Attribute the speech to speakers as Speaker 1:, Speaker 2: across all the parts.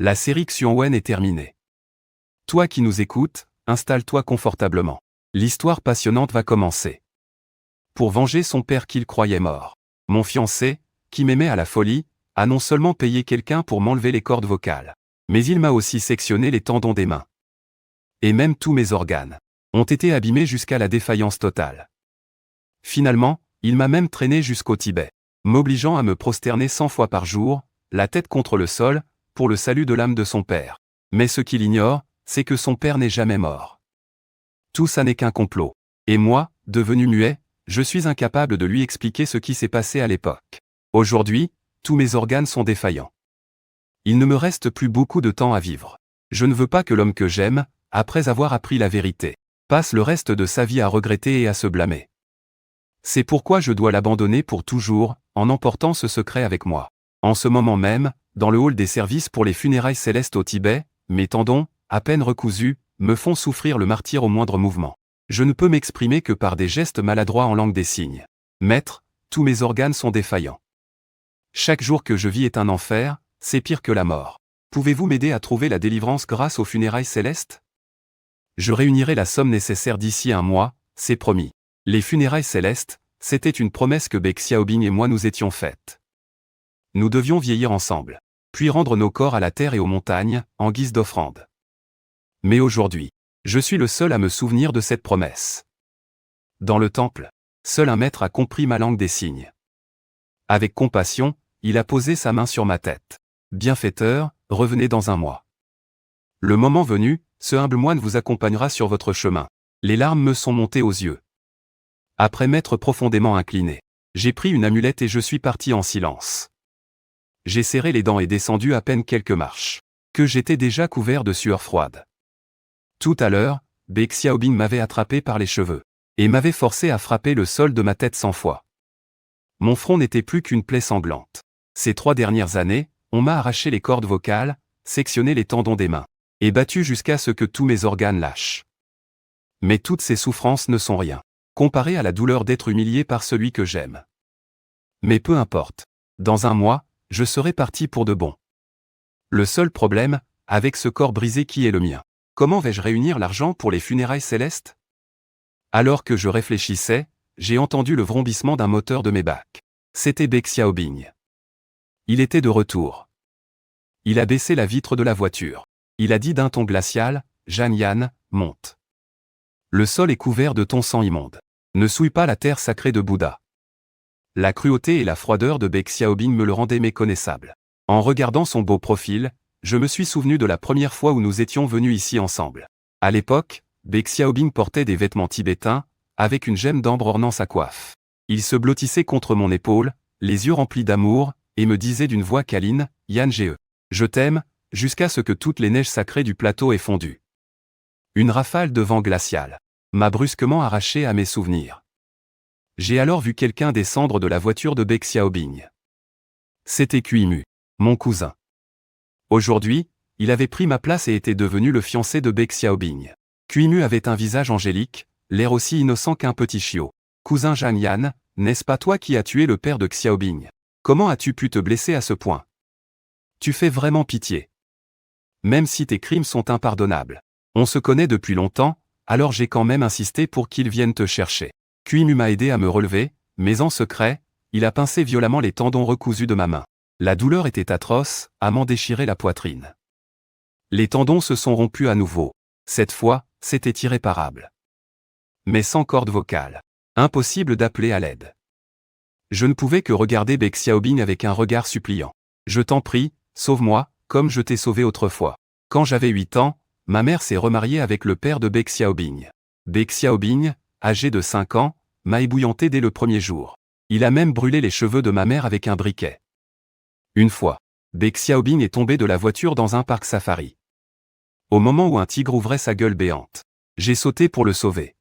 Speaker 1: La série Xiongwen est terminée. Toi qui nous écoutes, installe-toi confortablement. L'histoire passionnante va commencer. Pour venger son père qu'il croyait mort, mon fiancé, qui m'aimait à la folie, a non seulement payé quelqu'un pour m'enlever les cordes vocales, mais il m'a aussi sectionné les tendons des mains. Et même tous mes organes ont été abîmés jusqu'à la défaillance totale. Finalement, il m'a même traîné jusqu'au Tibet, m'obligeant à me prosterner 100 fois par jour, la tête contre le sol, pour le salut de l'âme de son père. Mais ce qu'il ignore, c'est que son père n'est jamais mort. Tout ça n'est qu'un complot. Et moi, devenu muet, je suis incapable de lui expliquer ce qui s'est passé à l'époque. Aujourd'hui, tous mes organes sont défaillants. Il ne me reste plus beaucoup de temps à vivre. Je ne veux pas que l'homme que j'aime, après avoir appris la vérité, passe le reste de sa vie à regretter et à se blâmer. C'est pourquoi je dois l'abandonner pour toujours, en emportant ce secret avec moi. En ce moment même, dans le hall des services pour les funérailles célestes au Tibet, mes tendons, à peine recousus, me font souffrir le martyre au moindre mouvement. Je ne peux m'exprimer que par des gestes maladroits en langue des signes. Maître, tous mes organes sont défaillants. Chaque jour que je vis est un enfer, c'est pire que la mort. Pouvez-vous m'aider à trouver la délivrance grâce aux funérailles célestes? Je réunirai la somme nécessaire d'ici un mois, c'est promis. Les funérailles célestes, c'était une promesse que Baek Xiaobing et moi nous étions faites. Nous devions vieillir ensemble, puis rendre nos corps à la terre et aux montagnes, en guise d'offrande. Mais aujourd'hui, je suis le seul à me souvenir de cette promesse. Dans le temple, seul un maître a compris ma langue des signes. Avec compassion, il a posé sa main sur ma tête. Bienfaiteur, revenez dans un mois. Le moment venu, ce humble moine vous accompagnera sur votre chemin. Les larmes me sont montées aux yeux. Après m'être profondément incliné, j'ai pris une amulette et je suis parti en silence. J'ai serré les dents et descendu à peine quelques marches, que j'étais déjà couvert de sueur froide. Tout à l'heure, Baek Xiaobing m'avait attrapé par les cheveux, et m'avait forcé à frapper le sol de ma tête 100 fois. Mon front n'était plus qu'une plaie sanglante. Ces 3 dernières années, on m'a arraché les cordes vocales, sectionné les tendons des mains, et battu jusqu'à ce que tous mes organes lâchent. Mais toutes ces souffrances ne sont rien, comparées à la douleur d'être humilié par celui que j'aime. Mais peu importe. Dans un mois, je serai parti pour de bon. Le seul problème, avec ce corps brisé qui est le mien, comment vais-je réunir l'argent pour les funérailles célestes? Alors que je réfléchissais, j'ai entendu le vrombissement d'un moteur de mes bacs. C'était Baek Xiaobing. Il était de retour. Il a baissé la vitre de la voiture. Il a dit d'un ton glacial, « Jeanne Yan, monte. Le sol est couvert de ton sang immonde. Ne souille pas la terre sacrée de Bouddha. » La cruauté et la froideur de Baek Xiaobing me le rendaient méconnaissable. En regardant son beau profil, je me suis souvenu de la première fois où nous étions venus ici ensemble. À l'époque, Baek Xiaobing portait des vêtements tibétains, avec une gemme d'ambre ornant sa coiffe. Il se blottissait contre mon épaule, les yeux remplis d'amour, et me disait d'une voix câline, « Yan Ge, je t'aime », jusqu'à ce que toutes les neiges sacrées du plateau aient fondu. Une rafale de vent glacial m'a brusquement arraché à mes souvenirs. J'ai alors vu quelqu'un descendre de la voiture de Baek Xiaobing. C'était Kuimu, mon cousin. Aujourd'hui, il avait pris ma place et était devenu le fiancé de Baek Xiaobing. Kuimu avait un visage angélique, l'air aussi innocent qu'un petit chiot. « Cousin Jeanne Yan, n'est-ce pas toi qui as tué le père de Xiaobing? Comment as-tu pu te blesser à ce point? Tu fais vraiment pitié. Même si tes crimes sont impardonnables. On se connaît depuis longtemps, alors j'ai quand même insisté pour qu'il vienne te chercher. » Kuimu m'a aidé à me relever, mais en secret, il a pincé violemment les tendons recousus de ma main. La douleur était atroce, à m'en déchirer la poitrine. Les tendons se sont rompus à nouveau. Cette fois, c'était irréparable. Mais sans corde vocale. Impossible d'appeler à l'aide. Je ne pouvais que regarder Baek Xiaobing avec un regard suppliant. « Je t'en prie, sauve-moi, comme je t'ai sauvé autrefois. » Quand j'avais 8 ans, ma mère s'est remariée avec le père de Baek Xiaobing. Baek Xiaobing, âgé de 5 ans, m'a ébouillanté dès le premier jour. Il a même brûlé les cheveux de ma mère avec un briquet. Une fois, Baek Xiaobing est tombé de la voiture dans un parc safari. Au moment où un tigre ouvrait sa gueule béante, j'ai sauté pour le sauver.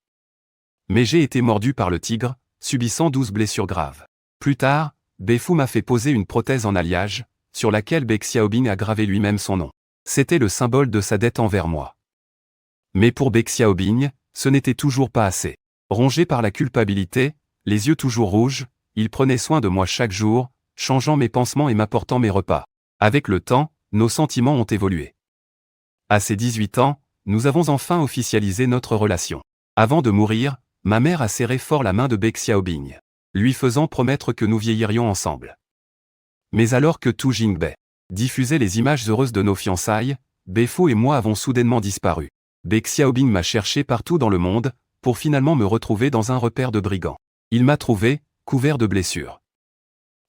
Speaker 1: Mais j'ai été mordu par le tigre, subissant 12 blessures graves. Plus tard, Beifu m'a fait poser une prothèse en alliage, sur laquelle Baek Xiaobing a gravé lui-même son nom. C'était le symbole de sa dette envers moi. Mais pour Baek Xiaobing, ce n'était toujours pas assez. Rongé par la culpabilité, les yeux toujours rouges, il prenait soin de moi chaque jour, changeant mes pansements et m'apportant mes repas. Avec le temps, nos sentiments ont évolué. À ses 18 ans, nous avons enfin officialisé notre relation. Avant de mourir, ma mère a serré fort la main de Baek Xiaobing, lui faisant promettre que nous vieillirions ensemble. Mais alors que Tu Jingbai diffusait les images heureuses de nos fiançailles, Beifu et moi avons soudainement disparu. Baek Xiaobing m'a cherché partout dans le monde, pour finalement me retrouver dans un repère de brigands. Il m'a trouvé, couvert de blessures.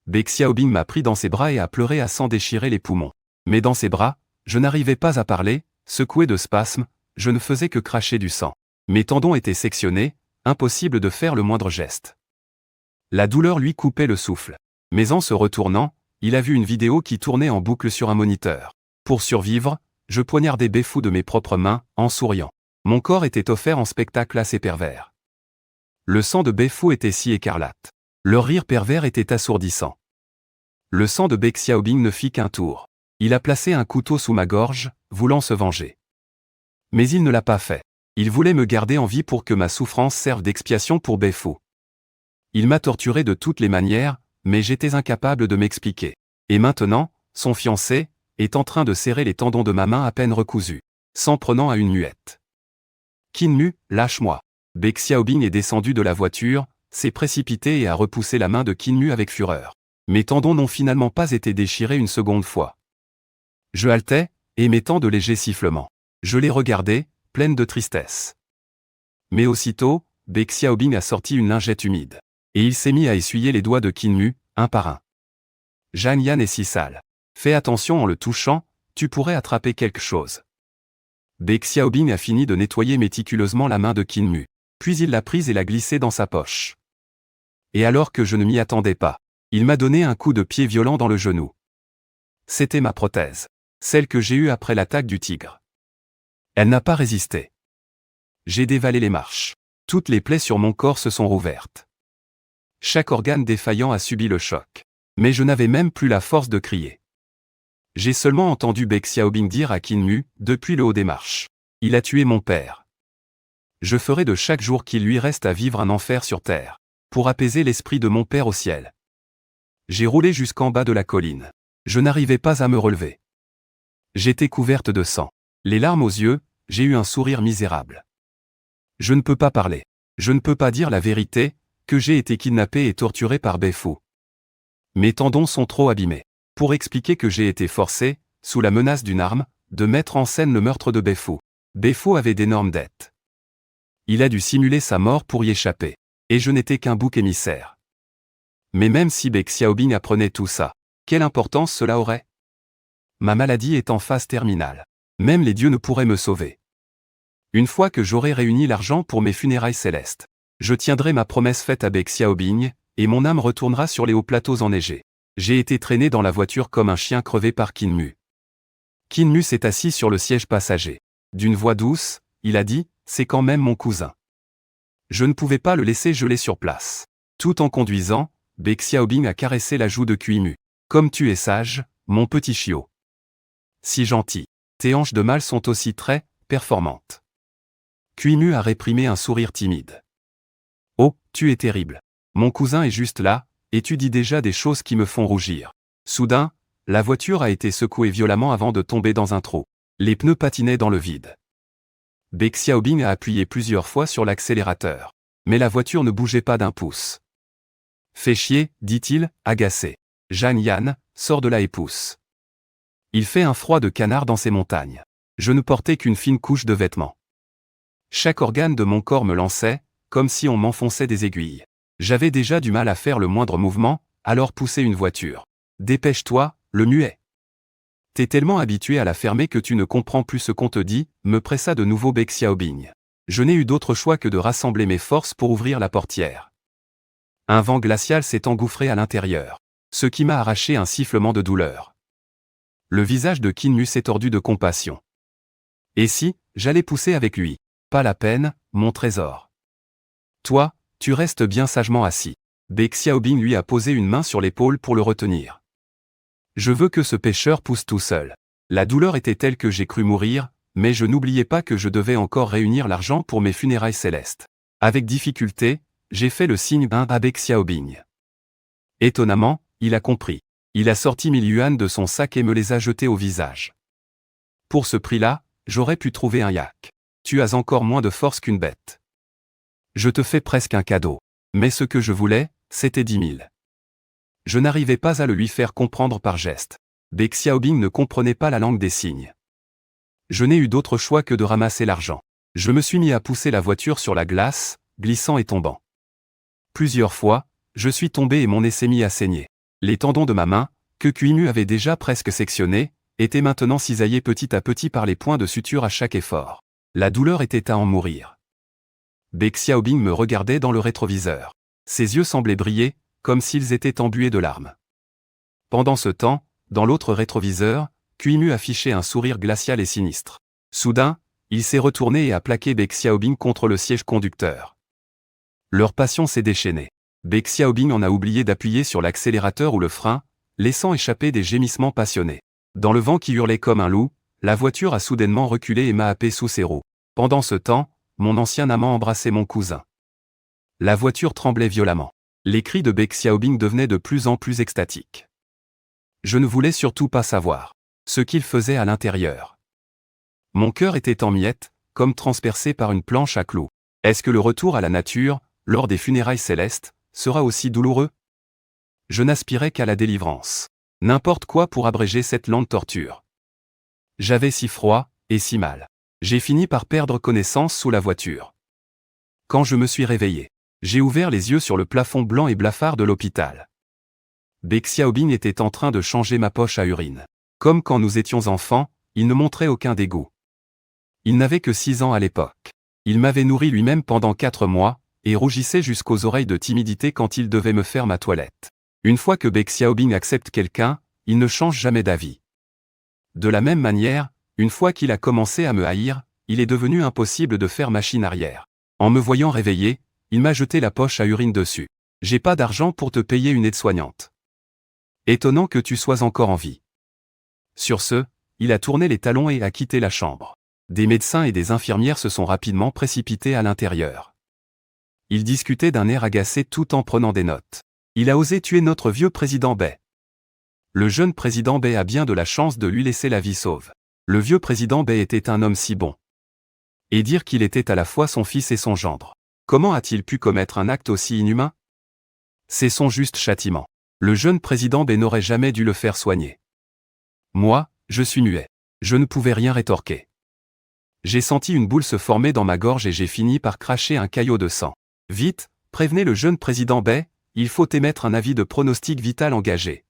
Speaker 1: Baek Xiaobing m'a pris dans ses bras et a pleuré à s'en déchirer les poumons. Mais dans ses bras, je n'arrivais pas à parler, secoué de spasmes, je ne faisais que cracher du sang. Mes tendons étaient sectionnés, impossible de faire le moindre geste. La douleur lui coupait le souffle. Mais en se retournant, il a vu une vidéo qui tournait en boucle sur un moniteur. Pour survivre, je poignardais Beifu de mes propres mains, en souriant. Mon corps était offert en spectacle assez pervers. Le sang de Beifu était si écarlate. Leur rire pervers était assourdissant. Le sang de Baek Xiaobing ne fit qu'un tour. Il a placé un couteau sous ma gorge, voulant se venger. Mais il ne l'a pas fait. Il voulait me garder en vie pour que ma souffrance serve d'expiation pour Beifu. Il m'a torturé de toutes les manières, mais j'étais incapable de m'expliquer. Et maintenant, son fiancé est en train de serrer les tendons de ma main à peine recousus, s'en prenant à une muette. Kinmu, lâche-moi. Baek Xiaobing est descendu de la voiture, s'est précipité et a repoussé la main de Kinmu avec fureur. Mes tendons n'ont finalement pas été déchirés une seconde fois. Je haletais, émettant de légers sifflements. Je les regardais, pleine de tristesse. Mais aussitôt, Baek Xiaobing a sorti une lingette humide. Et il s'est mis à essuyer les doigts de Kinmu, un par un. Jeanne Yan est si sale. Fais attention en le touchant, tu pourrais attraper quelque chose. Baek Xiaobing a fini de nettoyer méticuleusement la main de Kinmu. Puis il l'a prise et l'a glissée dans sa poche. Et alors que je ne m'y attendais pas, il m'a donné un coup de pied violent dans le genou. C'était ma prothèse. Celle que j'ai eue après l'attaque du tigre. Elle n'a pas résisté. J'ai dévalé les marches. Toutes les plaies sur mon corps se sont rouvertes. Chaque organe défaillant a subi le choc. Mais je n'avais même plus la force de crier. J'ai seulement entendu Baek Xiaobing dire à Kinmu, depuis le haut des marches. Il a tué mon père. Je ferai de chaque jour qu'il lui reste à vivre un enfer sur terre, pour apaiser l'esprit de mon père au ciel. J'ai roulé jusqu'en bas de la colline. Je n'arrivais pas à me relever. J'étais couverte de sang. Les larmes aux yeux, j'ai eu un sourire misérable. Je ne peux pas parler. Je ne peux pas dire la vérité, que j'ai été kidnappé et torturé par Beifu. Mes tendons sont trop abîmés. Pour expliquer que j'ai été forcé, sous la menace d'une arme, de mettre en scène le meurtre de Beifu. Beifu avait d'énormes dettes. Il a dû simuler sa mort pour y échapper. Et je n'étais qu'un bouc émissaire. Mais même si Baek Xiaobing apprenait tout ça, quelle importance cela aurait? Ma maladie est en phase terminale. Même les dieux ne pourraient me sauver. Une fois que j'aurai réuni l'argent pour mes funérailles célestes, je tiendrai ma promesse faite à Baek Xiaobing, et mon âme retournera sur les hauts plateaux enneigés. J'ai été traîné dans la voiture comme un chien crevé par Kinmu. Kinmu s'est assis sur le siège passager. D'une voix douce, il a dit, c'est quand même mon cousin. Je ne pouvais pas le laisser geler sur place. Tout en conduisant, Baek Xiaobing a caressé la joue de Kinmu. Comme tu es sage, mon petit chiot. Si gentil. Tes hanches de mâle sont aussi très performantes. Kinmu a réprimé un sourire timide. Oh, tu es terrible. Mon cousin est juste là, et tu dis déjà des choses qui me font rougir. Soudain, la voiture a été secouée violemment avant de tomber dans un trou. Les pneus patinaient dans le vide. Baek Xiaobing a appuyé plusieurs fois sur l'accélérateur. Mais la voiture ne bougeait pas d'un pouce. Fais chier, dit-il, agacé. Jeanne Yan, sors de là et pousse. Il fait un froid de canard dans ces montagnes. Je ne portais qu'une fine couche de vêtements. Chaque organe de mon corps me lançait, comme si on m'enfonçait des aiguilles. J'avais déjà du mal à faire le moindre mouvement, alors pousser une voiture. Dépêche-toi, le muet. T'es tellement habitué à la fermer que tu ne comprends plus ce qu'on te dit, me pressa de nouveau Baek Xiaobing. Je n'ai eu d'autre choix que de rassembler mes forces pour ouvrir la portière. Un vent glacial s'est engouffré à l'intérieur, ce qui m'a arraché un sifflement de douleur. Le visage de Kinmu s'est tordu de compassion. Et si, j'allais pousser avec lui? Pas la peine, mon trésor. Toi, tu restes bien sagement assis. Baek Xiaobing lui a posé une main sur l'épaule pour le retenir. Je veux que ce pêcheur pousse tout seul. La douleur était telle que j'ai cru mourir, mais je n'oubliais pas que je devais encore réunir l'argent pour mes funérailles célestes. Avec difficulté, j'ai fait le signe d'un à Baek Xiaobing. Étonnamment, il a compris. Il a sorti 1000 yuan de son sac et me les a jetés au visage. Pour ce prix-là, j'aurais pu trouver un yak. Tu as encore moins de force qu'une bête. Je te fais presque un cadeau. Mais ce que je voulais, c'était 10 000. Je n'arrivais pas à le lui faire comprendre par geste. Deng Xiaobing ne comprenait pas la langue des signes. Je n'ai eu d'autre choix que de ramasser l'argent. Je me suis mis à pousser la voiture sur la glace, glissant et tombant. Plusieurs fois, je suis tombé et mon nez s'est mis à saigner. Les tendons de ma main, que Kuimu avait déjà presque sectionnés, étaient maintenant cisaillés petit à petit par les points de suture à chaque effort. La douleur était à en mourir. Deng Xiaobing me regardait dans le rétroviseur. Ses yeux semblaient briller, comme s'ils étaient embués de larmes. Pendant ce temps, dans l'autre rétroviseur, Kuimu affichait un sourire glacial et sinistre. Soudain, il s'est retourné et a plaqué Deng Xiaobing contre le siège conducteur. Leur passion s'est déchaînée. Deng Xiaobing en a oublié d'appuyer sur l'accélérateur ou le frein, laissant échapper des gémissements passionnés. Dans le vent qui hurlait comme un loup, la voiture a soudainement reculé et m'a happé sous ses roues. Pendant ce temps, mon ancien amant embrassait mon cousin. La voiture tremblait violemment. Les cris de Deng Xiaobing devenaient de plus en plus extatiques. Je ne voulais surtout pas savoir ce qu'il faisait à l'intérieur. Mon cœur était en miettes, comme transpercé par une planche à clous. Est-ce que le retour à la nature, lors des funérailles célestes, sera aussi douloureux? Je n'aspirais qu'à la délivrance. N'importe quoi pour abréger cette longue torture. J'avais si froid, et si mal. J'ai fini par perdre connaissance sous la voiture. Quand je me suis réveillé, j'ai ouvert les yeux sur le plafond blanc et blafard de l'hôpital. Deng Xiaobing était en train de changer ma poche à urine. Comme quand nous étions enfants, il ne montrait aucun dégoût. Il n'avait que 6 ans à l'époque. Il m'avait nourri lui-même pendant 4 mois, et rougissait jusqu'aux oreilles de timidité quand il devait me faire ma toilette. Une fois que Deng Xiaobing accepte quelqu'un, il ne change jamais d'avis. De la même manière, une fois qu'il a commencé à me haïr, il est devenu impossible de faire machine arrière. En me voyant réveillé, il m'a jeté la poche à urine dessus. J'ai pas d'argent pour te payer une aide-soignante. Étonnant que tu sois encore en vie. Sur ce, il a tourné les talons et a quitté la chambre. Des médecins et des infirmières se sont rapidement précipités à l'intérieur. Ils discutaient d'un air agacé tout en prenant des notes. Il a osé tuer notre vieux président Bai. Le jeune président Bai a bien de la chance de lui laisser la vie sauve. Le vieux président Bai était un homme si bon. Et dire qu'il était à la fois son fils et son gendre. Comment a-t-il pu commettre un acte aussi inhumain? C'est son juste châtiment. Le jeune président Bai n'aurait jamais dû le faire soigner. Moi, je suis muet. Je ne pouvais rien rétorquer. J'ai senti une boule se former dans ma gorge et j'ai fini par cracher un caillot de sang. Vite, prévenez le jeune président Bai, il faut émettre un avis de pronostic vital engagé.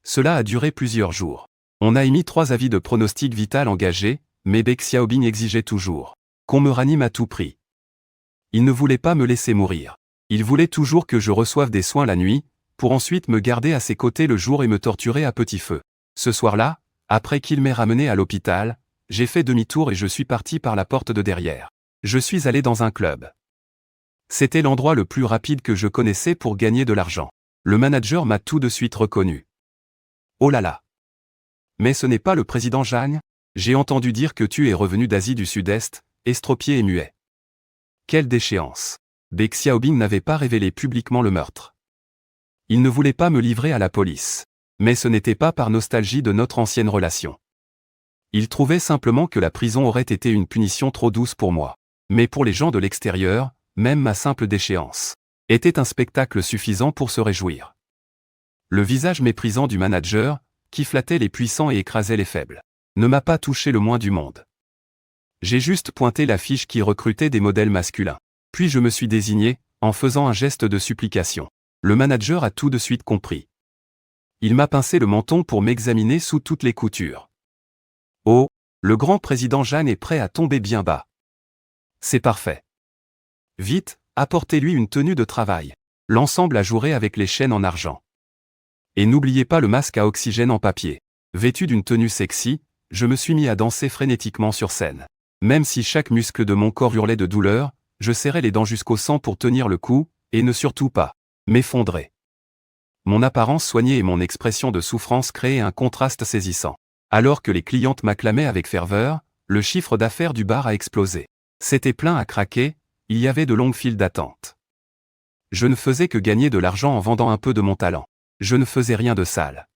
Speaker 1: Cela a duré plusieurs jours. On a émis 3 avis de pronostic vital engagés, mais Deng Xiaobing exigeait toujours qu'on me ranime à tout prix. Il ne voulait pas me laisser mourir. Il voulait toujours que je reçoive des soins la nuit, pour ensuite me garder à ses côtés le jour et me torturer à petit feu. Ce soir-là, après qu'il m'ait ramené à l'hôpital, j'ai fait demi-tour et je suis parti par la porte de derrière. Je suis allé dans un club. C'était l'endroit le plus rapide que je connaissais pour gagner de l'argent. Le manager m'a tout de suite reconnu. Oh là là! Mais ce n'est pas le président Zhang? J'ai entendu dire que tu es revenu d'Asie du Sud-Est, estropié et muet. Quelle déchéance! Deng Xiaobing n'avait pas révélé publiquement le meurtre. Il ne voulait pas me livrer à la police. Mais ce n'était pas par nostalgie de notre ancienne relation. Il trouvait simplement que la prison aurait été une punition trop douce pour moi. Mais pour les gens de l'extérieur, même ma simple déchéance était un spectacle suffisant pour se réjouir. Le visage méprisant du manager, qui flattait les puissants et écrasait les faibles, ne m'a pas touché le moins du monde. J'ai juste pointé l'affiche qui recrutait des modèles masculins. Puis je me suis désigné, en faisant un geste de supplication. Le manager a tout de suite compris. Il m'a pincé le menton pour m'examiner sous toutes les coutures. Oh, le grand président Zhang est prêt à tomber bien bas. C'est parfait. Vite, apportez-lui une tenue de travail. L'ensemble ajouré avec les chaînes en argent. Et n'oubliez pas le masque à oxygène en papier. Vêtu d'une tenue sexy, je me suis mis à danser frénétiquement sur scène. Même si chaque muscle de mon corps hurlait de douleur, je serrais les dents jusqu'au sang pour tenir le coup, et ne surtout pas m'effondrer. Mon apparence soignée et mon expression de souffrance créaient un contraste saisissant. Alors que les clientes m'acclamaient avec ferveur, le chiffre d'affaires du bar a explosé. C'était plein à craquer, il y avait de longues files d'attente. Je ne faisais que gagner de l'argent en vendant un peu de mon talent. Je ne faisais rien de sale.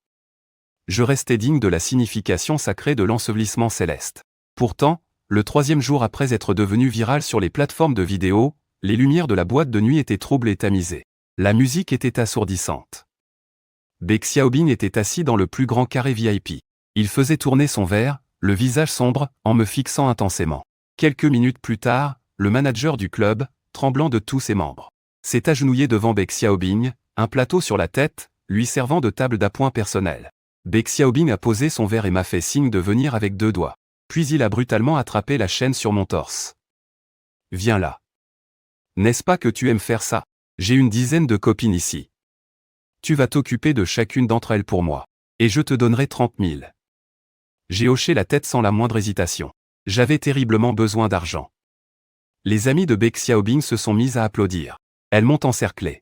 Speaker 1: Je restais digne de la signification sacrée de l'ensevelissement céleste. Pourtant, le 3e jour après être devenu viral sur les plateformes de vidéo, les lumières de la boîte de nuit étaient troubles et tamisées. La musique était assourdissante. Baek Xiaobin était assis dans le plus grand carré VIP. Il faisait tourner son verre, le visage sombre, en me fixant intensément. Quelques minutes plus tard, le manager du club, tremblant de tous ses membres, s'est agenouillé devant Baek Xiaobin, un plateau sur la tête, lui servant de table d'appoint personnelle. Baek Xiaobin a posé son verre et m'a fait signe de venir avec 2 doigts. Puis il a brutalement attrapé la chaîne sur mon torse. Viens là. N'est-ce pas que tu aimes faire ça? J'ai une dizaine de copines ici. Tu vas t'occuper de chacune d'entre elles pour moi. Et je te donnerai 30 000. J'ai hoché la tête sans la moindre hésitation. J'avais terriblement besoin d'argent. Les amies de Baek Xiaobin se sont mises à applaudir. Elles m'ont encerclé.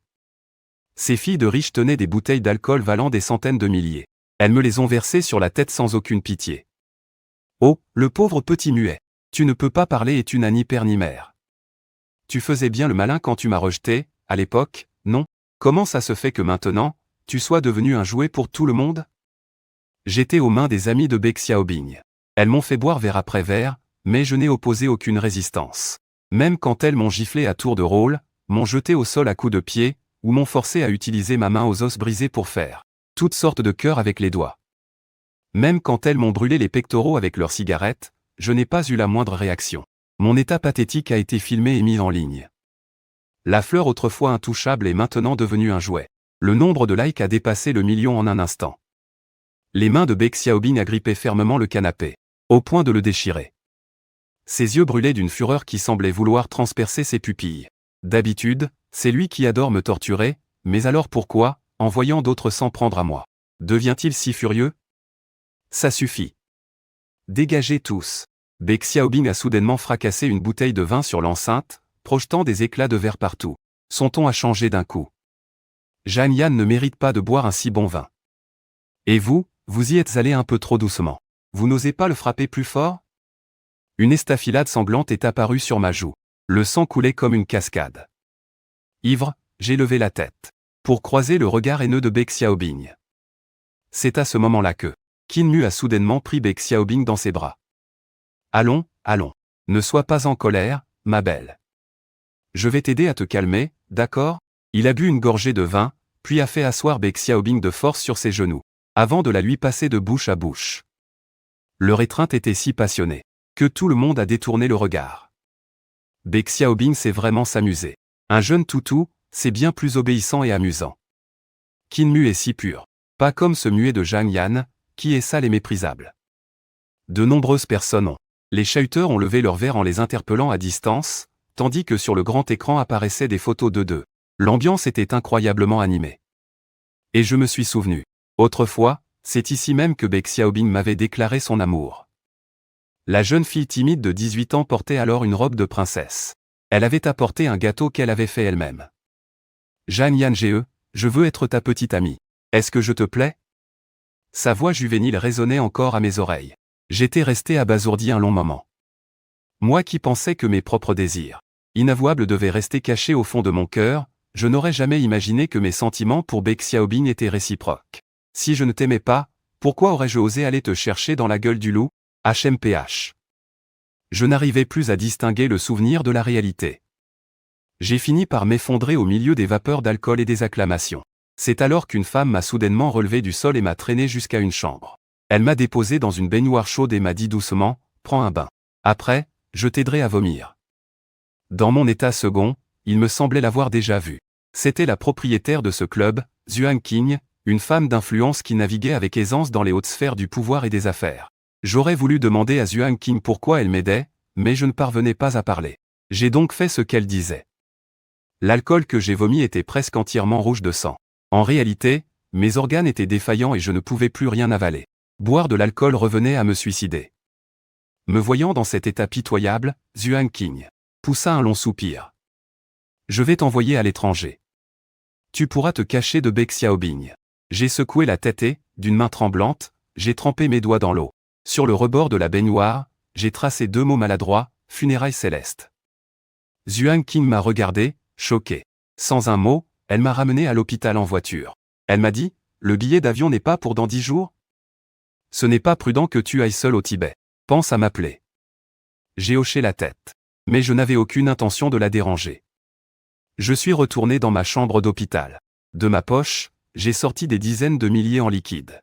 Speaker 1: Ces filles de riches tenaient des bouteilles d'alcool valant des centaines de milliers. Elles me les ont versées sur la tête sans aucune pitié. Oh, le pauvre petit muet. Tu ne peux pas parler et tu n'as ni père ni mère. Tu faisais bien le malin quand tu m'as rejeté, à l'époque, non? Comment ça se fait que maintenant, tu sois devenu un jouet pour tout le monde? J'étais aux mains des amies de Baek Xiaobin. Elles m'ont fait boire verre après verre, mais je n'ai opposé aucune résistance. Même quand elles m'ont giflé à tour de rôle, m'ont jeté au sol à coups de pied, ou m'ont forcé à utiliser ma main aux os brisés pour faire toutes sortes de cœurs avec les doigts. Même quand elles m'ont brûlé les pectoraux avec leurs cigarettes, je n'ai pas eu la moindre réaction. Mon état pathétique a été filmé et mis en ligne. La fleur autrefois intouchable est maintenant devenue un jouet. Le nombre de likes a dépassé le million en un instant. Les mains de Baek Xiaobin agrippaient fermement le canapé, au point de le déchirer. Ses yeux brûlaient d'une fureur qui semblait vouloir transpercer ses pupilles. D'habitude, c'est lui qui adore me torturer, mais alors pourquoi, en voyant d'autres s'en prendre à moi, devient-il si furieux? Ça suffit. Dégagez tous. Baek Xiaobin a soudainement fracassé une bouteille de vin sur l'enceinte, projetant des éclats de verre partout. Son ton a changé d'un coup. Zhang Yan ne mérite pas de boire un si bon vin. Et vous y êtes allé un peu trop doucement. Vous n'osez pas le frapper plus fort? Une estafilade sanglante est apparue sur ma joue. Le sang coulait comme une cascade. Ivre, j'ai levé la tête pour croiser le regard haineux de Baek Xiaobin. C'est à ce moment-là que Qin Mu a soudainement pris Baek Xiaobin dans ses bras. Allons, allons. Ne sois pas en colère, ma belle. Je vais t'aider à te calmer, d'accord? Il a bu une gorgée de vin, puis a fait asseoir Baek Xiaobin de force sur ses genoux, avant de la lui passer de bouche à bouche. Leur étreinte était si passionnée que tout le monde a détourné le regard. Baek Xiaobin sait vraiment s'amuser. Un jeune toutou, c'est bien plus obéissant et amusant. Qin Mu est si pur. Pas comme ce muet de Zhang Yan, qui est sale et méprisable. De nombreuses personnes ont. Les chahuteurs ont levé leurs verres en les interpellant à distance, tandis que sur le grand écran apparaissaient des photos d'eux deux. L'ambiance était incroyablement animée. Et je me suis souvenu. Autrefois, c'est ici même que Baek Xiaobin m'avait déclaré son amour. La jeune fille timide de 18 ans portait alors une robe de princesse. Elle avait apporté un gâteau qu'elle avait fait elle-même. Zhang Yan, je veux être ta petite amie. Est-ce que je te plais? Sa voix juvénile résonnait encore à mes oreilles. J'étais resté abasourdi un long moment. Moi qui pensais que mes propres désirs inavouables devaient rester cachés au fond de mon cœur, je n'aurais jamais imaginé que mes sentiments pour Baek Xiaobin étaient réciproques. Si je ne t'aimais pas, pourquoi aurais-je osé aller te chercher dans la gueule du loup? HMPH. Je n'arrivais plus à distinguer le souvenir de la réalité. J'ai fini par m'effondrer au milieu des vapeurs d'alcool et des acclamations. C'est alors qu'une femme m'a soudainement relevé du sol et m'a traîné jusqu'à une chambre. Elle m'a déposé dans une baignoire chaude et m'a dit doucement, « Prends un bain. Après, je t'aiderai à vomir. » Dans mon état second, il me semblait l'avoir déjà vue. C'était la propriétaire de ce club, Zhuang Qing, une femme d'influence qui naviguait avec aisance dans les hautes sphères du pouvoir et des affaires. J'aurais voulu demander à Zhuang Qing pourquoi elle m'aidait, mais je ne parvenais pas à parler. J'ai donc fait ce qu'elle disait. L'alcool que j'ai vomi était presque entièrement rouge de sang. En réalité, mes organes étaient défaillants et je ne pouvais plus rien avaler. Boire de l'alcool revenait à me suicider. Me voyant dans cet état pitoyable, Zhuang Qing poussa un long soupir. Je vais t'envoyer à l'étranger. Tu pourras te cacher de Baek Xiaobin. J'ai secoué la tête et, d'une main tremblante, j'ai trempé mes doigts dans l'eau. Sur le rebord de la baignoire, j'ai tracé 2 mots maladroits, funérailles célestes. Zhuang Qing m'a regardé, choqué. Sans un mot, elle m'a ramené à l'hôpital en voiture. Elle m'a dit, le billet d'avion n'est pas pour dans 10 jours? Ce n'est pas prudent que tu ailles seul au Tibet. Pense à m'appeler. J'ai hoché la tête. Mais je n'avais aucune intention de la déranger. Je suis retourné dans ma chambre d'hôpital. De ma poche, j'ai sorti des dizaines de milliers en liquide.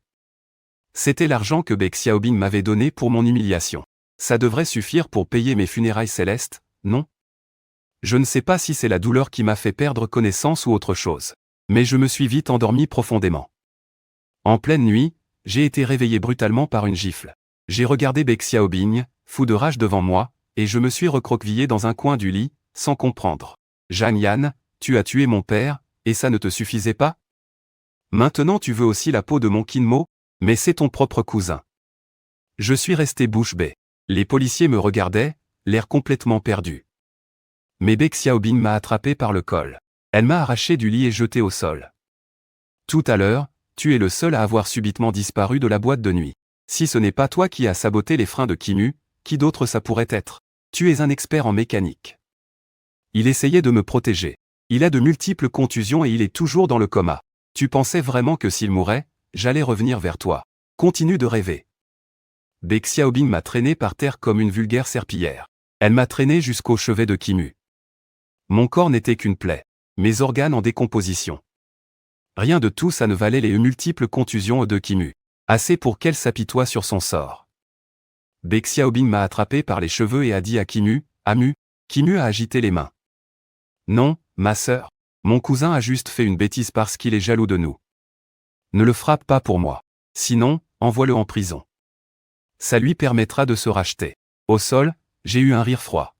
Speaker 1: C'était l'argent que Beck Xiaobing m'avait donné pour mon humiliation. Ça devrait suffire pour payer mes funérailles célestes, non? Je ne sais pas si c'est la douleur qui m'a fait perdre connaissance ou autre chose. Mais je me suis vite endormi profondément. En pleine nuit, j'ai été réveillé brutalement par une gifle. J'ai regardé Beck Xiaobing, fou de rage devant moi, et je me suis recroquevillé dans un coin du lit, sans comprendre. Zhang Yan, tu as tué mon père, et ça ne te suffisait pas? Maintenant tu veux aussi la peau de mon Kinmo, mais c'est ton propre cousin. Je suis resté bouche bée. Les policiers me regardaient, l'air complètement perdu. Mais Beck Xiaobing m'a attrapé par le col. Elle m'a arraché du lit et jeté au sol. Tout à l'heure, tu es le seul à avoir subitement disparu de la boîte de nuit. Si ce n'est pas toi qui as saboté les freins de Kimu, qui d'autre ça pourrait être? Tu es un expert en mécanique. Il essayait de me protéger. Il a de multiples contusions et il est toujours dans le coma. Tu pensais vraiment que s'il mourait, j'allais revenir vers toi. Continue de rêver. Beck Xiaobing m'a traîné par terre comme une vulgaire serpillière. Elle m'a traîné jusqu'au chevet de Kimu. Mon corps n'était qu'une plaie. Mes organes en décomposition. Rien de tout ça ne valait les multiples contusions de Kimu. Assez pour qu'elle s'apitoie sur son sort. Beck Xiaobing m'a attrapé par les cheveux et a dit à Kimu, Amu. Kimu a agité les mains. Non, ma sœur. Mon cousin a juste fait une bêtise parce qu'il est jaloux de nous. Ne le frappe pas pour moi. Sinon, envoie-le en prison. Ça lui permettra de se racheter. Au sol, j'ai eu un rire froid.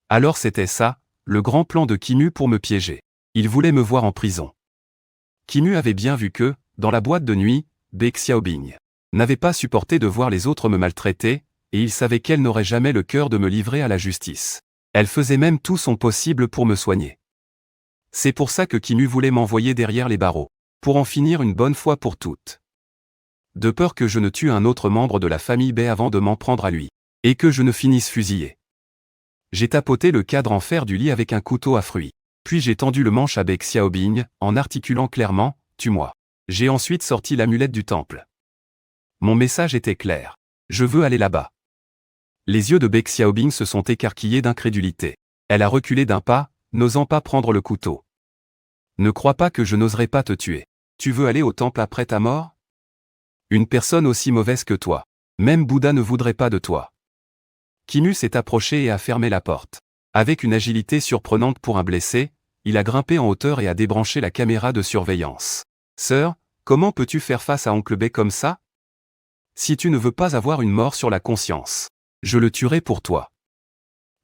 Speaker 1: Alors c'était ça, le grand plan de Kimu pour me piéger. Il voulait me voir en prison. Kimu avait bien vu que, dans la boîte de nuit, Beck Xiaobing n'avait pas supporté de voir les autres me maltraiter, et il savait qu'elle n'aurait jamais le cœur de me livrer à la justice. Elle faisait même tout son possible pour me soigner. C'est pour ça que Kimu voulait m'envoyer derrière les barreaux, pour en finir une bonne fois pour toutes. De peur que je ne tue un autre membre de la famille Bei avant de m'en prendre à lui, et que je ne finisse fusillé. J'ai tapoté le cadre en fer du lit avec un couteau à fruits. Puis j'ai tendu le manche à Beck Xiaobing, en articulant clairement, tue-moi. J'ai ensuite sorti l'amulette du temple. Mon message était clair. Je veux aller là-bas. Les yeux de Beck Xiaobing se sont écarquillés d'incrédulité. Elle a reculé d'un pas, n'osant pas prendre le couteau. Ne crois pas que je n'oserais pas te tuer. Tu veux aller au temple après ta mort? Une personne aussi mauvaise que toi. Même Bouddha ne voudrait pas de toi. Kimu s'est approché et a fermé la porte. Avec une agilité surprenante pour un blessé, il a grimpé en hauteur et a débranché la caméra de surveillance. Sœur, comment peux-tu faire face à Oncle Bei comme ça? Si tu ne veux pas avoir une mort sur la conscience, je le tuerai pour toi.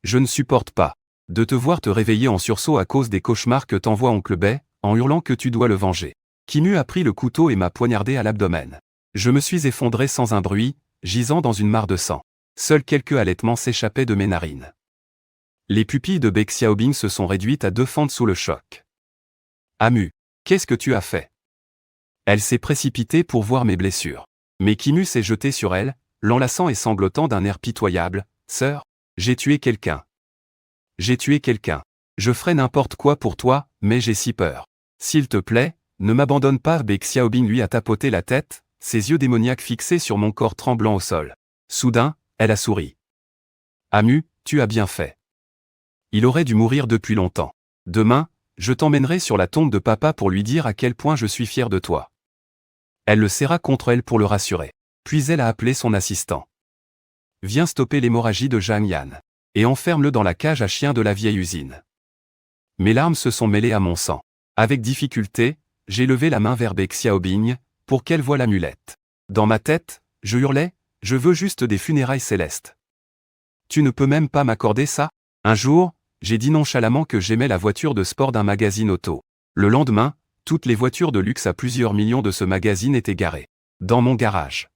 Speaker 1: Je ne supporte pas de te voir te réveiller en sursaut à cause des cauchemars que t'envoie Oncle Bei, en hurlant que tu dois le venger. Kimu a pris le couteau et m'a poignardé à l'abdomen. Je me suis effondré sans un bruit, gisant dans une mare de sang. Seuls quelques halètements s'échappaient de mes narines. Les pupilles de Beck Xiaobing se sont réduites à 2 fentes sous le choc. Amu, qu'est-ce que tu as fait? Elle s'est précipitée pour voir mes blessures. Mais Kimu s'est jeté sur elle, l'enlaçant et sanglotant d'un air pitoyable. Sœur, j'ai tué quelqu'un. J'ai tué quelqu'un. Je ferai n'importe quoi pour toi, mais j'ai si peur. S'il te plaît, ne m'abandonne pas. Beck Xiaobing lui a tapoté la tête, ses yeux démoniaques fixés sur mon corps tremblant au sol. Soudain, elle a souri. Amu, tu as bien fait. Il aurait dû mourir depuis longtemps. Demain, je t'emmènerai sur la tombe de papa pour lui dire à quel point je suis fier de toi. Elle le serra contre elle pour le rassurer. Puis elle a appelé son assistant. Viens stopper l'hémorragie de Zhang Yan. Et enferme-le dans la cage à chiens de la vieille usine. Mes larmes se sont mêlées à mon sang. Avec difficulté, j'ai levé la main vers Beck Xiaobing, pour qu'elle voie l'amulette. Dans ma tête, je hurlais, je veux juste des funérailles célestes. Tu ne peux même pas m'accorder ça? Un jour, j'ai dit nonchalamment que j'aimais la voiture de sport d'un magazine auto. Le lendemain, toutes les voitures de luxe à plusieurs millions de ce magazine étaient garées dans mon garage.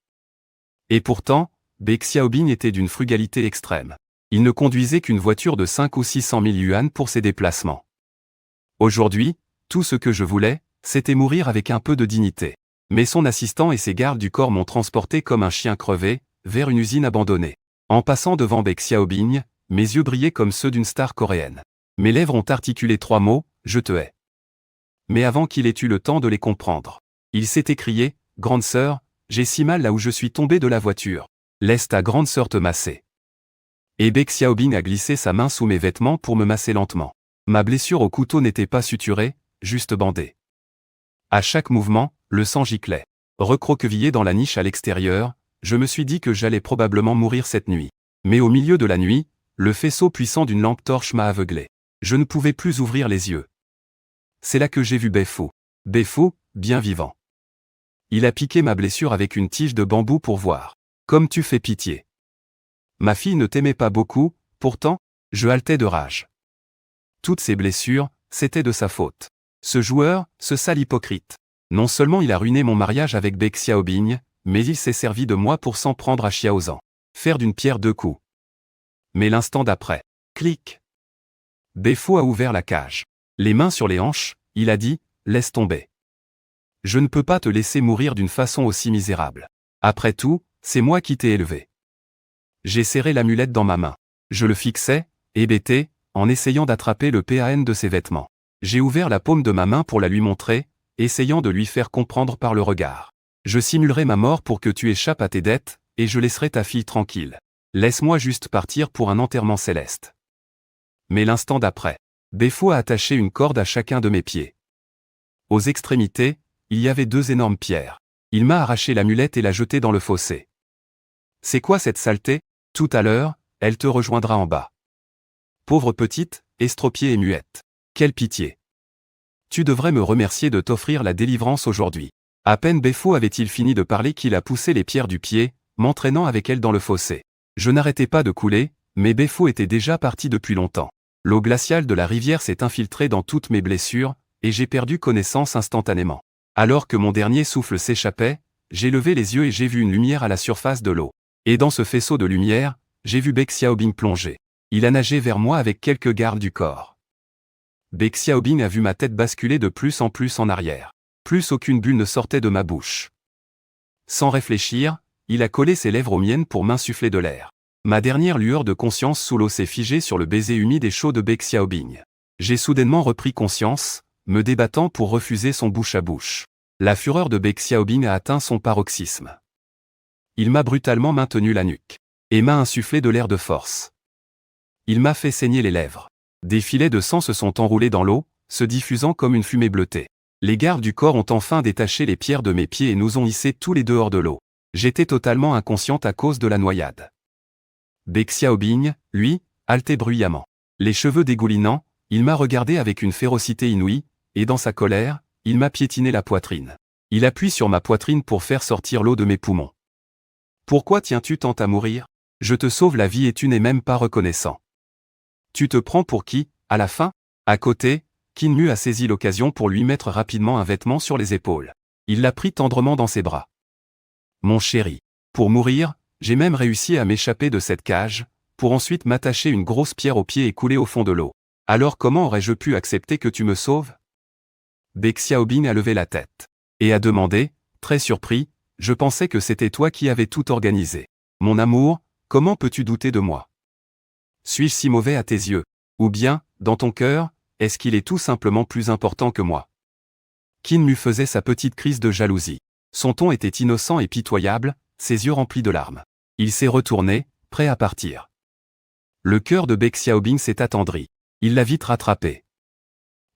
Speaker 1: Et pourtant, Beck Xiaobing était d'une frugalité extrême. Il ne conduisait qu'une voiture de 5 ou 600 000 yuan pour ses déplacements. Aujourd'hui, tout ce que je voulais, c'était mourir avec un peu de dignité. Mais son assistant et ses gardes du corps m'ont transporté comme un chien crevé, vers une usine abandonnée. En passant devant Beck Xiaobing, mes yeux brillaient comme ceux d'une star coréenne. Mes lèvres ont articulé 3 mots, je te hais. Mais avant qu'il ait eu le temps de les comprendre, Il s'est écrié, « Grande sœur, j'ai si mal là où je suis tombé de la voiture. Laisse ta grande sœur te masser. » Et Baek Xiaobin a glissé sa main sous mes vêtements pour me masser lentement. Ma blessure au couteau n'était pas suturée, juste bandée. À chaque mouvement, le sang giclait. Recroquevillé dans la niche à l'extérieur, je me suis dit que j'allais probablement mourir cette nuit. Mais au milieu de la nuit, le faisceau puissant d'une lampe torche m'a aveuglé. Je ne pouvais plus ouvrir les yeux. C'est là que j'ai vu Beifu. Beifu, bien vivant. Il a piqué ma blessure avec une tige de bambou pour voir. Comme tu fais pitié. Ma fille ne t'aimait pas beaucoup, pourtant, je haletais de rage. Toutes ces blessures, c'était de sa faute. Ce joueur, ce sale hypocrite. Non seulement il a ruiné mon mariage avec Baek Xiaobin, mais il s'est servi de moi pour s'en prendre à Xiaozan. Faire d'une pierre deux coups. Mais l'instant d'après, clic. Beifu a ouvert la cage. Les mains sur les hanches, il a dit, « Laisse tomber. Je ne peux pas te laisser mourir d'une façon aussi misérable. Après tout, c'est moi qui t'ai élevé. » J'ai serré l'amulette dans ma main. Je le fixais, hébété, en essayant d'attraper le PAN de ses vêtements. J'ai ouvert la paume de ma main pour la lui montrer, essayant de lui faire comprendre par le regard. Je simulerai ma mort pour que tu échappes à tes dettes, et je laisserai ta fille tranquille. Laisse-moi juste partir pour un enterrement céleste. Mais l'instant d'après, Beifu a attaché une corde à chacun de mes pieds. Aux extrémités, il y avait 2 énormes pierres. Il m'a arraché l'amulette et l'a jetée dans le fossé. C'est quoi cette saleté? Tout à l'heure, elle te rejoindra en bas. Pauvre petite, estropiée et muette. Quelle pitié. Tu devrais me remercier de t'offrir la délivrance aujourd'hui. À peine Beifu avait-il fini de parler qu'il a poussé les pierres du pied, m'entraînant avec elle dans le fossé. Je n'arrêtais pas de couler, mais Beifu était déjà parti depuis longtemps. L'eau glaciale de la rivière s'est infiltrée dans toutes mes blessures, et j'ai perdu connaissance instantanément. Alors que mon dernier souffle s'échappait, j'ai levé les yeux et j'ai vu une lumière à la surface de l'eau. Et dans ce faisceau de lumière, j'ai vu Baek Xiaobin plonger. Il a nagé vers moi avec quelques gardes du corps. Baek Xiaobin a vu ma tête basculer de plus en arrière. Plus aucune bulle ne sortait de ma bouche. Sans réfléchir, il a collé ses lèvres aux miennes pour m'insuffler de l'air. Ma dernière lueur de conscience sous l'eau s'est figée sur le baiser humide et chaud de Baek Xiaobin. J'ai soudainement repris conscience, me débattant pour refuser son bouche à bouche. La fureur de Baek Xiaobin a atteint son paroxysme. Il m'a brutalement maintenu la nuque, et m'a insufflé de l'air de force. Il m'a fait saigner les lèvres. Des filets de sang se sont enroulés dans l'eau, se diffusant comme une fumée bleutée. Les gardes du corps ont enfin détaché les pierres de mes pieds et nous ont hissés tous les deux hors de l'eau. J'étais totalement inconsciente à cause de la noyade. Baek Xiaobin, lui, haletait bruyamment. Les cheveux dégoulinants, il m'a regardé avec une férocité inouïe, et dans sa colère, il m'a piétiné la poitrine. Il appuie sur ma poitrine pour faire sortir l'eau de mes poumons. Pourquoi tiens-tu tant à mourir? Je te sauve la vie et tu n'es même pas reconnaissant. Tu te prends pour qui, à la fin? À côté, Kinmu a saisi l'occasion pour lui mettre rapidement un vêtement sur les épaules. Il l'a pris tendrement dans ses bras. Mon chéri. Pour mourir, j'ai même réussi à m'échapper de cette cage, pour ensuite m'attacher une grosse pierre au pied et couler au fond de l'eau. Alors comment aurais-je pu accepter que tu me sauves? Baek Xiaobin a levé la tête. Et a demandé, très surpris, je pensais que c'était toi qui avais tout organisé. Mon amour, comment peux-tu douter de moi? Suis-je si mauvais à tes yeux? Ou bien, dans ton cœur, est-ce qu'il est tout simplement plus important que moi? Kinmu faisait sa petite crise de jalousie. Son ton était innocent et pitoyable, ses yeux remplis de larmes. Il s'est retourné, prêt à partir. Le cœur de Baek Xiaobin s'est attendri. Il l'a vite rattrapé.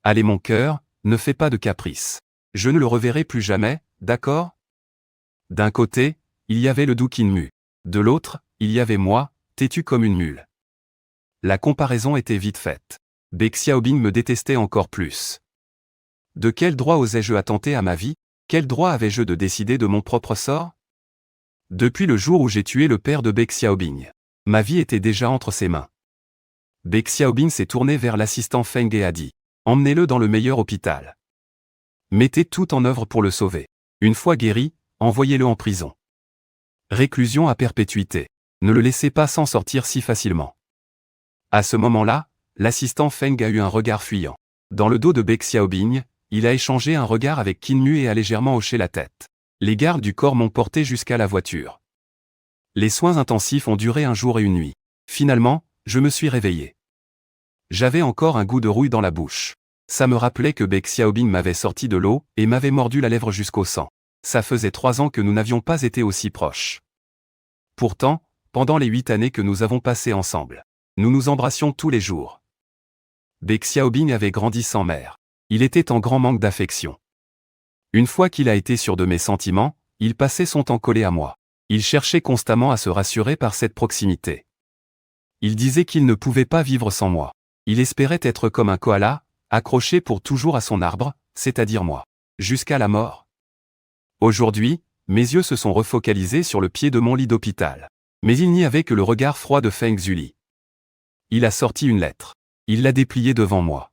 Speaker 1: Allez mon cœur, ne fais pas de caprice. Je ne le reverrai plus jamais, d'accord? D'un côté, il y avait le doux Kinmu. De l'autre, il y avait moi, têtu comme une mule. La comparaison était vite faite. Baek Xiaobin me détestait encore plus. De quel droit osais-je attenter à ma vie? Quel droit avais-je de décider de mon propre sort? Depuis le jour où j'ai tué le père de Baek Xiaobin, ma vie était déjà entre ses mains. Baek Xiaobin s'est tourné vers l'assistant Feng et a dit « Emmenez-le dans le meilleur hôpital. Mettez tout en œuvre pour le sauver. Une fois guéri, envoyez-le en prison. Réclusion à perpétuité. Ne le laissez pas s'en sortir si facilement. » À ce moment-là, l'assistant Feng a eu un regard fuyant. Dans le dos de Baek Xiaobin, il a échangé un regard avec Kinmu et a légèrement hoché la tête. Les gardes du corps m'ont porté jusqu'à la voiture. Les soins intensifs ont duré un jour et une nuit. Finalement, je me suis réveillé. J'avais encore un goût de rouille dans la bouche. Ça me rappelait que Baek Xiaobing m'avait sorti de l'eau et m'avait mordu la lèvre jusqu'au sang. Ça faisait 3 ans que nous n'avions pas été aussi proches. Pourtant, pendant les 8 années que nous avons passées ensemble, nous nous embrassions tous les jours. Baek Xiaobing avait grandi sans mère. Il était en grand manque d'affection. Une fois qu'il a été sûr de mes sentiments, il passait son temps collé à moi. Il cherchait constamment à se rassurer par cette proximité. Il disait qu'il ne pouvait pas vivre sans moi. Il espérait être comme un koala, accroché pour toujours à son arbre, c'est-à-dire moi. Jusqu'à la mort. Aujourd'hui, mes yeux se sont refocalisés sur le pied de mon lit d'hôpital. Mais il n'y avait que le regard froid de Feng Zuli. Il a sorti une lettre. Il l'a dépliée devant moi.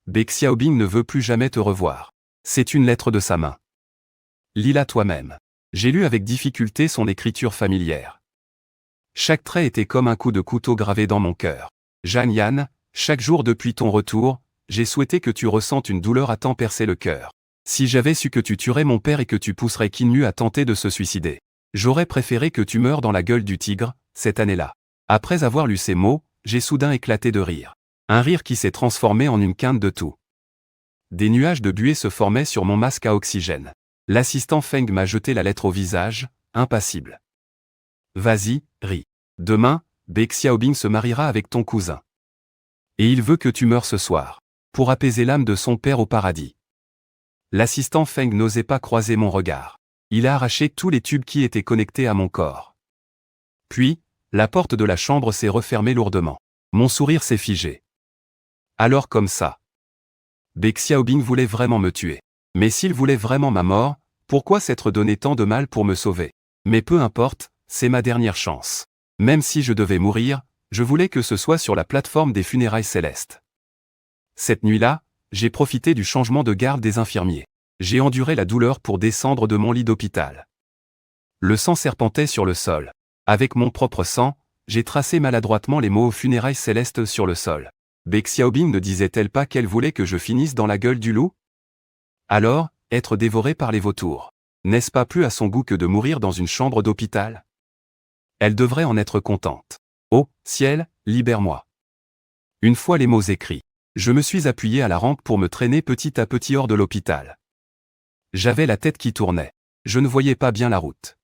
Speaker 1: Baek Xiaobing ne veut plus jamais te revoir. C'est une lettre de sa main. Lis-la toi-même. J'ai lu avec difficulté son écriture familière. Chaque trait était comme un coup de couteau gravé dans mon cœur. Jeanne Yan, chaque jour depuis ton retour, j'ai souhaité que tu ressentes une douleur à t'en percer le cœur. Si j'avais su que tu tuerais mon père et que tu pousserais Kinmu à tenter de se suicider, j'aurais préféré que tu meures dans la gueule du tigre, cette année-là. Après avoir lu ces mots, j'ai soudain éclaté de rire. Un rire qui s'est transformé en une quinte de tout. Des nuages de buée se formaient sur mon masque à oxygène. L'assistant Feng m'a jeté la lettre au visage, impassible. Vas-y, ris. Demain, Baek Xiaobing se mariera avec ton cousin. Et il veut que tu meures ce soir, pour apaiser l'âme de son père au paradis. L'assistant Feng n'osait pas croiser mon regard. Il a arraché tous les tubes qui étaient connectés à mon corps. Puis, la porte de la chambre s'est refermée lourdement. Mon sourire s'est figé. Alors comme ça. Baek Xiaobing voulait vraiment me tuer. Mais s'il voulait vraiment ma mort, pourquoi s'être donné tant de mal pour me sauver? Mais peu importe, c'est ma dernière chance. Même si je devais mourir, je voulais que ce soit sur la plateforme des funérailles célestes. Cette nuit-là, j'ai profité du changement de garde des infirmiers. J'ai enduré la douleur pour descendre de mon lit d'hôpital. Le sang serpentait sur le sol. Avec mon propre sang, j'ai tracé maladroitement les mots funérailles célestes sur le sol. Baek Xiaobing ne disait-elle pas qu'elle voulait que je finisse dans la gueule du loup? Alors, être dévoré par les vautours. N'est-ce pas plus à son goût que de mourir dans une chambre d'hôpital? Elle devrait en être contente. Oh, ciel, libère-moi. Une fois les mots écrits, je me suis appuyé à la rampe pour me traîner petit à petit hors de l'hôpital. J'avais la tête qui tournait. Je ne voyais pas bien la route.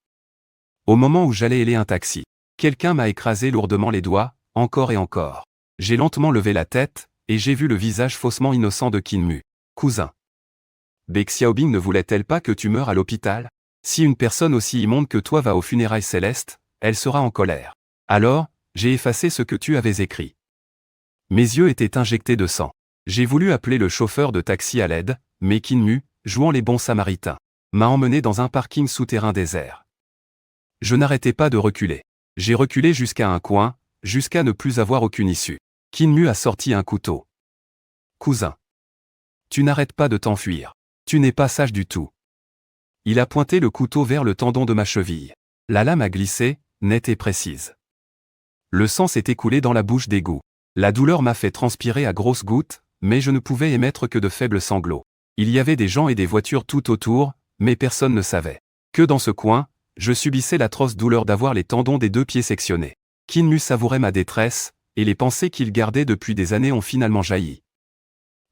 Speaker 1: Au moment où j'allais héler un taxi, quelqu'un m'a écrasé lourdement les doigts, encore et encore. J'ai lentement levé la tête, et j'ai vu le visage faussement innocent de Kinmu. Cousin. Baek Xiaobing ne voulait-elle pas que tu meures à l'hôpital? Si une personne aussi immonde que toi va aux funérailles célestes, elle sera en colère. Alors, j'ai effacé ce que tu avais écrit. Mes yeux étaient injectés de sang. J'ai voulu appeler le chauffeur de taxi à l'aide, mais Kinmu, jouant les bons samaritains, m'a emmené dans un parking souterrain désert. Je n'arrêtais pas de reculer. J'ai reculé jusqu'à un coin, jusqu'à ne plus avoir aucune issue. Kinmu a sorti un couteau. Cousin. Tu n'arrêtes pas de t'enfuir. Tu n'es pas sage du tout. Il a pointé le couteau vers le tendon de ma cheville. La lame a glissé, nette et précise. Le sang s'est écoulé dans la bouche d'égout. La douleur m'a fait transpirer à grosses gouttes, mais je ne pouvais émettre que de faibles sanglots. Il y avait des gens et des voitures tout autour, mais personne ne savait que dans ce coin, je subissais l'atroce douleur d'avoir les tendons des 2 pieds sectionnés. Kinmu savourait ma détresse, et les pensées qu'il gardait depuis des années ont finalement jailli.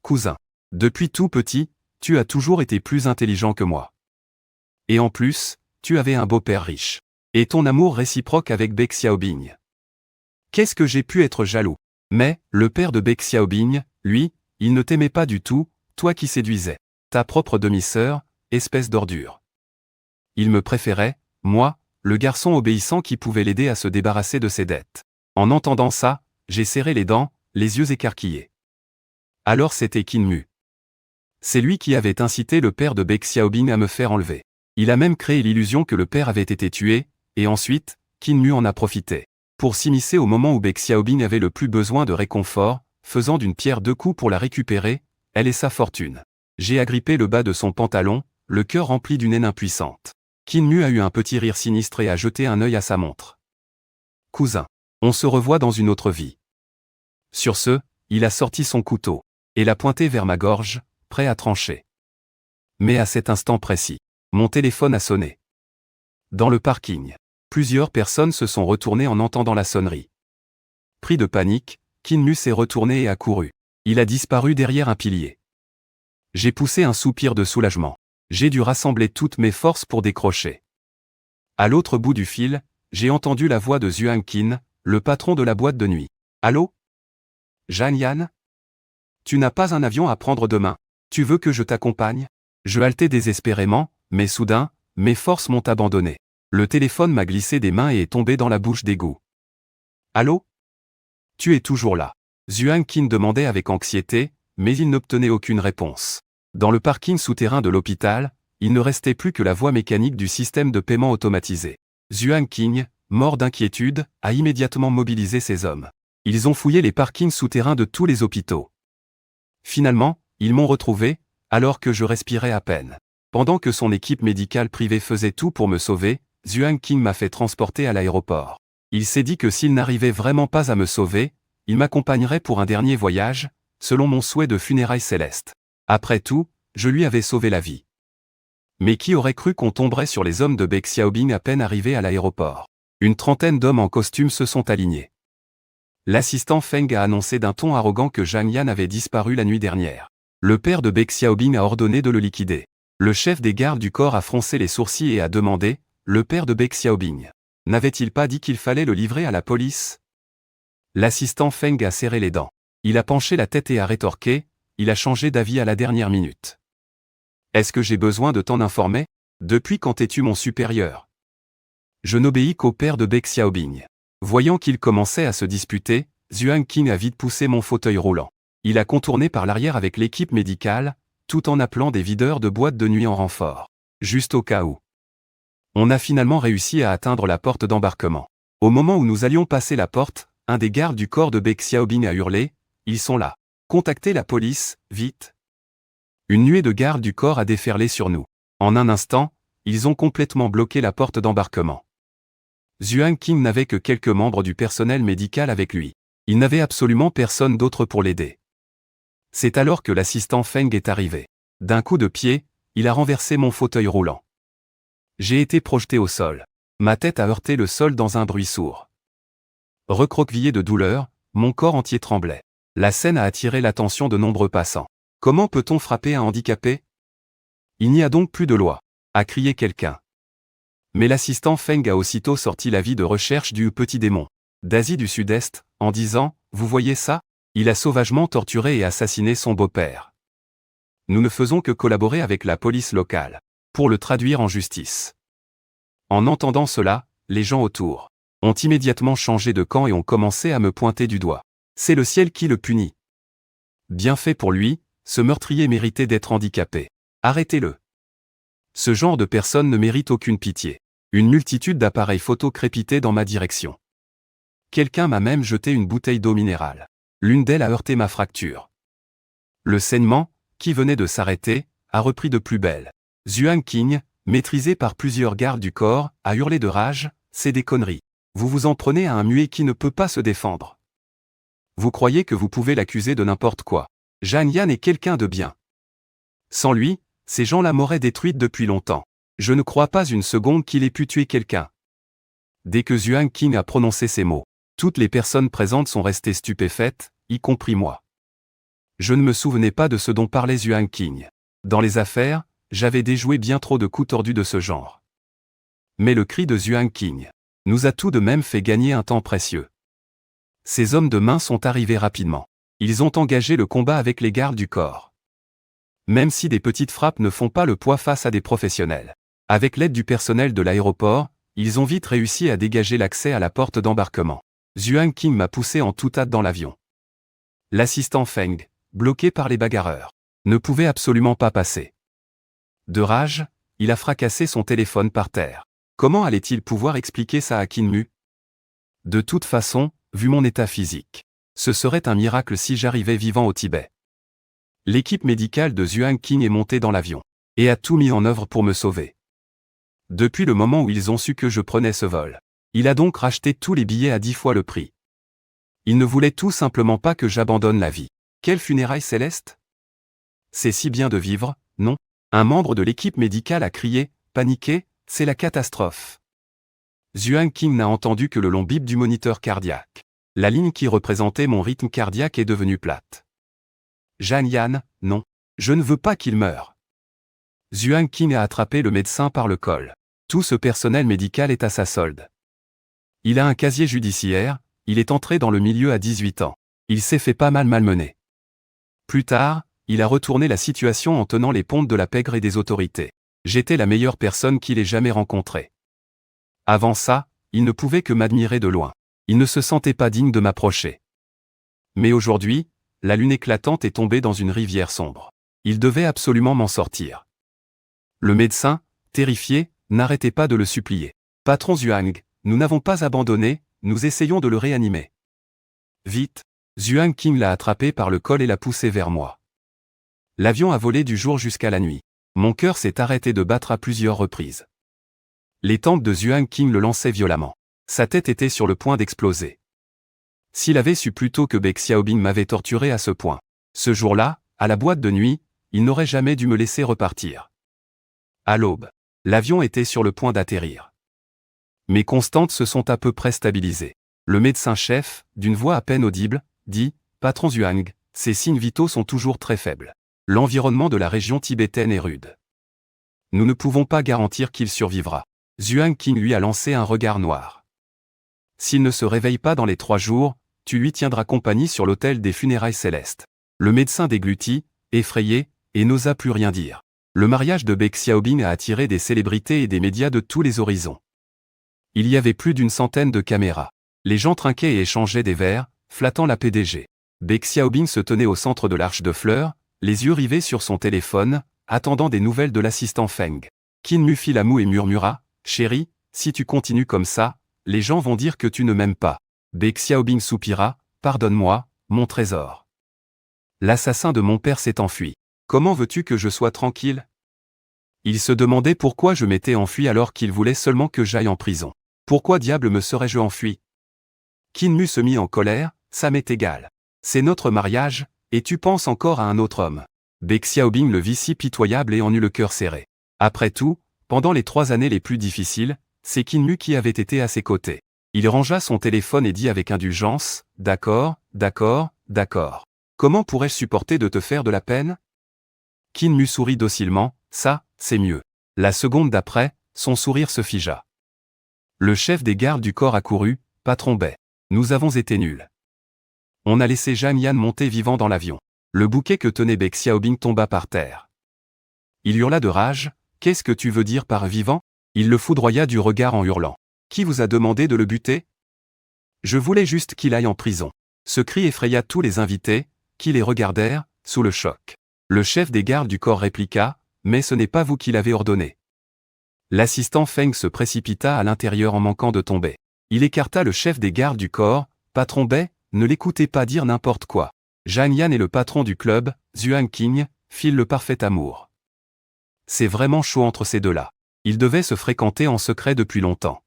Speaker 1: Cousin. Depuis tout petit, tu as toujours été plus intelligent que moi. Et en plus, tu avais un beau-père riche. Et ton amour réciproque avec Baek Xiaobing. Qu'est-ce que j'ai pu être jaloux? Mais, le père de Baek Xiaobing, lui, il ne t'aimait pas du tout, toi qui séduisais ta propre demi-sœur, espèce d'ordure. Il me préférait, moi, le garçon obéissant qui pouvait l'aider à se débarrasser de ses dettes. En entendant ça, j'ai serré les dents, les yeux écarquillés. Alors c'était Kinmu. C'est lui qui avait incité le père de Baek Xiaobing à me faire enlever. Il a même créé l'illusion que le père avait été tué, et ensuite, Kinmu en a profité pour s'immiscer au moment où Baek Xiaobing avait le plus besoin de réconfort, faisant d'une pierre 2 coups pour la récupérer, elle et sa fortune. J'ai agrippé le bas de son pantalon, le cœur rempli d'une haine impuissante. Kinmu a eu un petit rire sinistre et a jeté un œil à sa montre. Cousin. On se revoit dans une autre vie. Sur ce, il a sorti son couteau, et l'a pointé vers ma gorge, prêt à trancher. Mais à cet instant précis, mon téléphone a sonné. Dans le parking, plusieurs personnes se sont retournées en entendant la sonnerie. Pris de panique, Kinmu s'est retourné et a couru. Il a disparu derrière un pilier. J'ai poussé un soupir de soulagement. J'ai dû rassembler toutes mes forces pour décrocher. À l'autre bout du fil, j'ai entendu la voix de Zhuang Qin, le patron de la boîte de nuit. Allô? Zhang Yan? Tu n'as pas un avion à prendre demain. Tu veux que je t'accompagne? Je haletais désespérément, mais soudain, mes forces m'ont abandonné. Le téléphone m'a glissé des mains et est tombé dans la bouche d'égout. Allô? Tu es toujours là. Zhuang Qin demandait avec anxiété, mais il n'obtenait aucune réponse. Dans le parking souterrain de l'hôpital, il ne restait plus que la voix mécanique du système de paiement automatisé. Zhuang Qin, mort d'inquiétude, a immédiatement mobilisé ses hommes. Ils ont fouillé les parkings souterrains de tous les hôpitaux. Finalement, ils m'ont retrouvé, alors que je respirais à peine. Pendant que son équipe médicale privée faisait tout pour me sauver, Zhuang Qin m'a fait transporter à l'aéroport. Il s'est dit que s'il n'arrivait vraiment pas à me sauver, il m'accompagnerait pour un dernier voyage, selon mon souhait de funérailles célestes. Après tout, je lui avais sauvé la vie. Mais qui aurait cru qu'on tomberait sur les hommes de Beck Xiaobing à peine arrivés à l'aéroport? Une trentaine d'hommes en costume se sont alignés. L'assistant Feng a annoncé d'un ton arrogant que Zhang Yan avait disparu la nuit dernière. Le père de Beck Xiaobing a ordonné de le liquider. Le chef des gardes du corps a froncé les sourcils et a demandé, le père de Beck Xiaobing. N'avait-il pas dit qu'il fallait le livrer à la police? L'assistant Feng a serré les dents. Il a penché la tête et a rétorqué, il a changé d'avis à la dernière minute. Est-ce que j'ai besoin de t'en informer? Depuis quand es-tu mon supérieur? Je n'obéis qu'au père de Beck Xiaobing. Voyant qu'il commençait à se disputer, Zhuang Qin a vite poussé mon fauteuil roulant. Il a contourné par l'arrière avec l'équipe médicale, tout en appelant des videurs de boîte de nuit en renfort. Juste au cas où. On a finalement réussi à atteindre la porte d'embarquement. Au moment où nous allions passer la porte, un des gardes du corps de Beck Xiaobing a hurlé, « Ils sont là. Contactez la police, vite !» Une nuée de gardes du corps a déferlé sur nous. En un instant, ils ont complètement bloqué la porte d'embarquement. Zhuang Qin n'avait que quelques membres du personnel médical avec lui. Il n'avait absolument personne d'autre pour l'aider. C'est alors que l'assistant Feng est arrivé. D'un coup de pied, il a renversé mon fauteuil roulant. J'ai été projeté au sol. Ma tête a heurté le sol dans un bruit sourd. Recroquevillé de douleur, mon corps entier tremblait. La scène a attiré l'attention de nombreux passants. Comment peut-on frapper un handicapé? Il n'y a donc plus de loi, a crié quelqu'un. Mais l'assistant Feng a aussitôt sorti l'avis de recherche du petit démon d'Asie du Sud-Est, en disant, « Vous voyez ça? Il a sauvagement torturé et assassiné son beau-père. Nous ne faisons que collaborer avec la police locale, pour le traduire en justice. » En entendant cela, les gens autour ont immédiatement changé de camp et ont commencé à me pointer du doigt. C'est le ciel qui le punit. Bien fait pour lui, ce meurtrier méritait d'être handicapé. Arrêtez-le. Ce genre de personne ne mérite aucune pitié. Une multitude d'appareils photo crépitaient dans ma direction. Quelqu'un m'a même jeté une bouteille d'eau minérale. L'une d'elles a heurté ma fracture. Le saignement, qui venait de s'arrêter, a repris de plus belle. Zhuang Qin, maîtrisé par plusieurs gardes du corps, a hurlé de rage, « C'est des conneries. Vous vous en prenez à un muet qui ne peut pas se défendre. Vous croyez que vous pouvez l'accuser de n'importe quoi. Zhang Yan est quelqu'un de bien. Sans lui, ces gens-là m'auraient détruite depuis longtemps. Je ne crois pas une seconde qu'il ait pu tuer quelqu'un. » Dès que Zhuang Qin a prononcé ces mots, toutes les personnes présentes sont restées stupéfaites, y compris moi. Je ne me souvenais pas de ce dont parlait Zhuang Qin. Dans les affaires, j'avais déjoué bien trop de coups tordus de ce genre. Mais le cri de Zhuang Qin nous a tout de même fait gagner un temps précieux. Ces hommes de main sont arrivés rapidement. Ils ont engagé le combat avec les gardes du corps. Même si des petites frappes ne font pas le poids face à des professionnels. Avec l'aide du personnel de l'aéroport, ils ont vite réussi à dégager l'accès à la porte d'embarquement. Zhuang Qin m'a poussé en toute hâte dans l'avion. L'assistant Feng, bloqué par les bagarreurs, ne pouvait absolument pas passer. De rage, il a fracassé son téléphone par terre. Comment allait-il pouvoir expliquer ça à Qin Mu? De toute façon, vu mon état physique, ce serait un miracle si j'arrivais vivant au Tibet. L'équipe médicale de Zhuang Qin est montée dans l'avion et a tout mis en œuvre pour me sauver. Depuis le moment où ils ont su que je prenais ce vol, il a donc racheté tous les billets à 10 fois le prix. Il ne voulait tout simplement pas que j'abandonne la vie. Quelle funérailles céleste? C'est si bien de vivre, non? Un membre de l'équipe médicale a crié, paniqué, c'est la catastrophe. Zhuang Qin n'a entendu que le long bip du moniteur cardiaque. La ligne qui représentait mon rythme cardiaque est devenue plate. Zhang Yan, non. Je ne veux pas qu'il meure. Zhuang Qing a attrapé le médecin par le col. Tout ce personnel médical est à sa solde. Il a un casier judiciaire, il est entré dans le milieu à 18 ans. Il s'est fait pas mal malmener. Plus tard, il a retourné la situation en tenant les pontes de la pègre et des autorités. J'étais la meilleure personne qu'il ait jamais rencontrée. Avant ça, il ne pouvait que m'admirer de loin. Il ne se sentait pas digne de m'approcher. Mais aujourd'hui, la lune éclatante est tombée dans une rivière sombre. Il devait absolument m'en sortir. Le médecin, terrifié, n'arrêtait pas de le supplier. Patron Zhuang, nous n'avons pas abandonné, nous essayons de le réanimer. Vite. Zhuang Qing l'a attrapé par le col et l'a poussé vers moi. L'avion a volé du jour jusqu'à la nuit. Mon cœur s'est arrêté de battre à plusieurs reprises. Les tempes de Zhuang Qing le lançaient violemment. Sa tête était sur le point d'exploser. S'il avait su plus tôt que Beck Xiaobing m'avait torturé à ce point, ce jour-là, à la boîte de nuit, il n'aurait jamais dû me laisser repartir. À l'aube, l'avion était sur le point d'atterrir. Mes constantes se sont à peu près stabilisées. Le médecin-chef, d'une voix à peine audible, dit « Patron Zhuang, ses signes vitaux sont toujours très faibles. L'environnement de la région tibétaine est rude. Nous ne pouvons pas garantir qu'il survivra. » Zhuang Qing lui a lancé un regard noir. « S'il ne se réveille pas dans les 3 jours, tu lui tiendras compagnie sur l'autel des funérailles célestes. » Le médecin déglutit, effrayé, et n'osa plus rien dire. Le mariage de Beck Xiaobing a attiré des célébrités et des médias de tous les horizons. Il y avait plus d'une centaine de caméras. Les gens trinquaient et échangeaient des verres, flattant la PDG. Beck Xiaobing se tenait au centre de l'arche de fleurs, les yeux rivés sur son téléphone, attendant des nouvelles de l'assistant Feng. Qin Mu fit la moue et murmura « Chérie, si tu continues comme ça, les gens vont dire que tu ne m'aimes pas. » Beck Xiaobing soupira « Pardonne-moi, mon trésor. L'assassin de mon père s'est enfui. Comment veux-tu que je sois tranquille ?» Il se demandait pourquoi je m'étais enfui alors qu'il voulait seulement que j'aille en prison. Pourquoi diable me serais-je enfui? Qin Mu se mit en colère, ça m'est égal. C'est notre mariage, et tu penses encore à un autre homme. Beck Xiaobing le vit si pitoyable et en eut le cœur serré. Après tout, pendant les 3 années les plus difficiles, c'est Qin Mu qui avait été à ses côtés. Il rangea son téléphone et dit avec indulgence, « D'accord, d'accord, d'accord. Comment pourrais-je supporter de te faire de la peine ?» Qin Mu sourit docilement, « Ça, c'est mieux. » La seconde d'après, son sourire se figea. Le chef des gardes du corps accourut, « Patron Bai. Nous avons été nuls. On a laissé Zhang Yan monter vivant dans l'avion. » Le bouquet que tenait Beck Xiaobing tomba par terre. Il hurla de rage, « Qu'est-ce que tu veux dire par vivant ?» Il le foudroya du regard en hurlant. « Qui vous a demandé de le buter ? Je voulais juste qu'il aille en prison. » Ce cri effraya tous les invités, qui les regardèrent, sous le choc. Le chef des gardes du corps répliqua, « Mais ce n'est pas vous qui l'avez ordonné. » L'assistant Feng se précipita à l'intérieur en manquant de tomber. Il écarta le chef des gardes du corps, « Patron Bai, ne l'écoutez pas dire n'importe quoi. Zhang Yan est le patron du club, Zhuang Qing, file le parfait amour. C'est vraiment chaud entre ces deux-là. Ils devaient se fréquenter en secret depuis longtemps. »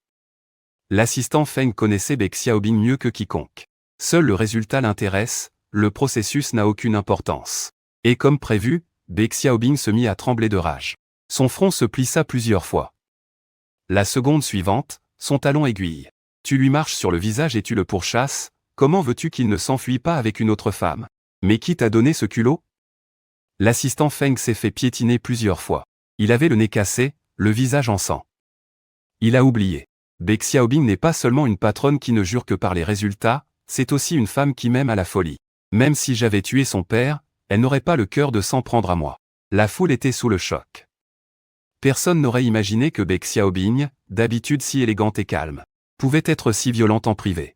Speaker 1: L'assistant Feng connaissait Beck Xiaobing mieux que quiconque. Seul le résultat l'intéresse, le processus n'a aucune importance. Et comme prévu, Beck Xiaobing se mit à trembler de rage. Son front se plissa plusieurs fois. La seconde suivante, son talon aiguille. Tu lui marches sur le visage et tu le pourchasses, comment veux-tu qu'il ne s'enfuit pas avec une autre femme? Mais qui t'a donné ce culot? L'assistant Feng s'est fait piétiner plusieurs fois. Il avait le nez cassé, le visage en sang. Il a oublié. Beck Xiaobing n'est pas seulement une patronne qui ne jure que par les résultats, c'est aussi une femme qui m'aime à la folie. Même si j'avais tué son père, elle n'aurait pas le cœur de s'en prendre à moi. La foule était sous le choc. Personne n'aurait imaginé que Beck Xiaobing, d'habitude si élégante et calme, pouvait être si violente en privé.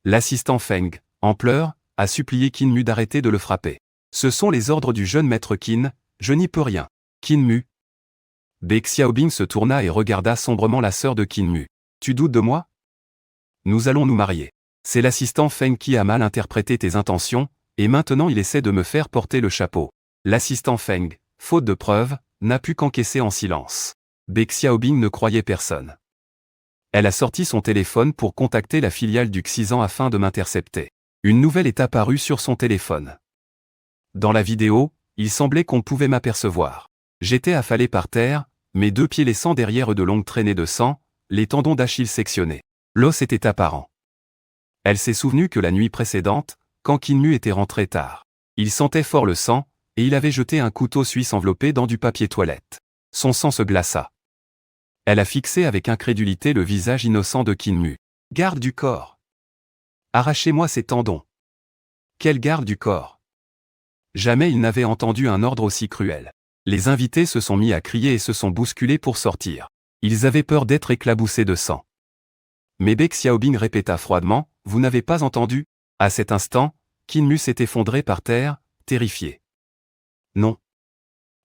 Speaker 1: L'assistant Feng, en pleurs, a supplié Qin Mu d'arrêter de le frapper. Ce sont les ordres du jeune maître Qin, je n'y peux rien. Qin Mu. Beck Xiaobing se tourna et regarda sombrement la sœur de Qin Mu. Tu doutes de moi? Nous allons nous marier. C'est l'assistant Feng qui a mal interprété tes intentions, et maintenant il essaie de me faire porter le chapeau. L'assistant Feng, faute de preuves, n'a pu qu'encaisser en silence. Beck Xiaobing ne croyait personne. Elle a sorti son téléphone pour contacter la filiale du Xizan afin de m'intercepter. Une nouvelle est apparue sur son téléphone. Dans la vidéo, il semblait qu'on pouvait m'apercevoir. J'étais affalé par terre, mes 2 pieds laissant derrière eux de longues traînées de sang, les tendons d'Achille sectionnés. L'os était apparent. Elle s'est souvenue que la nuit précédente, quand Qin Mu était rentré tard, Il sentait fort le sang, et il avait jeté un couteau suisse enveloppé dans du papier toilette. Son sang se glaça. Elle a fixé avec incrédulité le visage innocent de Kinmu. « Garde du corps! Arrachez-moi ces tendons! » Quel garde du corps! Jamais il n'avait entendu un ordre aussi cruel. Les invités se sont mis à crier et se sont bousculés pour sortir. Ils avaient peur d'être éclaboussés de sang. Mais Baek Xiaobing répéta froidement, « Vous n'avez pas entendu ?» À cet instant, Kinmu s'est effondré par terre, terrifié. « Non.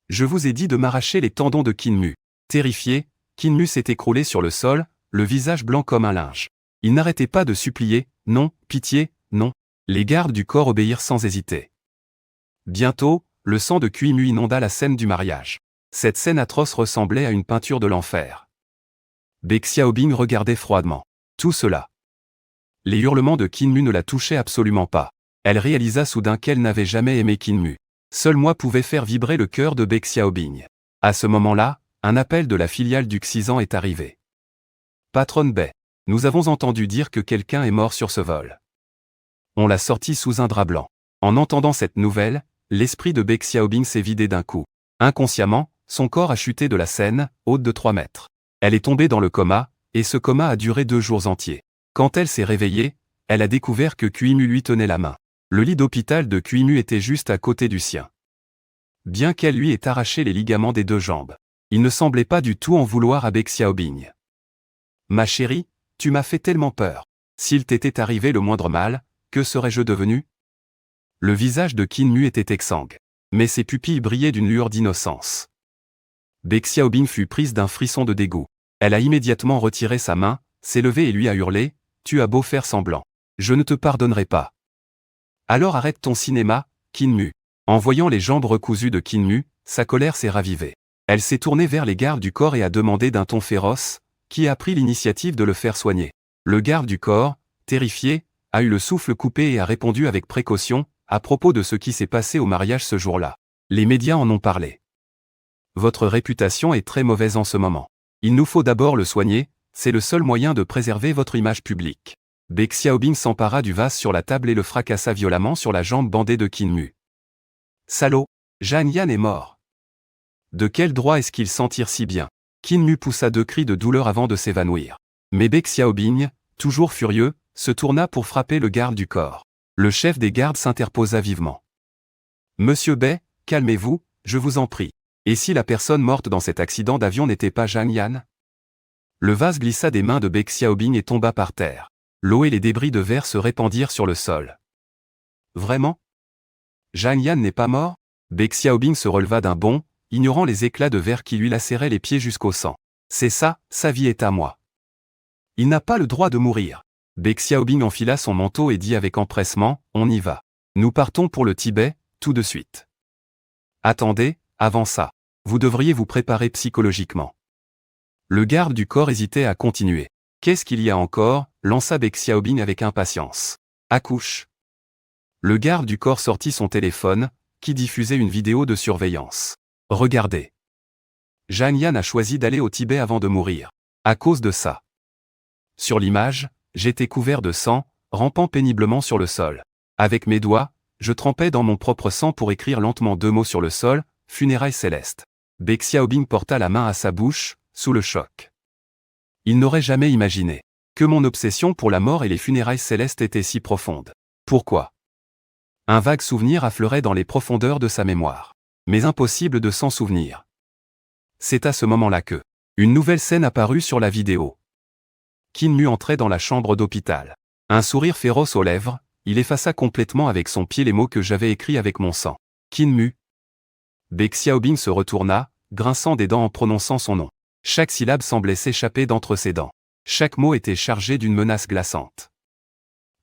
Speaker 1: Je vous ai dit de m'arracher les tendons de Kinmu. » Terrifié, Kinmu s'est écroulé sur le sol, le visage blanc comme un linge. Il n'arrêtait pas de supplier, « Non, pitié, non. » Les gardes du corps obéirent sans hésiter. Bientôt, le sang de Kinmu inonda la scène du mariage. Cette scène atroce ressemblait à une peinture de l'enfer. Baek Xiaobing regardait froidement. Tout cela. Les hurlements de Kinmu ne la touchaient absolument pas. Elle réalisa soudain qu'elle n'avait jamais aimé Kinmu. Seul moi pouvais faire vibrer le cœur de Baek Xiaobing. À ce moment-là, un appel de la filiale du Xizan est arrivé. Patronne Bae, nous avons entendu dire que quelqu'un est mort sur ce vol. On l'a sorti sous un drap blanc. En entendant cette nouvelle, l'esprit de Baek Xiaobing s'est vidé d'un coup. Inconsciemment, son corps a chuté de la scène, haute de 3 mètres. Elle est tombée dans le coma, et ce coma a duré 2 jours entiers. Quand elle s'est réveillée, elle a découvert que Kinmu lui tenait la main. Le lit d'hôpital de Kinmu était juste à côté du sien. Bien qu'elle lui ait arraché les ligaments des 2 jambes, il ne semblait pas du tout en vouloir à Baek Xiaobing. « Ma chérie, tu m'as fait tellement peur. S'il t'était arrivé le moindre mal, que serais-je devenu ?» Le visage de Kinmu était exsangue, mais ses pupilles brillaient d'une lueur d'innocence. Baek Xiaobing fut prise d'un frisson de dégoût. Elle a immédiatement retiré sa main, s'est levée et lui a hurlé, « Tu as beau faire semblant. Je ne te pardonnerai pas. » Alors arrête ton cinéma, Kinmu. En voyant les jambes recousues de Kinmu, sa colère s'est ravivée. Elle s'est tournée vers les gardes du corps et a demandé d'un ton féroce, qui a pris l'initiative de le faire soigner. Le garde du corps, terrifié, a eu le souffle coupé et a répondu avec précaution, à propos de ce qui s'est passé au mariage ce jour-là. Les médias en ont parlé. Votre réputation est très mauvaise en ce moment. Il nous faut d'abord le soigner, c'est le seul moyen de préserver votre image publique. Baek Xiaobing s'empara du vase sur la table et le fracassa violemment sur la jambe bandée de Kinmu. Salaud, Zhang Yan est mort. De quel droit est-ce qu'il s'en tire si bien? Kinmu poussa 2 cris de douleur avant de s'évanouir. Mais Baek Xiaobing, toujours furieux, se tourna pour frapper le garde du corps. Le chef des gardes s'interposa vivement. Monsieur Bae, calmez-vous, je vous en prie. Et si la personne morte dans cet accident d'avion n'était pas Zhang Yan? Le vase glissa des mains de Baek Xiaobing et tomba par terre. L'eau et les débris de verre se répandirent sur le sol. Vraiment? Zhang Yan n'est pas mort? Baek Xiaobing se releva d'un bond, ignorant les éclats de verre qui lui lacéraient les pieds jusqu'au sang. C'est ça, sa vie est à moi. Il n'a pas le droit de mourir. Baek Xiaobing enfila son manteau et dit avec empressement, on y va. Nous partons pour le Tibet, tout de suite. Attendez, avant ça, vous devriez vous préparer psychologiquement. Le garde du corps hésitait à continuer. Qu'est-ce qu'il y a encore? Lança Baek Xiaobing avec impatience. Accouche. Le garde du corps sortit son téléphone, qui diffusait une vidéo de surveillance. Regardez. Zhang Yan a choisi d'aller au Tibet avant de mourir. À cause de ça. Sur l'image, j'étais couvert de sang, rampant péniblement sur le sol. Avec mes doigts, je trempais dans mon propre sang pour écrire lentement 2 mots sur le sol, funérailles célestes. Baek Xiaobing porta la main à sa bouche, sous le choc. Il n'aurait jamais imaginé que mon obsession pour la mort et les funérailles célestes était si profonde. Pourquoi? Un vague souvenir affleurait dans les profondeurs de sa mémoire. Mais impossible de s'en souvenir. C'est à ce moment-là que une nouvelle scène apparut sur la vidéo. Kinmu entrait dans la chambre d'hôpital. Un sourire féroce aux lèvres, il effaça complètement avec son pied les mots que j'avais écrits avec mon sang. Kinmu. Baek Xiaobing se retourna, grinçant des dents en prononçant son nom. Chaque syllabe semblait s'échapper d'entre ses dents. Chaque mot était chargé d'une menace glaçante.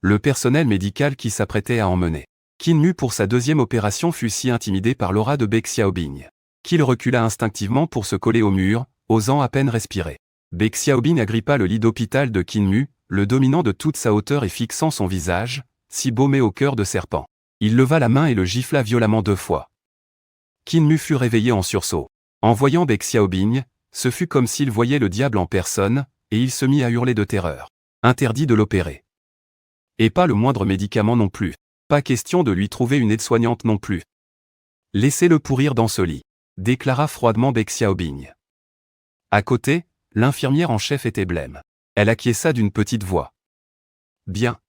Speaker 1: Le personnel médical qui s'apprêtait à emmener Kinmu pour sa 2e opération fut si intimidé par l'aura de Baek Xiaobing qu'il recula instinctivement pour se coller au mur, osant à peine respirer. Baek Xiaobing agrippa le lit d'hôpital de Kinmu, le dominant de toute sa hauteur et fixant son visage, si baumé au cœur de serpent. Il leva la main et le gifla violemment 2 fois. Kinmu fut réveillé en sursaut. En voyant Baek Xiaobing, ce fut comme s'il voyait le diable en personne, et il se mit à hurler de terreur. Interdit de l'opérer. Et pas le moindre médicament non plus. Pas question de lui trouver une aide-soignante non plus. Laissez-le pourrir dans ce lit, déclara froidement Beck Xiaobing. À côté, l'infirmière en chef était blême. Elle acquiesça d'une petite voix. Bien.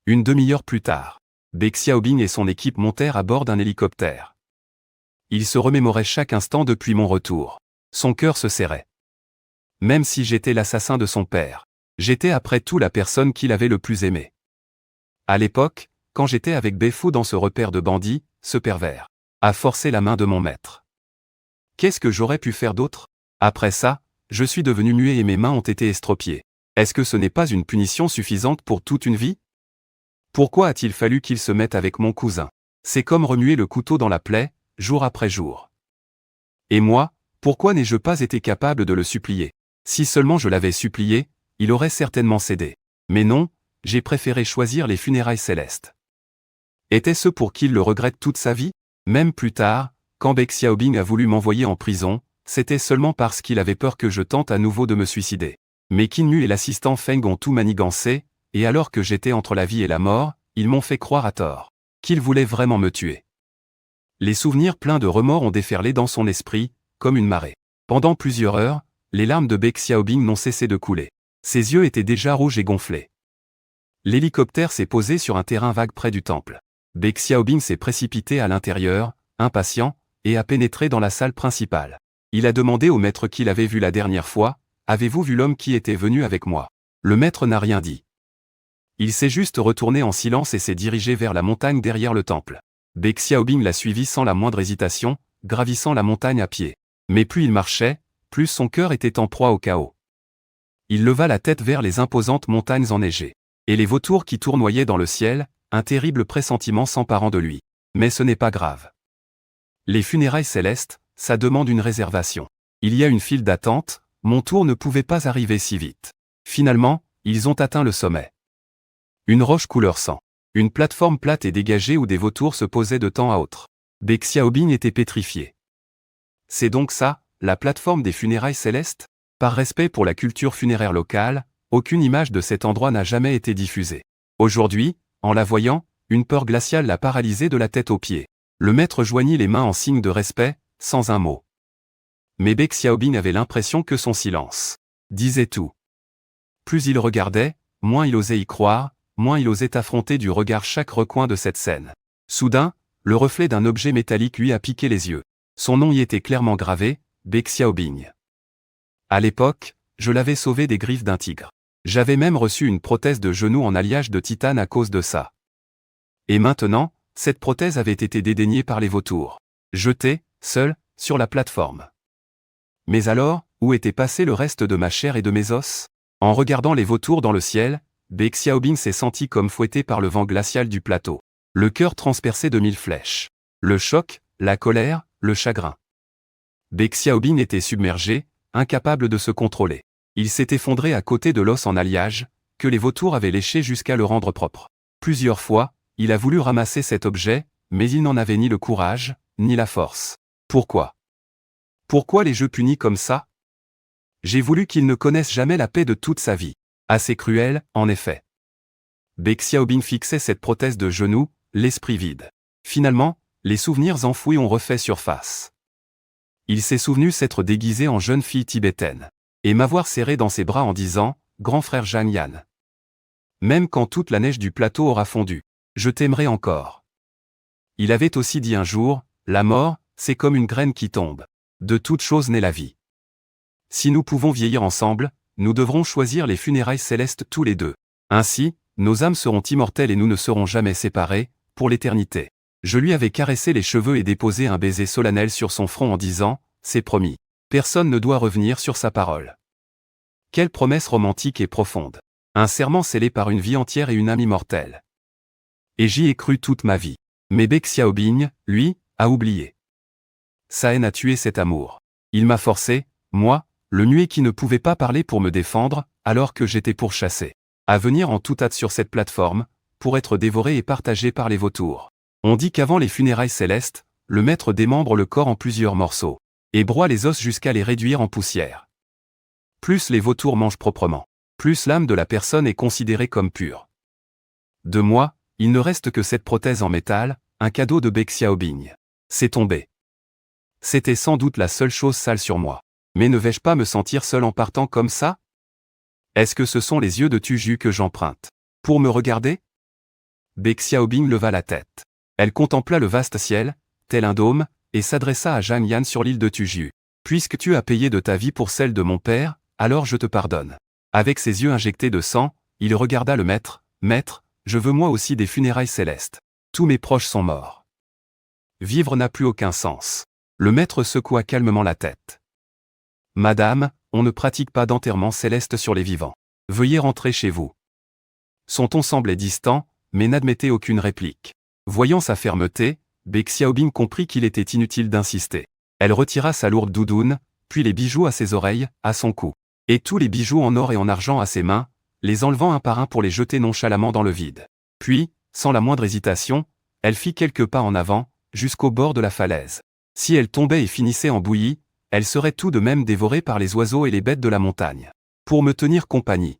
Speaker 1: Une demi-heure plus tard, Beck Xiaobing et son équipe montèrent à bord d'un hélicoptère. Il se remémorait chaque instant depuis mon retour. Son cœur se serrait. Même si j'étais l'assassin de son père, j'étais après tout la personne qu'il avait le plus aimé. À l'époque, quand j'étais avec Befou dans ce repère de bandits, ce pervers a forcé la main de mon maître. Qu'est-ce que j'aurais pu faire d'autre? Après ça, je suis devenu muet et mes mains ont été estropiées. Est-ce que ce n'est pas une punition suffisante pour toute une vie? Pourquoi a-t-il fallu qu'il se mette avec mon cousin? C'est comme remuer le couteau dans la plaie, jour après jour. Et moi, pourquoi n'ai-je pas été capable de le supplier? Si seulement je l'avais supplié, il aurait certainement cédé. Mais non, j'ai préféré choisir les funérailles célestes. Était-ce pour qu'il le regrette toute sa vie? Même plus tard, quand Beck Xiaobing a voulu m'envoyer en prison, c'était seulement parce qu'il avait peur que je tente à nouveau de me suicider. Mais Qin Mu et l'assistant Feng ont tout manigancé, et alors que j'étais entre la vie et la mort, ils m'ont fait croire à tort qu'ils voulaient vraiment me tuer. Les souvenirs pleins de remords ont déferlé dans son esprit, comme une marée. Pendant plusieurs heures, les larmes de Beck Xiaobing n'ont cessé de couler. Ses yeux étaient déjà rouges et gonflés. L'hélicoptère s'est posé sur un terrain vague près du temple. Beck Xiaobing s'est précipité à l'intérieur, impatient, et a pénétré dans la salle principale. Il a demandé au maître qui l'avait vu la dernière fois, « Avez-vous vu l'homme qui était venu avec moi ?» Le maître n'a rien dit. Il s'est juste retourné en silence et s'est dirigé vers la montagne derrière le temple. Beck Xiaobing l'a suivi sans la moindre hésitation, gravissant la montagne à pied. Mais plus il marchait, plus son cœur était en proie au chaos. Il leva la tête vers les imposantes montagnes enneigées. Et les vautours qui tournoyaient dans le ciel, un terrible pressentiment s'emparant de lui. Mais ce n'est pas grave. Les funérailles célestes, ça demande une réservation. Il y a une file d'attente, mon tour ne pouvait pas arriver si vite. Finalement, ils ont atteint le sommet. Une roche couleur sang. Une plateforme plate et dégagée où des vautours se posaient de temps à autre. Beck Xiaobing était pétrifié. C'est donc ça, la plateforme des funérailles célestes? Par respect pour la culture funéraire locale, aucune image de cet endroit n'a jamais été diffusée. Aujourd'hui, en la voyant, une peur glaciale l'a paralysé de la tête aux pieds. Le maître joignit les mains en signe de respect, sans un mot. Mais Beck Xiaobing avait l'impression que son silence disait tout. Plus il regardait, moins il osait y croire, moins il osait affronter du regard chaque recoin de cette scène. Soudain, le reflet d'un objet métallique lui a piqué les yeux. Son nom y était clairement gravé, Beck Xiaobing. À l'époque, je l'avais sauvé des griffes d'un tigre. J'avais même reçu une prothèse de genou en alliage de titane à cause de ça. Et maintenant, cette prothèse avait été dédaignée par les vautours. Jetée, seule, sur la plateforme. Mais alors, où était passé le reste de ma chair et de mes os? En regardant les vautours dans le ciel, Beck Xiaobing s'est senti comme fouetté par le vent glacial du plateau. Le cœur transpercé de 1000 flèches. Le choc, la colère, le chagrin. Beck Xiaobing était submergé, incapable de se contrôler. Il s'est effondré à côté de l'os en alliage, que les vautours avaient léché jusqu'à le rendre propre. Plusieurs fois, il a voulu ramasser cet objet, mais il n'en avait ni le courage, ni la force. Pourquoi? Pourquoi les jeux punis comme ça? J'ai voulu qu'il ne connaisse jamais la paix de toute sa vie. Assez cruel, en effet. Beck Xiaobing fixait cette prothèse de genou, l'esprit vide. Finalement, les souvenirs enfouis ont refait surface. Il s'est souvenu s'être déguisé en jeune fille tibétaine. Et m'avoir serré dans ses bras en disant, « Grand frère Zhang Yan. Même quand toute la neige du plateau aura fondu, je t'aimerai encore. » Il avait aussi dit un jour, « La mort, c'est comme une graine qui tombe. De toute chose naît la vie. Si nous pouvons vieillir ensemble, nous devrons choisir les funérailles célestes tous les deux. Ainsi, nos âmes seront immortelles et nous ne serons jamais séparés, pour l'éternité. » Je lui avais caressé les cheveux et déposé un baiser solennel sur son front en disant, « C'est promis. Personne ne doit revenir sur sa parole. » Quelle promesse romantique et profonde. Un serment scellé par une vie entière et une âme immortelle. Et j'y ai cru toute ma vie. Mais Beck Xiaobing, lui, a oublié. Sa haine a tué cet amour. Il m'a forcé, moi, le muet qui ne pouvait pas parler pour me défendre, alors que j'étais pourchassé, à venir en toute hâte sur cette plateforme, pour être dévoré et partagé par les vautours. On dit qu'avant les funérailles célestes, le maître démembre le corps en plusieurs morceaux, et broie les os jusqu'à les réduire en poussière. Plus les vautours mangent proprement, plus l'âme de la personne est considérée comme pure. De moi, Il ne reste que cette prothèse en métal, un cadeau de Bec Xiaobing. C'est tombé. C'était sans doute la seule chose sale sur moi. Mais ne vais-je pas me sentir seul en partant comme ça? Est-ce que ce sont les yeux de Tuju que j'emprunte pour me regarder? Bec Xiaobing leva la tête. Elle contempla le vaste ciel, tel un dôme, et s'adressa à Zhang Yan sur l'île de Tuju. Puisque tu as payé de ta vie pour celle de mon père, alors je te pardonne. Avec ses yeux injectés de sang, il regarda le maître. Maître, je veux moi aussi des funérailles célestes. Tous mes proches sont morts. Vivre n'a plus aucun sens. Le maître secoua calmement la tête. Madame, on ne pratique pas d'enterrement céleste sur les vivants. Veuillez rentrer chez vous. Son ton semblait distant, mais n'admettait aucune réplique. Voyant sa fermeté, Bec Xiaobing comprit qu'il était inutile d'insister. Elle retira sa lourde doudoune, puis les bijoux à ses oreilles, à son cou, et tous les bijoux en or et en argent à ses mains, les enlevant un par un pour les jeter nonchalamment dans le vide. Puis, sans la moindre hésitation, elle fit quelques pas en avant, jusqu'au bord de la falaise. Si elle tombait et finissait en bouillie, elle serait tout de même dévorée par les oiseaux et les bêtes de la montagne. Pour me tenir compagnie.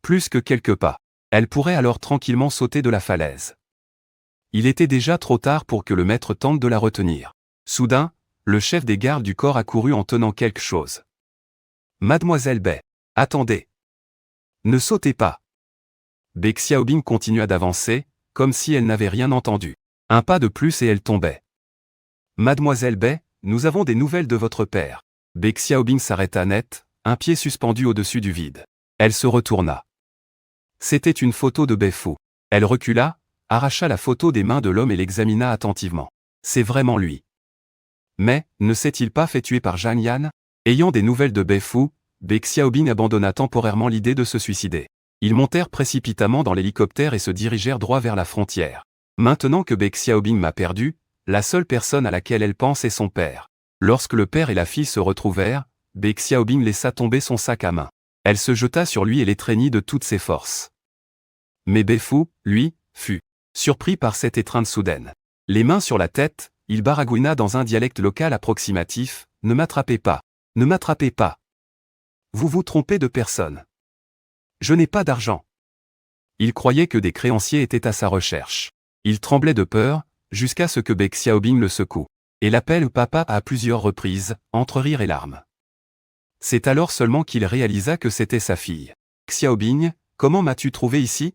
Speaker 1: Plus que quelques pas. Elle pourrait alors tranquillement sauter de la falaise. Il était déjà trop tard pour que le maître tente de la retenir. Soudain, le chef des gardes du corps accourut en tenant quelque chose. Mademoiselle Bai, attendez. Ne sautez pas. Bec Xiaobing continua d'avancer, comme si elle n'avait rien entendu. Un pas de plus et elle tombait. Mademoiselle Bai, nous avons des nouvelles de votre père. Bec Xiaobing s'arrêta net, un pied suspendu au-dessus du vide. Elle se retourna. C'était une photo de Bai Fu. Elle recula, arracha la photo des mains de l'homme et l'examina attentivement. C'est vraiment lui. Mais, ne s'est-il pas fait tuer par Zhang Yan? Ayant des nouvelles de Bai Fu, Bec Xiaobing abandonna temporairement l'idée de se suicider. Ils montèrent précipitamment dans l'hélicoptère et se dirigèrent droit vers la frontière. Maintenant que Bec Xiaobing m'a perdu, la seule personne à laquelle elle pense est son père. Lorsque le père et la fille se retrouvèrent, Bec Xiaobing laissa tomber son sac à main. Elle se jeta sur lui et l'étreignit de toutes ses forces. Mais Bai Fu, lui, fut surpris par cette étreinte soudaine. Les mains sur la tête, il baragouina dans un dialecte local approximatif, « Ne m'attrapez pas. Ne m'attrapez pas. Vous vous trompez de personne. Je n'ai pas d'argent. » Il croyait que des créanciers étaient à sa recherche. Il tremblait de peur, jusqu'à ce que Bec Xiaobing le secoue. Et l'appelle papa à plusieurs reprises, entre rire et larmes. C'est alors seulement qu'il réalisa que c'était sa fille. « Xiaobing, comment m'as-tu trouvé ici? »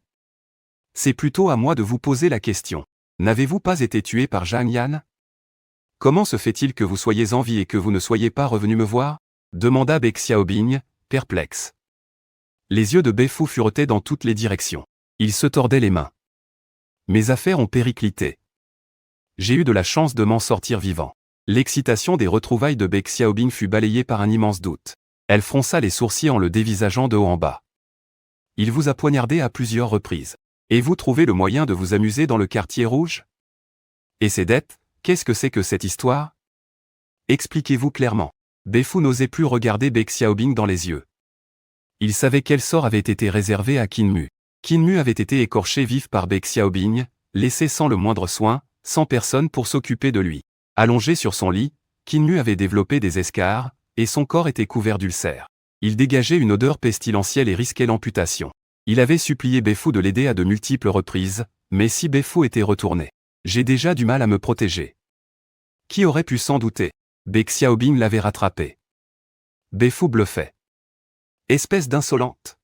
Speaker 1: C'est plutôt à moi de vous poser la question. N'avez-vous pas été tué par Zhang Yan? Comment se fait-il que vous soyez en vie et que vous ne soyez pas revenu me voir? Demanda Bec Xiaobing, perplexe. Les yeux de Bai Fu furetaient dans toutes les directions. Il se tordait les mains. Mes affaires ont périclité. J'ai eu de la chance de m'en sortir vivant. L'excitation des retrouvailles de Bec Xiaobing fut balayée par un immense doute. Elle fronça les sourcils en le dévisageant de haut en bas. Il vous a poignardé à plusieurs reprises. Et vous trouvez le moyen de vous amuser dans le quartier rouge? Et ces dettes, qu'est-ce que c'est que cette histoire? Expliquez-vous clairement. Bai Fu n'osait plus regarder Bec Xiaobing dans les yeux. Il savait quel sort avait été réservé à Qin Mu. Qin Mu avait été écorché vif par Bec Xiaobing, laissé sans le moindre soin, sans personne pour s'occuper de lui. Allongé sur son lit, Qin Mu avait développé des escarres, et son corps était couvert d'ulcères. Il dégageait une odeur pestilentielle et risquait l'amputation. Il avait supplié Bai Fu de l'aider à de multiples reprises, mais si Bai Fu était retourné, j'ai déjà du mal à me protéger. Qui aurait pu s'en douter? Bec Xiaobing l'avait rattrapé. Bai Fu bluffait. Espèce d'insolente.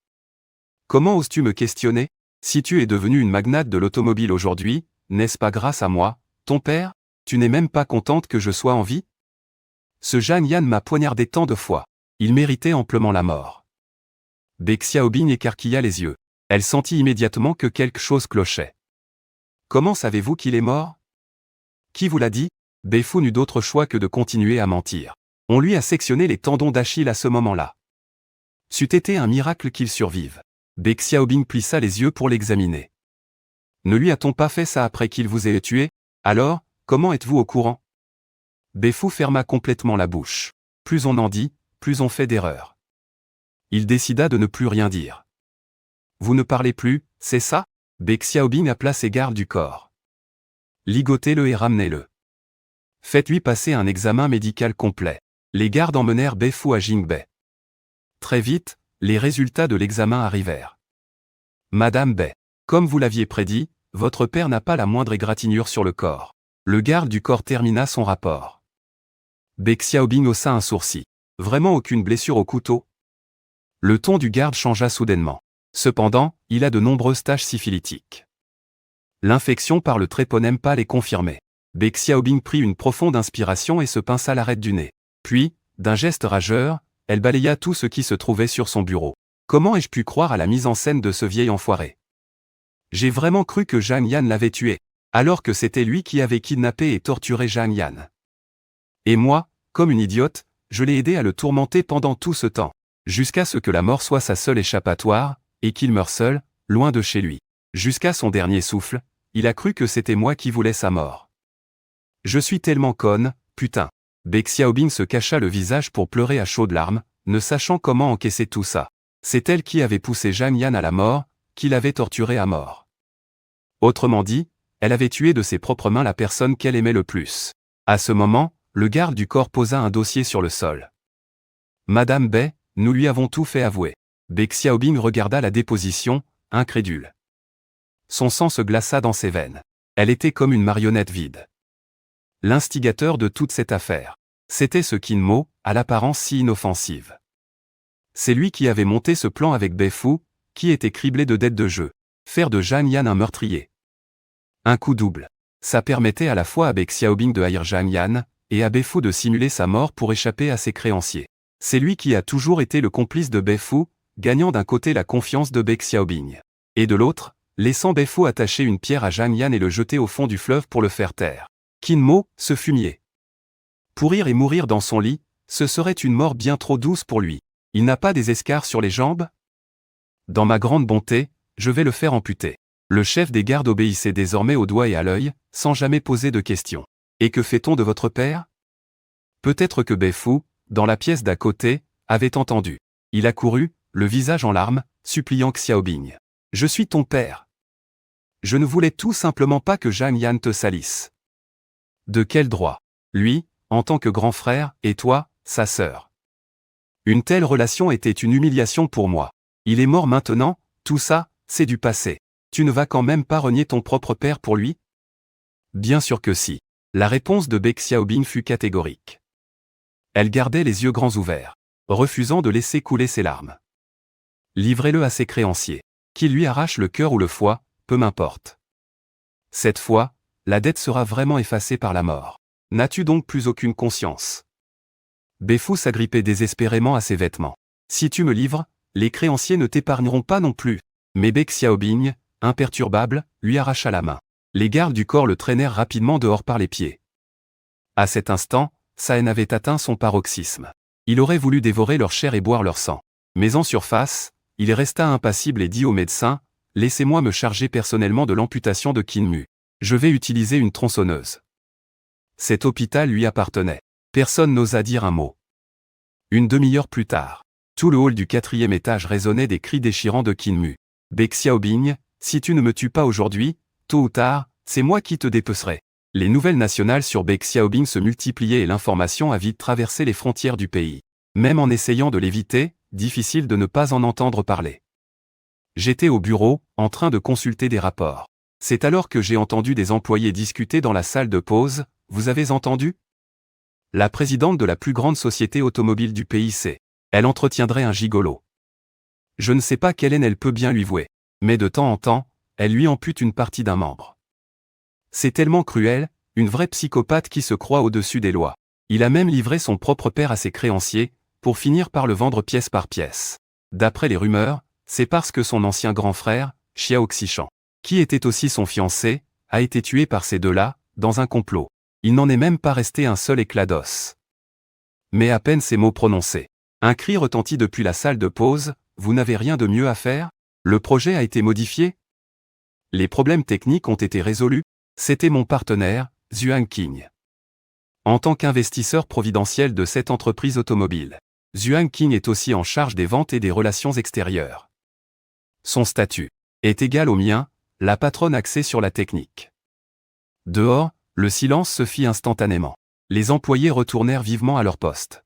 Speaker 1: Comment oses-tu me questionner? Si tu es devenu une magnate de l'automobile aujourd'hui, n'est-ce pas grâce à moi, ton père? Tu n'es même pas contente que je sois en vie? Ce Zhang Yan m'a poignardé tant de fois. Il méritait amplement la mort. Bec Xiaobing écarquilla les yeux. Elle sentit immédiatement que quelque chose clochait. Comment savez-vous qu'il est mort? Qui vous l'a dit? Bai Fu n'eut d'autre choix que de continuer à mentir. On lui a sectionné les tendons d'Achille à ce moment-là. C'eût été un miracle qu'il survive. Bec Xiaobing plissa les yeux pour l'examiner. Ne lui a-t-on pas fait ça après qu'il vous ait tué? Alors, comment êtes-vous au courant? Bai Fu ferma complètement la bouche. Plus on en dit, plus on fait d'erreurs. Il décida de ne plus rien dire. Vous ne parlez plus, c'est ça? Bec Xiaobing appela ses gardes du corps. Ligotez-le et ramenez-le. Faites-lui passer un examen médical complet. Les gardes emmenèrent Bai Fu à Jingbei. Très vite, les résultats de l'examen arrivèrent. Madame Bai, comme vous l'aviez prédit, votre père n'a pas la moindre égratignure sur le corps. Le garde du corps termina son rapport. Baek Xiaobing haussa un sourcil. Vraiment aucune blessure au couteau? Le ton du garde changea soudainement. Cependant, il a de nombreuses taches syphilitiques. L'infection par le tréponème pâle est confirmée. Baek Xiaobing prit une profonde inspiration et se pinça l'arête du nez. Puis, d'un geste rageur, elle balaya tout ce qui se trouvait sur son bureau. Comment ai-je pu croire à la mise en scène de ce vieil enfoiré? J'ai vraiment cru que Zhang Yan l'avait tué, alors que c'était lui qui avait kidnappé et torturé Zhang Yan. Et moi, comme une idiote, je l'ai aidé à le tourmenter pendant tout ce temps, jusqu'à ce que la mort soit sa seule échappatoire, et qu'il meure seul, loin de chez lui. Jusqu'à son dernier souffle, il a cru que c'était moi qui voulais sa mort. Je suis tellement conne, putain. Baek Xiaobing se cacha le visage pour pleurer à chaudes larmes, ne sachant comment encaisser tout ça. C'est elle qui avait poussé Zhang Yan à la mort, qui l'avait torturé à mort. Autrement dit, elle avait tué de ses propres mains la personne qu'elle aimait le plus. À ce moment, le garde du corps posa un dossier sur le sol. Madame Bai, nous lui avons tout fait avouer. Baek Xiaobing regarda la déposition, incrédule. Son sang se glaça dans ses veines. Elle était comme une marionnette vide. L'instigateur de toute cette affaire, c'était ce Qin Mo, à l'apparence si inoffensive. C'est lui qui avait monté ce plan avec Bai Fu, qui était criblé de dettes de jeu. Faire de Zhang Yan un meurtrier. Un coup double. Ça permettait à la fois à Baek Xiaobing de haïr Zhang Yan, et à Bai Fu de simuler sa mort pour échapper à ses créanciers. C'est lui qui a toujours été le complice de Bai Fu, gagnant d'un côté la confiance de Baek Xiaobing, et de l'autre, laissant Bai Fu attacher une pierre à Zhang Yan et le jeter au fond du fleuve pour le faire taire. Qin Mo, ce fumier. Pourrir et mourir dans son lit, ce serait une mort bien trop douce pour lui. Il n'a pas des escarres sur les jambes? Dans ma grande bonté, je vais le faire amputer. Le chef des gardes obéissait désormais au doigt et à l'œil, sans jamais poser de questions. Et que fait-on de votre père? Peut-être que Bai Fu, dans la pièce d'à côté, avait entendu. Il accourut, le visage en larmes, suppliant Xiaobing. Je suis ton père. Je ne voulais tout simplement pas que Zhang Yan te salisse. De quel droit? Lui, en tant que grand frère, et toi, sa sœur. Une telle relation était une humiliation pour moi. Il est mort maintenant, tout ça, c'est du passé. Tu ne vas quand même pas renier ton propre père pour lui? Bien sûr que si. La réponse de Baek Xiaobing fut catégorique. Elle gardait les yeux grands ouverts, refusant de laisser couler ses larmes. Livrez-le à ses créanciers. Qu'il lui arrache le cœur ou le foie, peu m'importe. Cette fois, la dette sera vraiment effacée par la mort. N'as-tu donc plus aucune conscience? Bai Fu s'agrippait désespérément à ses vêtements. Si tu me livres, les créanciers ne t'épargneront pas non plus. Mais Baek Xiaobing, imperturbable, lui arracha la main. Les gardes du corps le traînèrent rapidement dehors par les pieds. À cet instant, sa haine avait atteint son paroxysme. Il aurait voulu dévorer leur chair et boire leur sang. Mais en surface, il resta impassible et dit au médecin, « Laissez-moi me charger personnellement de l'amputation de Qin Mu. Je vais utiliser une tronçonneuse. » Cet hôpital lui appartenait. Personne n'osa dire un mot. Une demi-heure plus tard, tout le hall du 4e étage résonnait des cris déchirants de Qin Mu. « Baek Xiaobing, si tu ne me tues pas aujourd'hui, tôt ou tard, c'est moi qui te dépecerai. » Les nouvelles nationales sur Baek Xiaobing se multipliaient et l'information a vite traversé les frontières du pays. Même en essayant de l'éviter, difficile de ne pas en entendre parler. J'étais au bureau, en train de consulter des rapports. C'est alors que j'ai entendu des employés discuter dans la salle de pause. Vous avez entendu? La présidente de la plus grande société automobile du pays sait. Elle entretiendrait un gigolo. Je ne sais pas quelle haine elle peut bien lui vouer. Mais de temps en temps, elle lui ampute une partie d'un membre. C'est tellement cruel, une vraie psychopathe qui se croit au-dessus des lois. Il a même livré son propre père à ses créanciers, pour finir par le vendre pièce par pièce. D'après les rumeurs, c'est parce que son ancien grand frère, Xiao Xishan, qui était aussi son fiancé, a été tué par ces deux-là, dans un complot. Il n'en est même pas resté un seul éclat d'os. Mais à peine ces mots prononcés, un cri retentit depuis la salle de pause, « Vous n'avez rien de mieux à faire? Le projet a été modifié? Les problèmes techniques ont été résolus? » C'était mon partenaire, Zhuang Qing. En tant qu'investisseur providentiel de cette entreprise automobile, Zhuang Qing est aussi en charge des ventes et des relations extérieures. Son statut est égal au mien, la patronne axée sur la technique. Dehors, le silence se fit instantanément. Les employés retournèrent vivement à leur poste.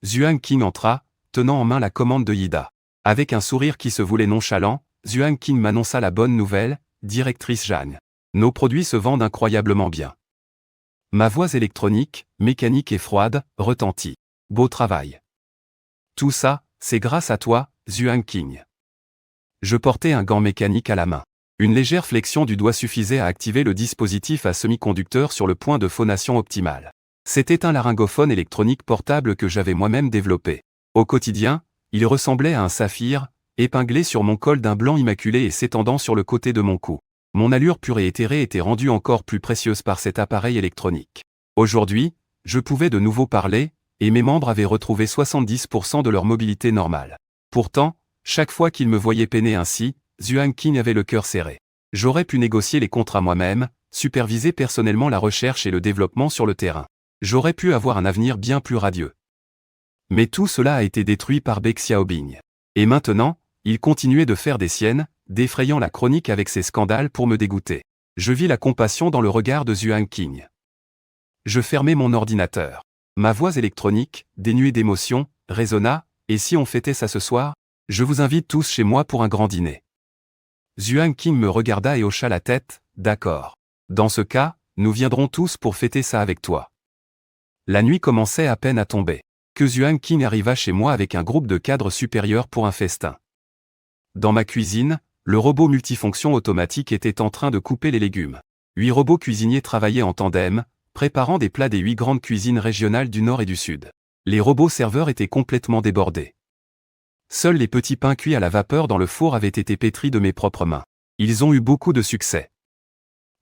Speaker 1: Zhuang Qing entra, tenant en main la commande de Yida. Avec un sourire qui se voulait nonchalant, Zhuang Qing m'annonça la bonne nouvelle, directrice Jeanne. Nos produits se vendent incroyablement bien. Ma voix électronique, mécanique et froide, retentit. Beau travail. Tout ça, c'est grâce à toi, Xuan Qing. Je portais un gant mécanique à la main. Une légère flexion du doigt suffisait à activer le dispositif à semi-conducteur sur le point de phonation optimale. C'était un laryngophone électronique portable que j'avais moi-même développé. Au quotidien, il ressemblait à un saphir, épinglé sur mon col d'un blanc immaculé et s'étendant sur le côté de mon cou. Mon allure pure et éthérée était rendue encore plus précieuse par cet appareil électronique. Aujourd'hui, je pouvais de nouveau parler, et mes membres avaient retrouvé 70% de leur mobilité normale. Pourtant, chaque fois qu'ils me voyaient peiner ainsi, Xuan Qing avait le cœur serré. J'aurais pu négocier les contrats moi-même, superviser personnellement la recherche et le développement sur le terrain. J'aurais pu avoir un avenir bien plus radieux. Mais tout cela a été détruit par Bai Xiaobing. Et maintenant, il continuait de faire des siennes, défrayant la chronique avec ses scandales pour me dégoûter. Je vis la compassion dans le regard de Xuan Qing. Je fermai mon ordinateur. Ma voix électronique, dénuée d'émotion, résonna, « Et si on fêtait ça ce soir? Je vous invite tous chez moi pour un grand dîner. » Xuan Qing me regarda et hocha la tête, « D'accord. Dans ce cas, nous viendrons tous pour fêter ça avec toi. » La nuit commençait à peine à tomber, que Xuan Qing arriva chez moi avec un groupe de cadres supérieurs pour un festin. Dans ma cuisine, le robot multifonction automatique était en train de couper les légumes. 8 robots cuisiniers travaillaient en tandem, préparant des plats des 8 grandes cuisines régionales du Nord et du Sud. Les robots serveurs étaient complètement débordés. Seuls les petits pains cuits à la vapeur dans le four avaient été pétris de mes propres mains. Ils ont eu beaucoup de succès.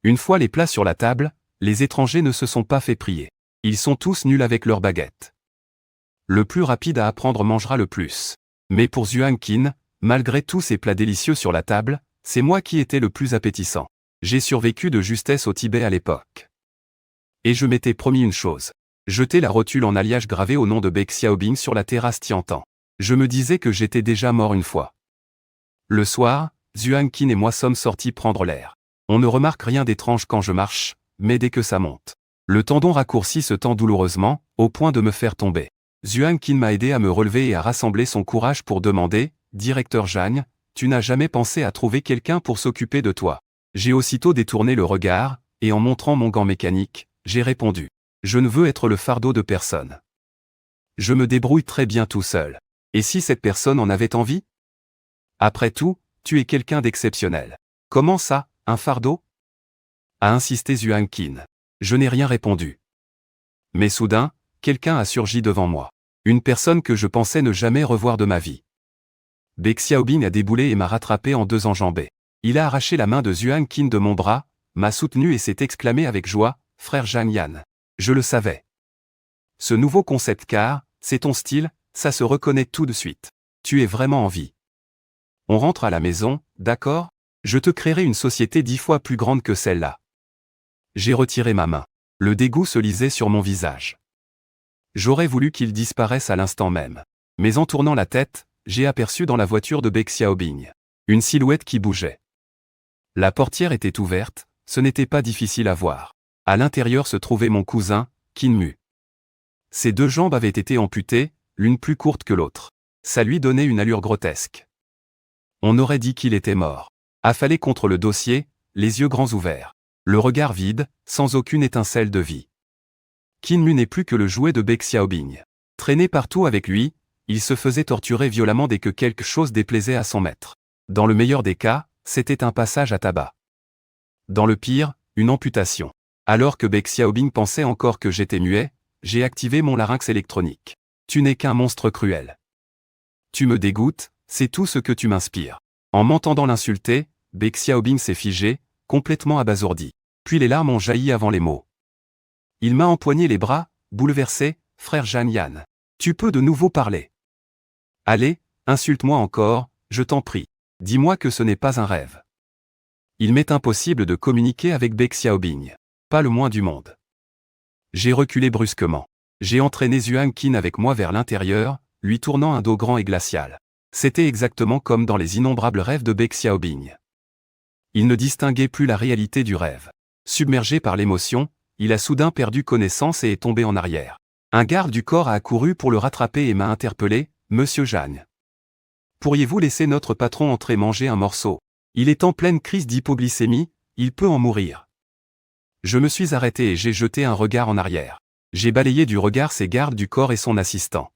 Speaker 1: Une fois les plats sur la table, les étrangers ne se sont pas fait prier. Ils sont tous nuls avec leurs baguettes. Le plus rapide à apprendre mangera le plus. Mais pour Xuan Qing, malgré tous ces plats délicieux sur la table, c'est moi qui étais le plus appétissant. J'ai survécu de justesse au Tibet à l'époque. Et je m'étais promis une chose. Jeter la rotule en alliage gravée au nom de Bai Xiaobing sur la terrasse Tiantan. Je me disais que j'étais déjà mort une fois. Le soir, Xuan Qing et moi sommes sortis prendre l'air. On ne remarque rien d'étrange quand je marche, mais dès que ça monte. Le tendon raccourci se tend douloureusement, au point de me faire tomber. Xuan Qing m'a aidé à me relever et à rassembler son courage pour demander, « Directeur Jeanne, tu n'as jamais pensé à trouver quelqu'un pour s'occuper de toi ?» J'ai aussitôt détourné le regard, et en montrant mon gant mécanique, j'ai répondu, « Je ne veux être le fardeau de personne. Je me débrouille très bien tout seul. Et si cette personne en avait envie? Après tout, tu es quelqu'un d'exceptionnel. » Comment ça, un fardeau? A insisté Xuan Qing. Je n'ai rien répondu. Mais soudain, quelqu'un a surgi devant moi. Une personne que je pensais ne jamais revoir de ma vie. Bai Xiaobing a déboulé et m'a rattrapé en 2 enjambées. Il a arraché la main de Xuan Qing de mon bras, m'a soutenu et s'est exclamé avec joie, « Frère Zhang Yan. Je le savais. Ce nouveau concept car, c'est ton style, ça se reconnaît tout de suite. Tu es vraiment en vie. On rentre à la maison, d'accord? Je te créerai une société 10 fois plus grande que celle-là. » J'ai retiré ma main. Le dégoût se lisait sur mon visage. J'aurais voulu qu'il disparaisse à l'instant même. Mais en tournant la tête, j'ai aperçu dans la voiture de Bai Xiaobing une silhouette qui bougeait. La portière était ouverte, ce n'était pas difficile à voir. À l'intérieur se trouvait mon cousin, Qin Mu. Ses 2 jambes avaient été amputées, l'une plus courte que l'autre. Ça lui donnait une allure grotesque. On aurait dit qu'il était mort. Affalé contre le dossier, les yeux grands ouverts. Le regard vide, sans aucune étincelle de vie. Qin Mu n'est plus que le jouet de Bai Xiaobing. Traîné partout avec lui, il se faisait torturer violemment dès que quelque chose déplaisait à son maître. Dans le meilleur des cas, c'était un passage à tabac. Dans le pire, une amputation. Alors que Bai Xiaobing pensait encore que j'étais muet, j'ai activé mon larynx électronique. Tu n'es qu'un monstre cruel. Tu me dégoûtes, c'est tout ce que tu m'inspires. En m'entendant l'insulter, Bai Xiaobing s'est figé, complètement abasourdi. Puis les larmes ont jailli avant les mots. Il m'a empoigné les bras, bouleversé, « Frère Zhang Yan. Tu peux de nouveau parler. Allez, insulte-moi encore, je t'en prie. Dis-moi que ce n'est pas un rêve. » Il m'est impossible de communiquer avec Bai Xiaobing. Pas le moins du monde. J'ai reculé brusquement. J'ai entraîné Xuan Qing avec moi vers l'intérieur, lui tournant un dos grand et glacial. C'était exactement comme dans les innombrables rêves de Bai Xiaobing. Il ne distinguait plus la réalité du rêve. Submergé par l'émotion, il a soudain perdu connaissance et est tombé en arrière. Un garde du corps a accouru pour le rattraper et m'a interpellé, « Monsieur Jeanne. Pourriez-vous laisser notre patron entrer manger un morceau ?» Il est en pleine crise d'hypoglycémie, il peut en mourir. Je me suis arrêté et j'ai jeté un regard en arrière. J'ai balayé du regard ses gardes du corps et son assistant.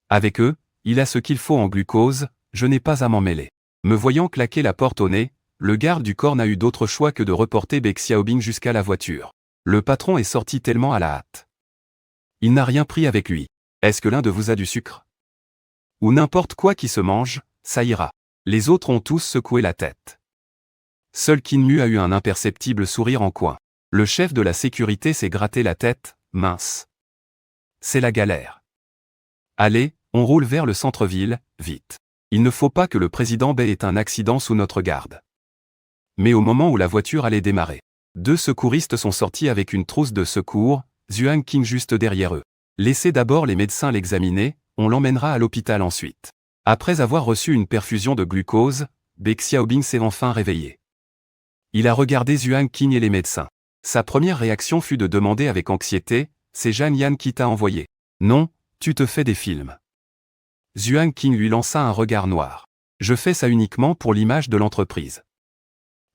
Speaker 1: Avec eux, il a ce qu'il faut en glucose, je n'ai pas à m'en mêler. Me voyant claquer la porte au nez, le garde du corps n'a eu d'autre choix que de reporter Bek Xiaobing jusqu'à la voiture. Le patron est sorti tellement à la hâte. Il n'a rien pris avec lui. Est-ce que l'un de vous a du sucre? Ou n'importe quoi qui se mange, ça ira. Les autres ont tous secoué la tête. Seul Kinmu a eu un imperceptible sourire en coin. Le chef de la sécurité s'est gratté la tête, mince. C'est la galère. Allez, on roule vers le centre-ville, vite. Il ne faut pas que le président Bei ait un accident sous notre garde. Mais au moment où la voiture allait démarrer, 2 secouristes sont sortis avec une trousse de secours, Zhuang Qing juste derrière eux. Laissez d'abord les médecins l'examiner, on l'emmènera à l'hôpital ensuite. Après avoir reçu une perfusion de glucose, Bek Xiaobing s'est enfin réveillé. Il a regardé Zhuang Qing et les médecins. Sa première réaction fut de demander avec anxiété, « C'est Zhang Yan qui t'a envoyé ?»« Non, tu te fais des films. » Zhuang Qing lui lança un regard noir. « Je fais ça uniquement pour l'image de l'entreprise. »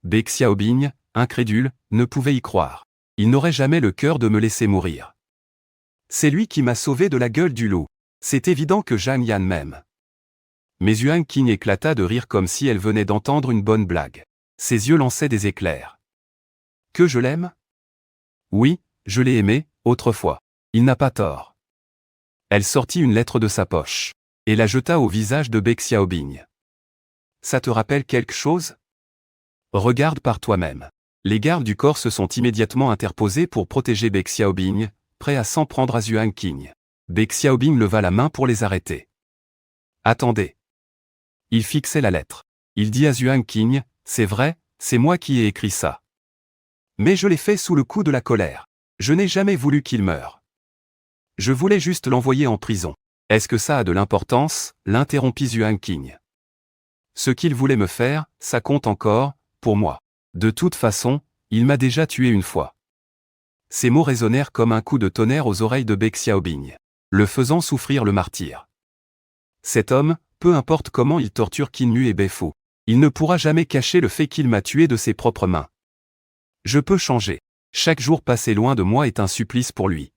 Speaker 1: Bek Xiaobing, incrédule, ne pouvait y croire. Il n'aurait jamais le cœur de me laisser mourir. C'est lui qui m'a sauvé de la gueule du loup. C'est évident que Zhang Yan m'aime. Mais Zhuang Qing éclata de rire comme si elle venait d'entendre une bonne blague. Ses yeux lançaient des éclairs. Que je l'aime? Oui, je l'ai aimé, autrefois. Il n'a pas tort. Elle sortit une lettre de sa poche et la jeta au visage de Bek Xiaobing. Ça te rappelle quelque chose? Regarde par toi-même. Les gardes du corps se sont immédiatement interposés pour protéger Bek Xiaobing, prêts à s'en prendre à Zhuang Qing. Bek Xiaobing leva la main pour les arrêter. Attendez. Il fixait la lettre. Il dit à Zhuang Qing, c'est vrai, c'est moi qui ai écrit ça. Mais je l'ai fait sous le coup de la colère. Je n'ai jamais voulu qu'il meure. Je voulais juste l'envoyer en prison. Est-ce que ça a de l'importance? L'interrompit Zhuang Qing. Ce qu'il voulait me faire, ça compte encore, pour moi. De toute façon, il m'a déjà tué une fois. Ces mots résonnèrent comme un coup de tonnerre aux oreilles de Bek Xiaobing, le faisant souffrir le martyr. Cet homme, peu importe comment il torture Kinmu et Beifu, il ne pourra jamais cacher le fait qu'il m'a tué de ses propres mains. Je peux changer. Chaque jour passé loin de moi est un supplice pour lui.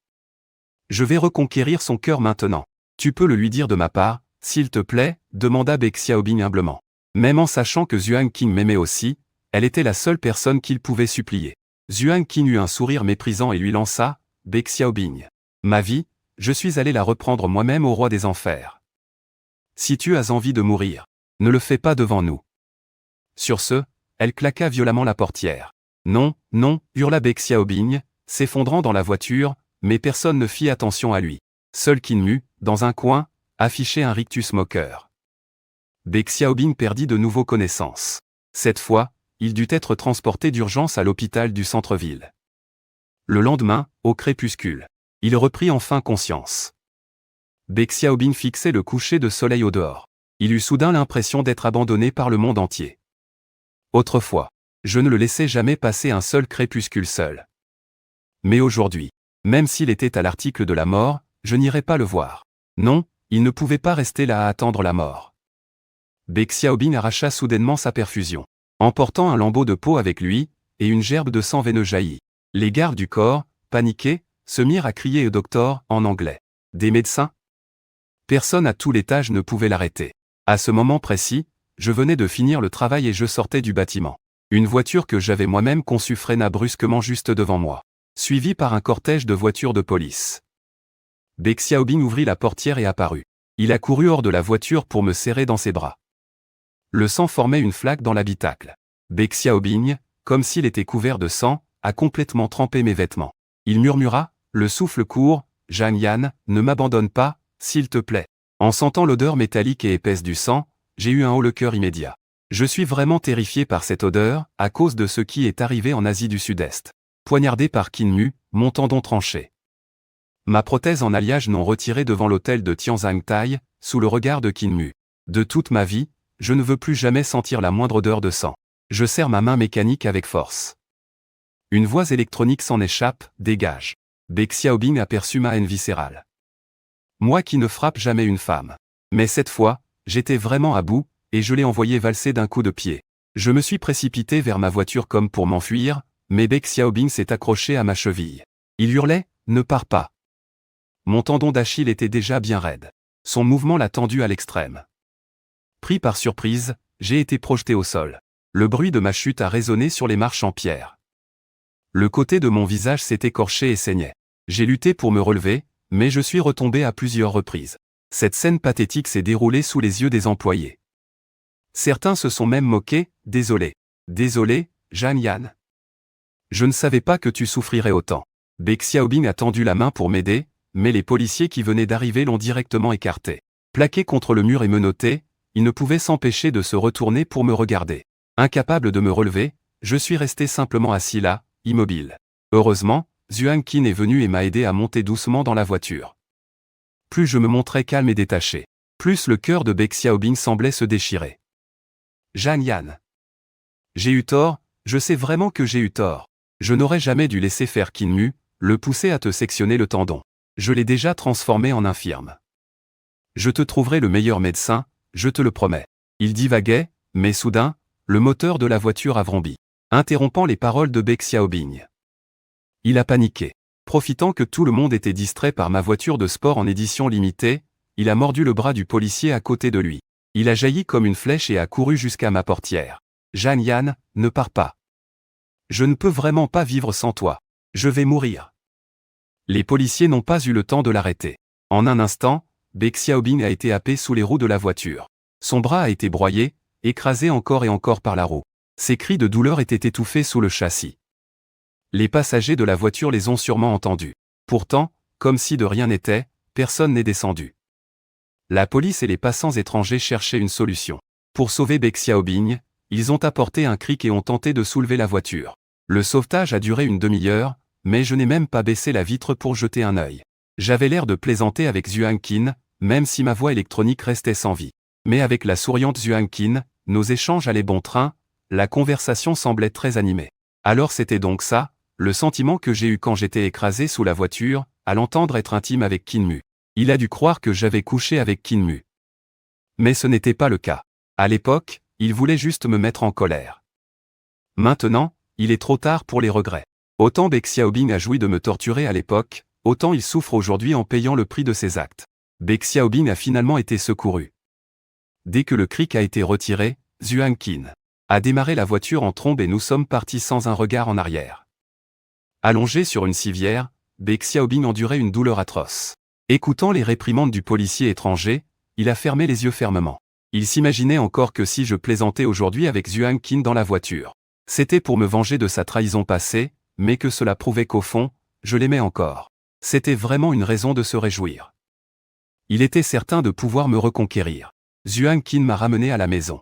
Speaker 1: Je vais reconquérir son cœur maintenant. Tu peux le lui dire de ma part, s'il te plaît, demanda Bek Xiaobing humblement. Même en sachant que Zhuang Qing m'aimait aussi, elle était la seule personne qu'il pouvait supplier. Zhuang Qing eut un sourire méprisant et lui lança, Bek Xiaobing. Ma vie, je suis allé la reprendre moi-même au roi des enfers. Si tu as envie de mourir, ne le fais pas devant nous. Sur ce, elle claqua violemment la portière. Non, non, hurla Bek Xiaobing, s'effondrant dans la voiture, mais personne ne fit attention à lui. Seul Kinmu, dans un coin, affichait un rictus moqueur. Bek Xiaobing perdit de nouveau connaissance. Cette fois, il dut être transporté d'urgence à l'hôpital du centre-ville. Le lendemain, au crépuscule, il reprit enfin conscience. Bek Xiaobing fixait le coucher de soleil au dehors. Il eut soudain l'impression d'être abandonné par le monde entier. Autrefois, je ne le laissais jamais passer un seul crépuscule seul. Mais aujourd'hui, même s'il était à l'article de la mort, je n'irais pas le voir. Non, il ne pouvait pas rester là à attendre la mort. Bek Xiaobing arracha soudainement sa perfusion, emportant un lambeau de peau avec lui, et une gerbe de sang veineux jaillit. Les gardes du corps, paniqués, se mirent à crier au docteur, en anglais. Des médecins? Personne à tout l'étage ne pouvait l'arrêter. À ce moment précis, je venais de finir le travail et je sortais du bâtiment. Une voiture que j'avais moi-même conçue freina brusquement juste devant moi, suivie par un cortège de voitures de police. Bek Xiaobing ouvrit la portière et apparut. Il accourut hors de la voiture pour me serrer dans ses bras. Le sang formait une flaque dans l'habitacle. Bek Xiaobing, comme s'il était couvert de sang, a complètement trempé mes vêtements. Il murmura, le souffle court, « Zhang Yan, ne m'abandonne pas, s'il te plaît. » En sentant l'odeur métallique et épaisse du sang, j'ai eu un haut-le-cœur immédiat. Je suis vraiment terrifié par cette odeur, à cause de ce qui est arrivé en Asie du Sud-Est. Poignardé par Kinmu, mon tendon tranché. Ma prothèse en alliage non retirée devant l'hôtel de Tianzhangtai, sous le regard de Kinmu. De toute ma vie, je ne veux plus jamais sentir la moindre odeur de sang. Je serre ma main mécanique avec force. Une voix électronique s'en échappe, dégage. Bek Xiaobing aperçut ma haine viscérale. Moi qui ne frappe jamais une femme. Mais cette fois, j'étais vraiment à bout, et je l'ai envoyé valser d'un coup de pied. Je me suis précipité vers ma voiture comme pour m'enfuir, mais Baek Xiaobing s'est accroché à ma cheville. Il hurlait « Ne pars pas !» Mon tendon d'Achille était déjà bien raide. Son mouvement l'a tendu à l'extrême. Pris par surprise, j'ai été projeté au sol. Le bruit de ma chute a résonné sur les marches en pierre. Le côté de mon visage s'est écorché et saignait. J'ai lutté pour me relever, mais je suis retombé à plusieurs reprises. Cette scène pathétique s'est déroulée sous les yeux des employés. Certains se sont même moqués, « Désolé. Désolé, Zhang Yan. Je ne savais pas que tu souffrirais autant. » Baek Xiaobing a tendu la main pour m'aider, mais les policiers qui venaient d'arriver l'ont directement écarté. Plaqué contre le mur et menotté, il ne pouvait s'empêcher de se retourner pour me regarder. Incapable de me relever, je suis resté simplement assis là, immobile. Heureusement, Zhuang Qin est venu et m'a aidé à monter doucement dans la voiture. Plus je me montrais calme et détaché, plus le cœur de Baek Xiaobing semblait se déchirer. Zhang Yan. J'ai eu tort, je sais vraiment que j'ai eu tort. Je n'aurais jamais dû laisser faire Qin Mu, le pousser à te sectionner le tendon. Je l'ai déjà transformé en infirme. Je te trouverai le meilleur médecin, je te le promets. Il divaguait, mais soudain, le moteur de la voiture a vrombi, interrompant les paroles de Baek Xiaobing. Il a paniqué. Profitant que tout le monde était distrait par ma voiture de sport en édition limitée, il a mordu le bras du policier à côté de lui. Il a jailli comme une flèche et a couru jusqu'à ma portière. « Zhang Yan, ne pars pas. Je ne peux vraiment pas vivre sans toi. Je vais mourir. » Les policiers n'ont pas eu le temps de l'arrêter. En un instant, Baek Xiaobing a été happé sous les roues de la voiture. Son bras a été broyé, écrasé encore et encore par la roue. Ses cris de douleur étaient étouffés sous le châssis. Les passagers de la voiture les ont sûrement entendus. Pourtant, comme si de rien n'était, personne n'est descendu. La police et les passants étrangers cherchaient une solution. Pour sauver Baek Xiaobing, ils ont apporté un cric et ont tenté de soulever la voiture. Le sauvetage a duré une demi-heure, mais je n'ai même pas baissé la vitre pour jeter un œil. J'avais l'air de plaisanter avec Zhuang Qin, même si ma voix électronique restait sans vie. Mais avec la souriante Zhuang Qin, nos échanges allaient bon train, la conversation semblait très animée. Alors c'était donc ça, le sentiment que j'ai eu quand j'étais écrasé sous la voiture, à l'entendre être intime avec Qin Mu. Il a dû croire que j'avais couché avec Qin Mu. Mais ce n'était pas le cas. À l'époque, il voulait juste me mettre en colère. Maintenant, il est trop tard pour les regrets. Autant Baek Xiaobing a joui de me torturer à l'époque, autant il souffre aujourd'hui en payant le prix de ses actes. Baek Xiaobing a finalement été secouru. Dès que le cric a été retiré, Zhuang Qin a démarré la voiture en trombe et nous sommes partis sans un regard en arrière. Allongé sur une civière, Baek Xiaobing endurait une douleur atroce. Écoutant les réprimandes du policier étranger, il a fermé les yeux fermement. Il s'imaginait encore que si je plaisantais aujourd'hui avec Zhuang Qin dans la voiture, c'était pour me venger de sa trahison passée, mais que cela prouvait qu'au fond, je l'aimais encore. C'était vraiment une raison de se réjouir. Il était certain de pouvoir me reconquérir. Zhuang Qin m'a ramené à la maison.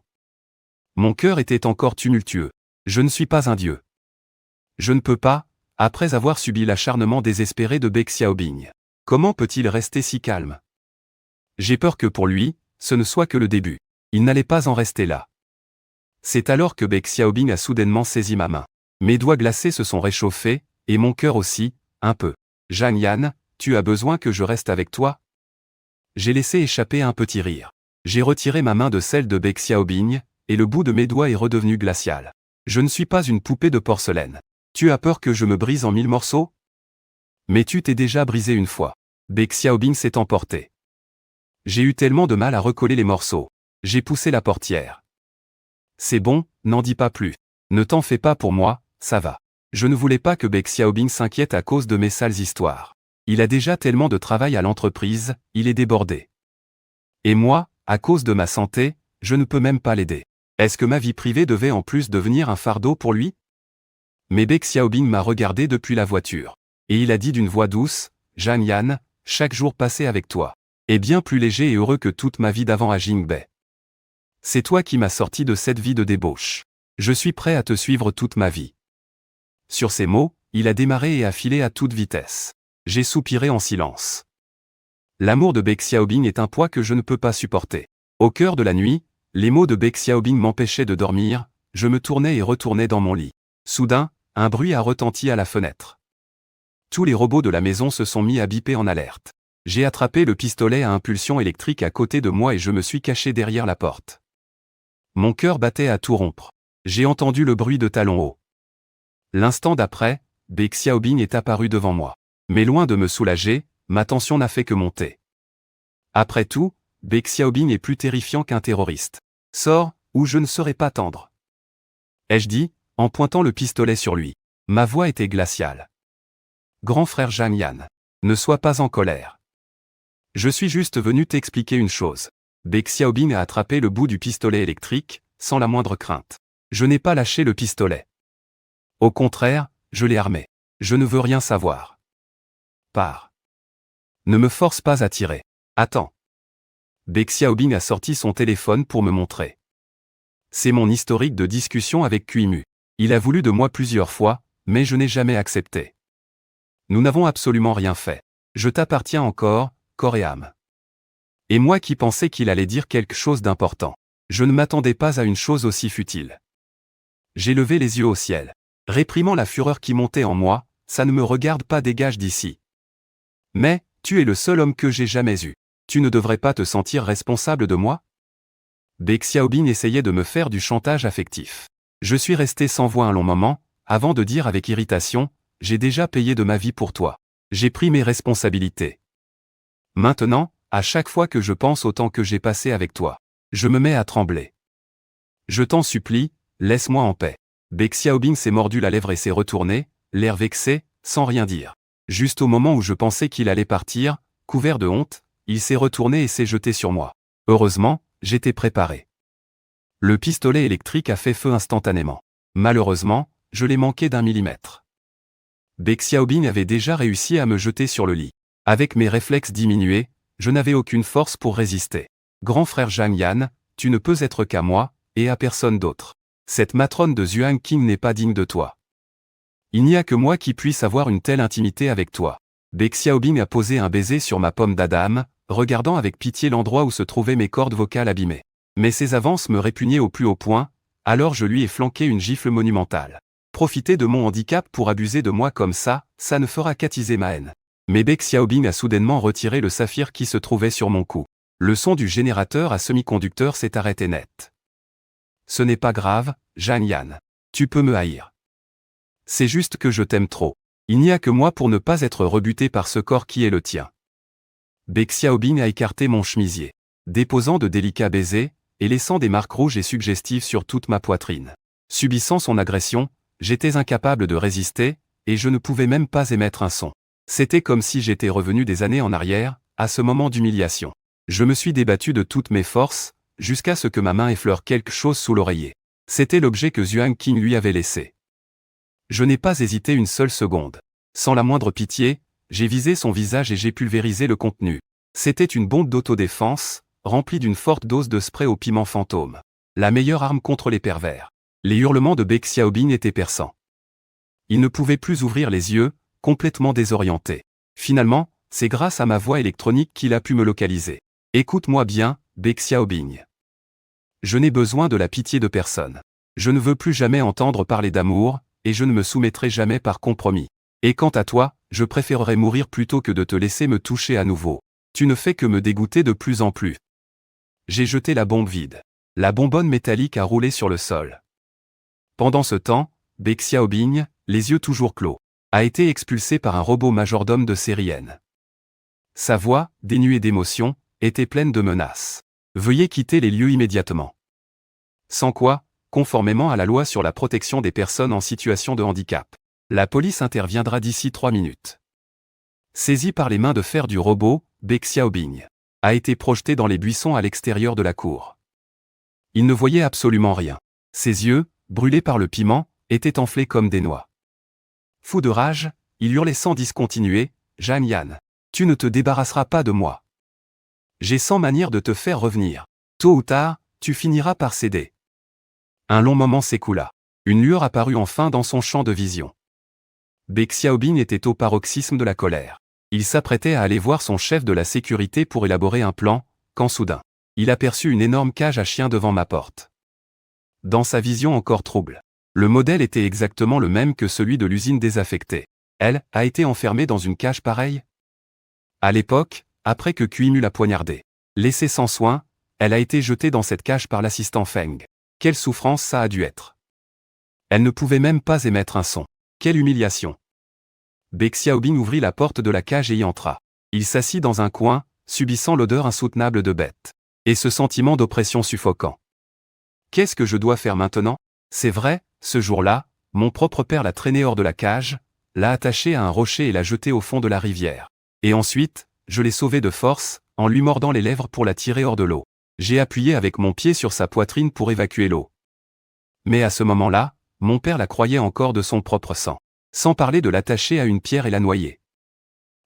Speaker 1: Mon cœur était encore tumultueux. Je ne suis pas un dieu. Je ne peux pas, après avoir subi l'acharnement désespéré de Baek Xiaobing. Comment peut-il rester si calme? J'ai peur que pour lui, ce ne soit que le début. Il n'allait pas en rester là. C'est alors que Baek Xiaobing a soudainement saisi ma main. Mes doigts glacés se sont réchauffés, et mon cœur aussi, un peu. « Zhang Yan, tu as besoin que je reste avec toi ?» J'ai laissé échapper un petit rire. J'ai retiré ma main de celle de Baek Xiaobing, et le bout de mes doigts est redevenu glacial. Je ne suis pas une poupée de porcelaine. Tu as peur que je me brise en 1000 morceaux? Mais tu t'es déjà brisé une fois. Baek Xiaobing s'est emporté. J'ai eu tellement de mal à recoller les morceaux. J'ai poussé la portière. C'est bon, n'en dis pas plus. Ne t'en fais pas pour moi, ça va. Je ne voulais pas que Baek Xiaobing s'inquiète à cause de mes sales histoires. Il a déjà tellement de travail à l'entreprise, il est débordé. Et moi, à cause de ma santé, je ne peux même pas l'aider. Est-ce que ma vie privée devait en plus devenir un fardeau pour lui? Mais Baek Xiaobing m'a regardé depuis la voiture. Et il a dit d'une voix douce, « Zhang Yan, chaque jour passé avec toi est bien plus léger et heureux que toute ma vie d'avant à Jingbei. C'est toi qui m'as sorti de cette vie de débauche. Je suis prêt à te suivre toute ma vie. » Sur ces mots, il a démarré et a filé à toute vitesse. J'ai soupiré en silence. L'amour de Baek Xiaobing est un poids que je ne peux pas supporter. Au cœur de la nuit, les mots de Baek Xiaobing m'empêchaient de dormir, je me tournais et retournais dans mon lit. Soudain, un bruit a retenti à la fenêtre. Tous les robots de la maison se sont mis à biper en alerte. J'ai attrapé le pistolet à impulsion électrique à côté de moi et je me suis caché derrière la porte. Mon cœur battait à tout rompre. J'ai entendu le bruit de talons hauts. L'instant d'après, Baek Xiaobing est apparu devant moi. Mais loin de me soulager, ma tension n'a fait que monter. Après tout, Baek Xiaobing est plus terrifiant qu'un terroriste. Sors, ou je ne serai pas tendre. Ai-je dit, en pointant le pistolet sur lui. Ma voix était glaciale. Grand frère Zhang Yan, ne sois pas en colère. Je suis juste venu t'expliquer une chose. Baek Xiaobing a attrapé le bout du pistolet électrique, sans la moindre crainte. Je n'ai pas lâché le pistolet. Au contraire, je l'ai armé. Je ne veux rien savoir. Pars. Ne me force pas à tirer. Attends. Baek Xiaobing a sorti son téléphone pour me montrer. C'est mon historique de discussion avec Kuimu. Il a voulu de moi plusieurs fois, mais je n'ai jamais accepté. Nous n'avons absolument rien fait. Je t'appartiens encore, corps et âme. Et moi qui pensais qu'il allait dire quelque chose d'important. Je ne m'attendais pas à une chose aussi futile. J'ai levé les yeux au ciel. Réprimant la fureur qui montait en moi, ça ne me regarde pas, dégage d'ici. Mais, tu es le seul homme que j'ai jamais eu. Tu ne devrais pas te sentir responsable de moi? Baek Xiaobing essayait de me faire du chantage affectif. Je suis resté sans voix un long moment, avant de dire avec irritation, j'ai déjà payé de ma vie pour toi. J'ai pris mes responsabilités. Maintenant, à chaque fois que je pense au temps que j'ai passé avec toi, je me mets à trembler. Je t'en supplie, laisse-moi en paix. Baek Xiaobing s'est mordu la lèvre et s'est retourné, l'air vexé, sans rien dire. Juste au moment où je pensais qu'il allait partir, couvert de honte, il s'est retourné et s'est jeté sur moi. Heureusement, j'étais préparé. Le pistolet électrique a fait feu instantanément. Malheureusement, je l'ai manqué d'1 millimètre. Baek Xiaobing avait déjà réussi à me jeter sur le lit. Avec mes réflexes diminués, je n'avais aucune force pour résister. Grand frère Zhang Yan, tu ne peux être qu'à moi, et à personne d'autre. Cette matrone de Zhuang Qing n'est pas digne de toi. Il n'y a que moi qui puisse avoir une telle intimité avec toi. Baek Xiaobing a posé un baiser sur ma pomme d'Adam, regardant avec pitié l'endroit où se trouvaient mes cordes vocales abîmées. Mais ses avances me répugnaient au plus haut point, alors je lui ai flanqué une gifle monumentale. Profiter de mon handicap pour abuser de moi comme ça ne fera qu'attiser ma haine. Mais Baek Xiaobing a soudainement retiré le saphir qui se trouvait sur mon cou. Le son du générateur à semi-conducteur s'est arrêté net. Ce n'est pas grave, Zhang Yan. Tu peux me haïr. C'est juste que je t'aime trop. Il n'y a que moi pour ne pas être rebuté par ce corps qui est le tien. Baek Xiaobing a écarté mon chemisier, déposant de délicats baisers, et laissant des marques rouges et suggestives sur toute ma poitrine. Subissant son agression, j'étais incapable de résister, et je ne pouvais même pas émettre un son. C'était comme si j'étais revenu des années en arrière, à ce moment d'humiliation. Je me suis débattu de toutes mes forces, jusqu'à ce que ma main effleure quelque chose sous l'oreiller. C'était l'objet que Zhuang Qing lui avait laissé. Je n'ai pas hésité une seule seconde. Sans la moindre pitié, j'ai visé son visage et j'ai pulvérisé le contenu. C'était une bombe d'autodéfense, remplie d'une forte dose de spray au piment fantôme. La meilleure arme contre les pervers. Les hurlements de Baek Xiaobing étaient perçants. Il ne pouvait plus ouvrir les yeux, complètement désorienté. Finalement, c'est grâce à ma voix électronique qu'il a pu me localiser. Écoute-moi bien, Baek Xiaobing. Je n'ai besoin de la pitié de personne. Je ne veux plus jamais entendre parler d'amour, et je ne me soumettrai jamais par compromis. Et quant à toi, je préférerais mourir plutôt que de te laisser me toucher à nouveau. Tu ne fais que me dégoûter de plus en plus. J'ai jeté la bombe vide. La bonbonne métallique a roulé sur le sol. Pendant ce temps, Baek Xiaobing, les yeux toujours clos, a été expulsé par un robot majordome de série N. Sa voix, dénuée d'émotion, était pleine de menaces. Veuillez quitter les lieux immédiatement. Sans quoi, conformément à la loi sur la protection des personnes en situation de handicap, la police interviendra d'ici 3 minutes. Saisi par les mains de fer du robot, Baek Xiaobing a été projeté dans les buissons à l'extérieur de la cour. Il ne voyait absolument rien. Ses yeux, brûlés par le piment, étaient enflés comme des noix. Fou de rage, il hurlait sans discontinuer, « Zhang Yan, tu ne te débarrasseras pas de moi. J'ai 100 manières de te faire revenir. Tôt ou tard, tu finiras par céder. » Un long moment s'écoula. Une lueur apparut enfin dans son champ de vision. Baek Xiaobing était au paroxysme de la colère. Il s'apprêtait à aller voir son chef de la sécurité pour élaborer un plan, quand soudain, il aperçut une énorme cage à chiens devant ma porte. Dans sa vision encore trouble, le modèle était exactement le même que celui de l'usine désaffectée. Elle a été enfermée dans une cage pareille. À l'époque, après que Kuimu l'a poignardée, laissée sans soin, elle a été jetée dans cette cage par l'assistant Feng. Quelle souffrance ça a dû être. Elle ne pouvait même pas émettre un son. Quelle humiliation! Baek Xiaobin ouvrit la porte de la cage et y entra. Il s'assit dans un coin, subissant l'odeur insoutenable de bête. Et ce sentiment d'oppression suffocant. Qu'est-ce que je dois faire maintenant? C'est vrai, ce jour-là, mon propre père l'a traîné hors de la cage, l'a attaché à un rocher et l'a jeté au fond de la rivière. Et ensuite, je l'ai sauvé de force, en lui mordant les lèvres pour la tirer hors de l'eau. J'ai appuyé avec mon pied sur sa poitrine pour évacuer l'eau. Mais à ce moment-là, mon père la croyait encore de son propre sang. Sans parler de l'attacher à une pierre et la noyer.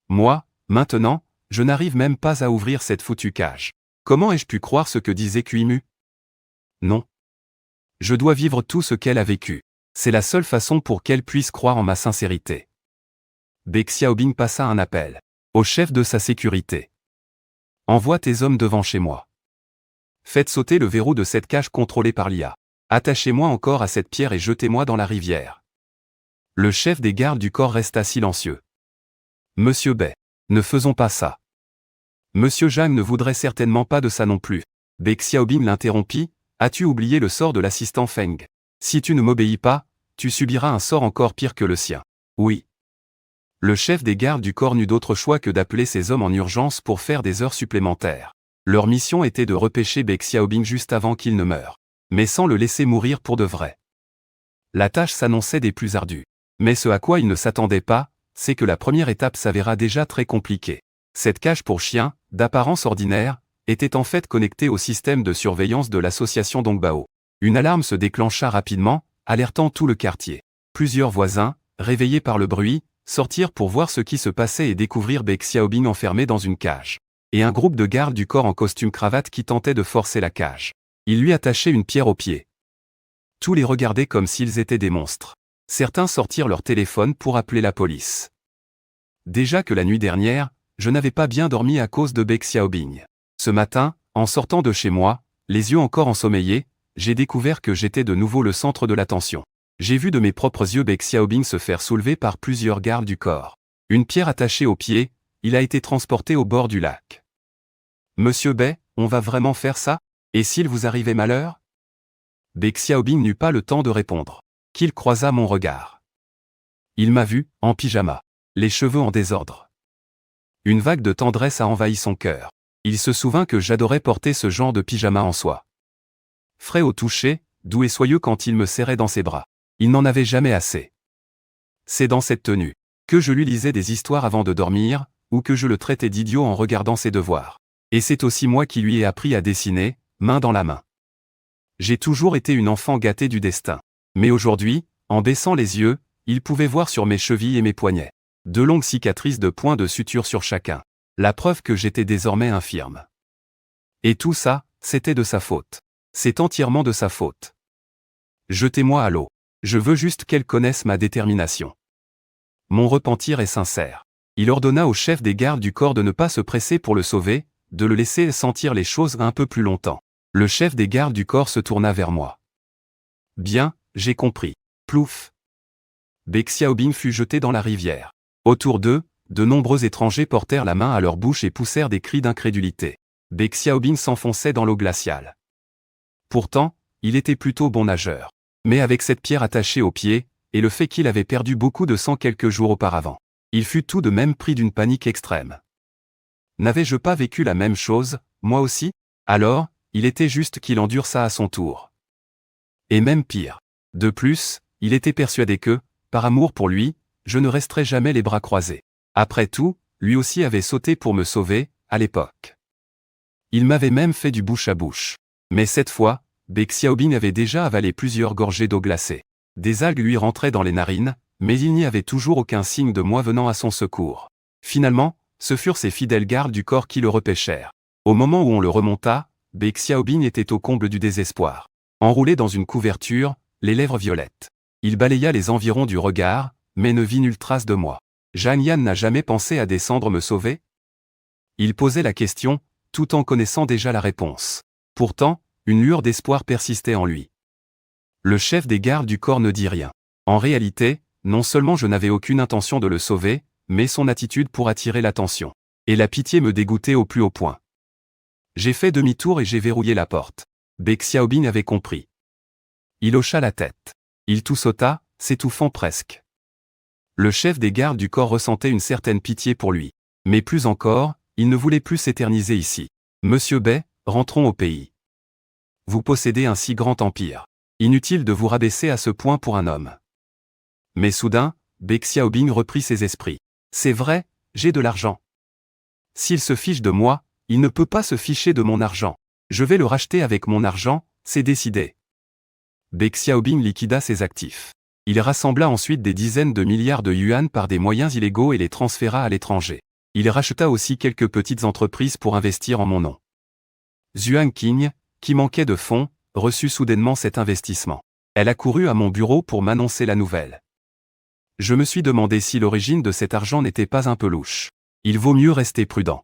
Speaker 1: Moi, maintenant, je n'arrive même pas à ouvrir cette foutue cage. Comment ai-je pu croire ce que disait Kuimu? Non. Je dois vivre tout ce qu'elle a vécu. C'est la seule façon pour qu'elle puisse croire en ma sincérité. Baek Xiaobin passa un appel au chef de sa sécurité. Envoie tes hommes devant chez moi. Faites sauter le verrou de cette cage contrôlée par l'IA. Attachez-moi encore à cette pierre et jetez-moi dans la rivière. Le chef des gardes du corps resta silencieux. Monsieur Baek, ne faisons pas ça. Monsieur Zhang ne voudrait certainement pas de ça non plus. Baek Xiaobin l'interrompit. As-tu oublié le sort de l'assistant Feng? Si tu ne m'obéis pas, tu subiras un sort encore pire que le sien. Oui. Le chef des gardes du corps n'eut d'autre choix que d'appeler ses hommes en urgence pour faire des heures supplémentaires. Leur mission était de repêcher Baek Xiaobin juste avant qu'il ne meure. Mais sans le laisser mourir pour de vrai. La tâche s'annonçait des plus ardues. Mais ce à quoi il ne s'attendait pas, c'est que la première étape s'avéra déjà très compliquée. Cette cage pour chiens, d'apparence ordinaire, était en fait connectée au système de surveillance de l'association Dongbao. Une alarme se déclencha rapidement, alertant tout le quartier. Plusieurs voisins, réveillés par le bruit, sortirent pour voir ce qui se passait et découvrir Baek Xiaobin enfermé dans une cage. Et un groupe de gardes du corps en costume cravate qui tentait de forcer la cage. Ils lui attachaient une pierre au pied. Tous les regardaient comme s'ils étaient des monstres. Certains sortirent leur téléphone pour appeler la police. Déjà que la nuit dernière, je n'avais pas bien dormi à cause de Baek Xiaobin. Ce matin, en sortant de chez moi, les yeux encore ensommeillés, j'ai découvert que j'étais de nouveau le centre de l'attention. J'ai vu de mes propres yeux Baek Xiaobin se faire soulever par plusieurs gardes du corps. Une pierre attachée au pied, il a été transporté au bord du lac. Monsieur Baek, on va vraiment faire ça? Et s'il vous arrivait malheur? Baek Xiaobin n'eut pas le temps de répondre. Qu'il croisa mon regard. Il m'a vu, en pyjama, les cheveux en désordre. Une vague de tendresse a envahi son cœur. Il se souvint que j'adorais porter ce genre de pyjama en soie. Frais au toucher, doux et soyeux quand il me serrait dans ses bras. Il n'en avait jamais assez. C'est dans cette tenue que je lui lisais des histoires avant de dormir, ou que je le traitais d'idiot en regardant ses devoirs. Et c'est aussi moi qui lui ai appris à dessiner, main dans la main. J'ai toujours été une enfant gâtée du destin. Mais aujourd'hui, en baissant les yeux, il pouvait voir sur mes chevilles et mes poignets. De longues cicatrices de points de suture sur chacun. La preuve que j'étais désormais infirme. Et tout ça, c'était de sa faute. C'est entièrement de sa faute. Jetez-moi à l'eau. Je veux juste qu'elle connaisse ma détermination. Mon repentir est sincère. Il ordonna au chef des gardes du corps de ne pas se presser pour le sauver, de le laisser sentir les choses un peu plus longtemps. Le chef des gardes du corps se tourna vers moi. Bien, j'ai compris. Plouf. Baek Xiaobin fut jeté dans la rivière. Autour d'eux, de nombreux étrangers portèrent la main à leur bouche et poussèrent des cris d'incrédulité. Baek Xiaobin s'enfonçait dans l'eau glaciale. Pourtant, il était plutôt bon nageur. Mais avec cette pierre attachée au pied, et le fait qu'il avait perdu beaucoup de sang quelques jours auparavant, il fut tout de même pris d'une panique extrême. N'avais-je pas vécu la même chose, moi aussi? Alors, il était juste qu'il endure ça à son tour. Et même pire. De plus, il était persuadé que, par amour pour lui, je ne resterais jamais les bras croisés. Après tout, lui aussi avait sauté pour me sauver, à l'époque. Il m'avait même fait du bouche à bouche. Mais cette fois, Baek Xiaobin avait déjà avalé plusieurs gorgées d'eau glacée. Des algues lui rentraient dans les narines, mais il n'y avait toujours aucun signe de moi venant à son secours. Finalement, ce furent ses fidèles gardes du corps qui le repêchèrent. Au moment où on le remonta, Baek Xiaobin était au comble du désespoir. Enroulé dans une couverture, les lèvres violettes. Il balaya les environs du regard, mais ne vit nulle trace de moi. Zhang Yan n'a jamais pensé à descendre me sauver? Il posait la question, tout en connaissant déjà la réponse. Pourtant, une lueur d'espoir persistait en lui. Le chef des gardes du corps ne dit rien. En réalité, non seulement je n'avais aucune intention de le sauver, mais son attitude pour attirer l'attention. Et la pitié me dégoûtait au plus haut point. J'ai fait demi-tour et j'ai verrouillé la porte. Baek Xiaobin avait compris. Il hocha la tête. Il toussota, s'étouffant presque. Le chef des gardes du corps ressentait une certaine pitié pour lui. Mais plus encore, il ne voulait plus s'éterniser ici. Monsieur Bey, rentrons au pays. Vous possédez un si grand empire. Inutile de vous rabaisser à ce point pour un homme. Mais soudain, Bey Xiaobing reprit ses esprits. C'est vrai, j'ai de l'argent. S'il se fiche de moi, il ne peut pas se ficher de mon argent. Je vais le racheter avec mon argent, c'est décidé. Bey Xiaobing liquida ses actifs. Il rassembla ensuite des dizaines de milliards de yuan par des moyens illégaux et les transféra à l'étranger. Il racheta aussi quelques petites entreprises pour investir en mon nom. Zhuang Qing, qui manquait de fonds, reçut soudainement cet investissement. Elle accourut à mon bureau pour m'annoncer la nouvelle. Je me suis demandé si l'origine de cet argent n'était pas un peu louche. Il vaut mieux rester prudent.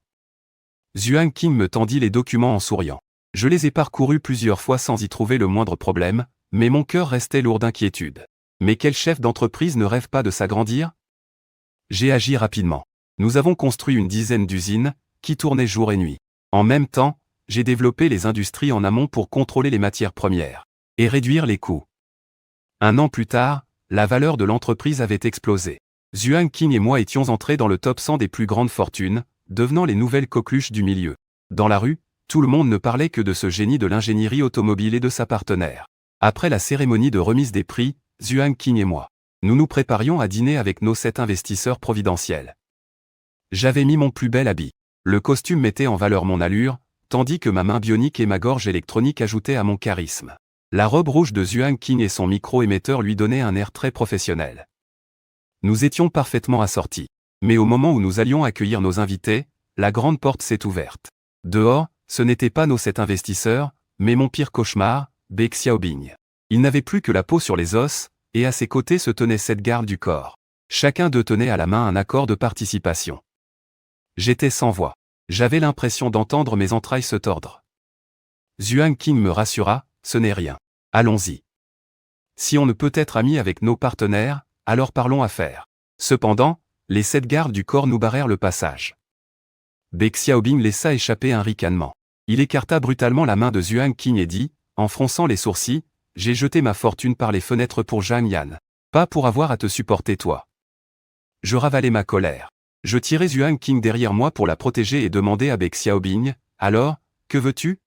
Speaker 1: Zhuang Qing me tendit les documents en souriant. Je les ai parcourus plusieurs fois sans y trouver le moindre problème, mais mon cœur restait lourd d'inquiétude. Mais quel chef d'entreprise ne rêve pas de s'agrandir? J'ai agi rapidement. Nous avons construit une dizaine d'usines, qui tournaient jour et nuit. En même temps, j'ai développé les industries en amont pour contrôler les matières premières et réduire les coûts. 1 an plus tard, la valeur de l'entreprise avait explosé. Zhuang Qing et moi étions entrés dans le top 100 des plus grandes fortunes, devenant les nouvelles coqueluches du milieu. Dans la rue, tout le monde ne parlait que de ce génie de l'ingénierie automobile et de sa partenaire. Après la cérémonie de remise des prix, Zhuang Qing et moi, nous nous préparions à dîner avec nos 7 investisseurs providentiels. J'avais mis mon plus bel habit. Le costume mettait en valeur mon allure, tandis que ma main bionique et ma gorge électronique ajoutaient à mon charisme. La robe rouge de Zhuang Qing et son micro-émetteur lui donnaient un air très professionnel. Nous étions parfaitement assortis. Mais au moment où nous allions accueillir nos invités, la grande porte s'est ouverte. Dehors, ce n'étaient pas nos 7 investisseurs, mais mon pire cauchemar, Bey Xiaobing. Il n'avait plus que la peau sur les os, et à ses côtés se tenaient 7 gardes du corps. Chacun d'eux tenait à la main un accord de participation. J'étais sans voix. J'avais l'impression d'entendre mes entrailles se tordre. Zhuang Qing me rassura, ce n'est rien. Allons-y. Si on ne peut être amis avec nos partenaires, alors parlons affaires. Cependant, les 7 gardes du corps nous barrèrent le passage. Bey Xiaobing laissa échapper un ricanement. Il écarta brutalement la main de Zhuang Qing et dit, en fronçant les sourcils, « J'ai jeté ma fortune par les fenêtres pour Zhang Yan. Pas pour avoir à te supporter toi. » Je ravalai ma colère. Je tirai Zhuang Qing derrière moi pour la protéger et demandai à Bey Xiaobing, « Alors, que veux-tu » ?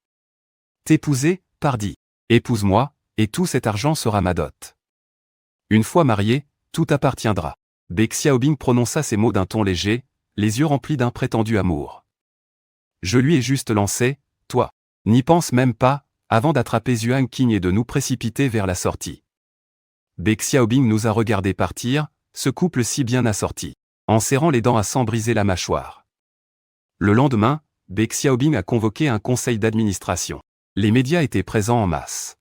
Speaker 1: T'épouser, pardi. Épouse-moi, et tout cet argent sera ma dot. Une fois marié, tout appartiendra. Bey Xiaobing prononça ces mots d'un ton léger, les yeux remplis d'un prétendu amour. Je lui ai juste lancé, « Toi, n'y pense même pas », avant d'attraper Zhuang Qing et de nous précipiter vers la sortie. Bey Xiaobing nous a regardé partir, ce couple si bien assorti, en serrant les dents à s'en briser la mâchoire. Le lendemain, Bey Xiaobing a convoqué un conseil d'administration. Les médias étaient présents en masse.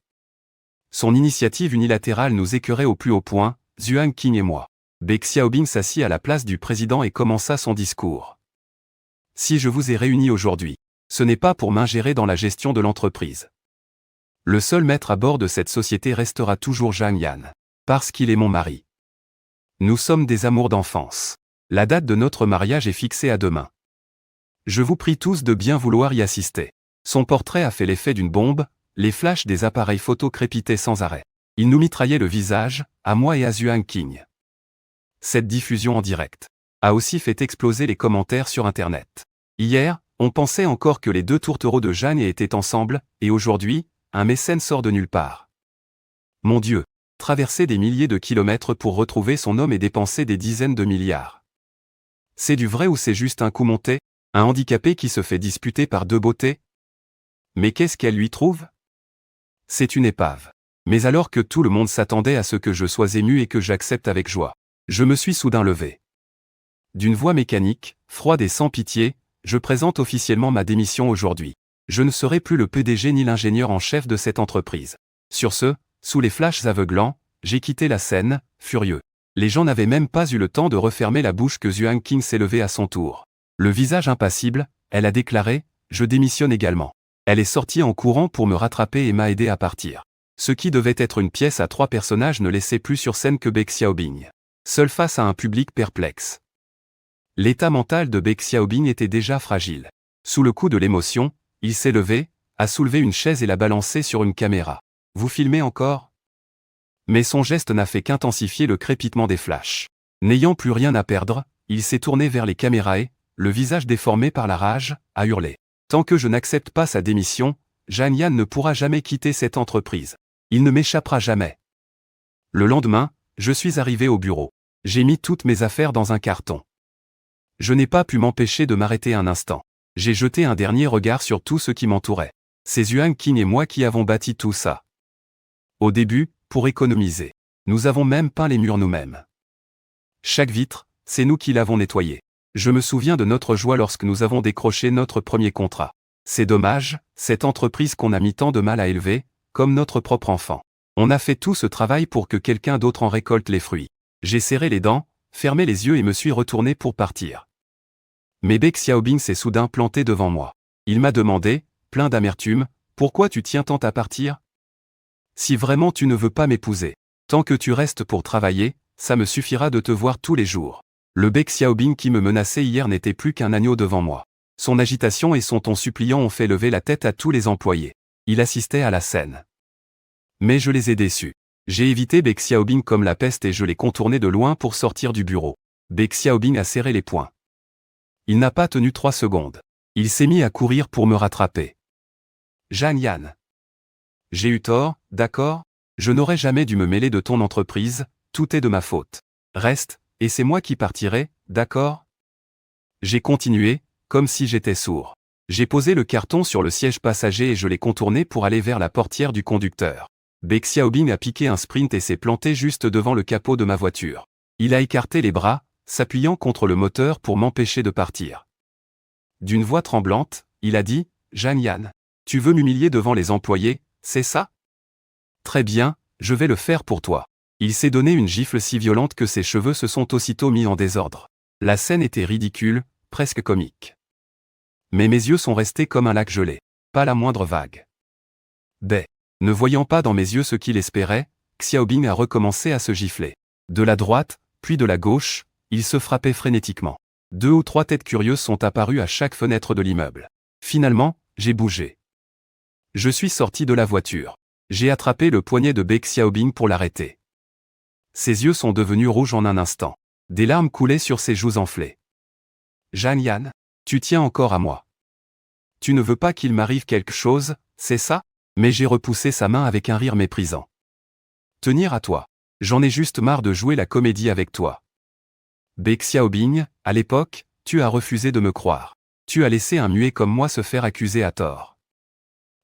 Speaker 1: Son initiative unilatérale nous écœurait au plus haut point, Zhuang Qing et moi. Bey Xiaobing s'assit à la place du président et commença son discours. Si je vous ai réunis aujourd'hui, ce n'est pas pour m'ingérer dans la gestion de l'entreprise. Le seul maître à bord de cette société restera toujours Zhang Yan, parce qu'il est mon mari. Nous sommes des amours d'enfance. La date de notre mariage est fixée à demain. Je vous prie tous de bien vouloir y assister. Son portrait a fait l'effet d'une bombe, les flashs des appareils photo crépitaient sans arrêt. Il nous mitraillait le visage, à moi et à Zhuang Qing. Cette diffusion en direct a aussi fait exploser les commentaires sur Internet. Hier, on pensait encore que les 2 tourtereaux de Jeanne étaient ensemble, et aujourd'hui, un mécène sort de nulle part. Mon Dieu, traverser des milliers de kilomètres pour retrouver son homme et dépenser des dizaines de milliards. C'est du vrai ou c'est juste un coup monté, un handicapé qui se fait disputer par 2 beautés? Mais qu'est-ce qu'elle lui trouve? C'est une épave. Mais alors que tout le monde s'attendait à ce que je sois ému et que j'accepte avec joie, je me suis soudain levé. D'une voix mécanique, froide et sans pitié, je présente officiellement ma démission aujourd'hui. Je ne serai plus le PDG ni l'ingénieur en chef de cette entreprise. Sur ce, sous les flashs aveuglants, j'ai quitté la scène, furieux. Les gens n'avaient même pas eu le temps de refermer la bouche que Zhuang Qing s'est levé à son tour. Le visage impassible, elle a déclaré, « Je démissionne également ». Elle est sortie en courant pour me rattraper et m'a aidé à partir. Ce qui devait être une pièce à 3 personnages ne laissait plus sur scène que Bey Xiaobing. Seul face à un public perplexe. L'état mental de Bey Xiaobing était déjà fragile. Sous le coup de l'émotion, il s'est levé, a soulevé une chaise et l'a balancée sur une caméra. « Vous filmez encore » Mais son geste n'a fait qu'intensifier le crépitement des flashs. N'ayant plus rien à perdre, il s'est tourné vers les caméras et, le visage déformé par la rage, a hurlé. Tant que je n'accepte pas sa démission, Jean-Yann ne pourra jamais quitter cette entreprise. Il ne m'échappera jamais. Le lendemain, je suis arrivé au bureau. J'ai mis toutes mes affaires dans un carton. Je n'ai pas pu m'empêcher de m'arrêter un instant. J'ai jeté un dernier regard sur tout ce qui m'entourait. C'est Yuan King et moi qui avons bâti tout ça. Au début, pour économiser. Nous avons même peint les murs nous-mêmes. Chaque vitre, c'est nous qui l'avons nettoyée. Je me souviens de notre joie lorsque nous avons décroché notre premier contrat. C'est dommage, cette entreprise qu'on a mis tant de mal à élever, comme notre propre enfant. On a fait tout ce travail pour que quelqu'un d'autre en récolte les fruits. J'ai serré les dents, fermé les yeux et me suis retourné pour partir. Mais Beck Xiaobing s'est soudain planté devant moi. Il m'a demandé, plein d'amertume, « Pourquoi tu tiens tant à partir ? Si vraiment tu ne veux pas m'épouser, tant que tu restes pour travailler, ça me suffira de te voir tous les jours. » Le Beck Xiaobing qui me menaçait hier n'était plus qu'un agneau devant moi. Son agitation et son ton suppliant ont fait lever la tête à tous les employés. Il assistait à la scène. Mais je les ai déçus. J'ai évité Beck Xiaobing comme la peste et je l'ai contourné de loin pour sortir du bureau. Beck Xiaobing a serré les poings. Il n'a pas tenu 3 secondes. Il s'est mis à courir pour me rattraper. Jean-Yann. J'ai eu tort, d'accord ? Je n'aurais jamais dû me mêler de ton entreprise, tout est de ma faute. Reste, et c'est moi qui partirai, d'accord ? J'ai continué, comme si j'étais sourd. J'ai posé le carton sur le siège passager et je l'ai contourné pour aller vers la portière du conducteur. Beck Xiaobing a piqué un sprint et s'est planté juste devant le capot de ma voiture. Il a écarté les bras, s'appuyant contre le moteur pour m'empêcher de partir. D'une voix tremblante, il a dit, « Jean-Yann, tu veux m'humilier devant les employés, c'est ça ? Très bien, je vais le faire pour toi. » Il s'est donné une gifle si violente que ses cheveux se sont aussitôt mis en désordre. La scène était ridicule, presque comique. Mais mes yeux sont restés comme un lac gelé. Pas la moindre vague. Ne voyant pas dans mes yeux ce qu'il espérait, Xiaobing a recommencé à se gifler. De la droite, puis de la gauche, il se frappait frénétiquement. 2 ou 3 têtes curieuses sont apparues à chaque fenêtre de l'immeuble. Finalement, j'ai bougé. Je suis sorti de la voiture. J'ai attrapé le poignet de Beck Xiaobing pour l'arrêter. Ses yeux sont devenus rouges en un instant. Des larmes coulaient sur ses joues enflées. Jean-Yann, tu tiens encore à moi. Tu ne veux pas qu'il m'arrive quelque chose, c'est ça ? Mais j'ai repoussé sa main avec un rire méprisant. Tenir à toi. J'en ai juste marre de jouer la comédie avec toi. Beck Xiaobing, à l'époque, tu as refusé de me croire. Tu as laissé un muet comme moi se faire accuser à tort.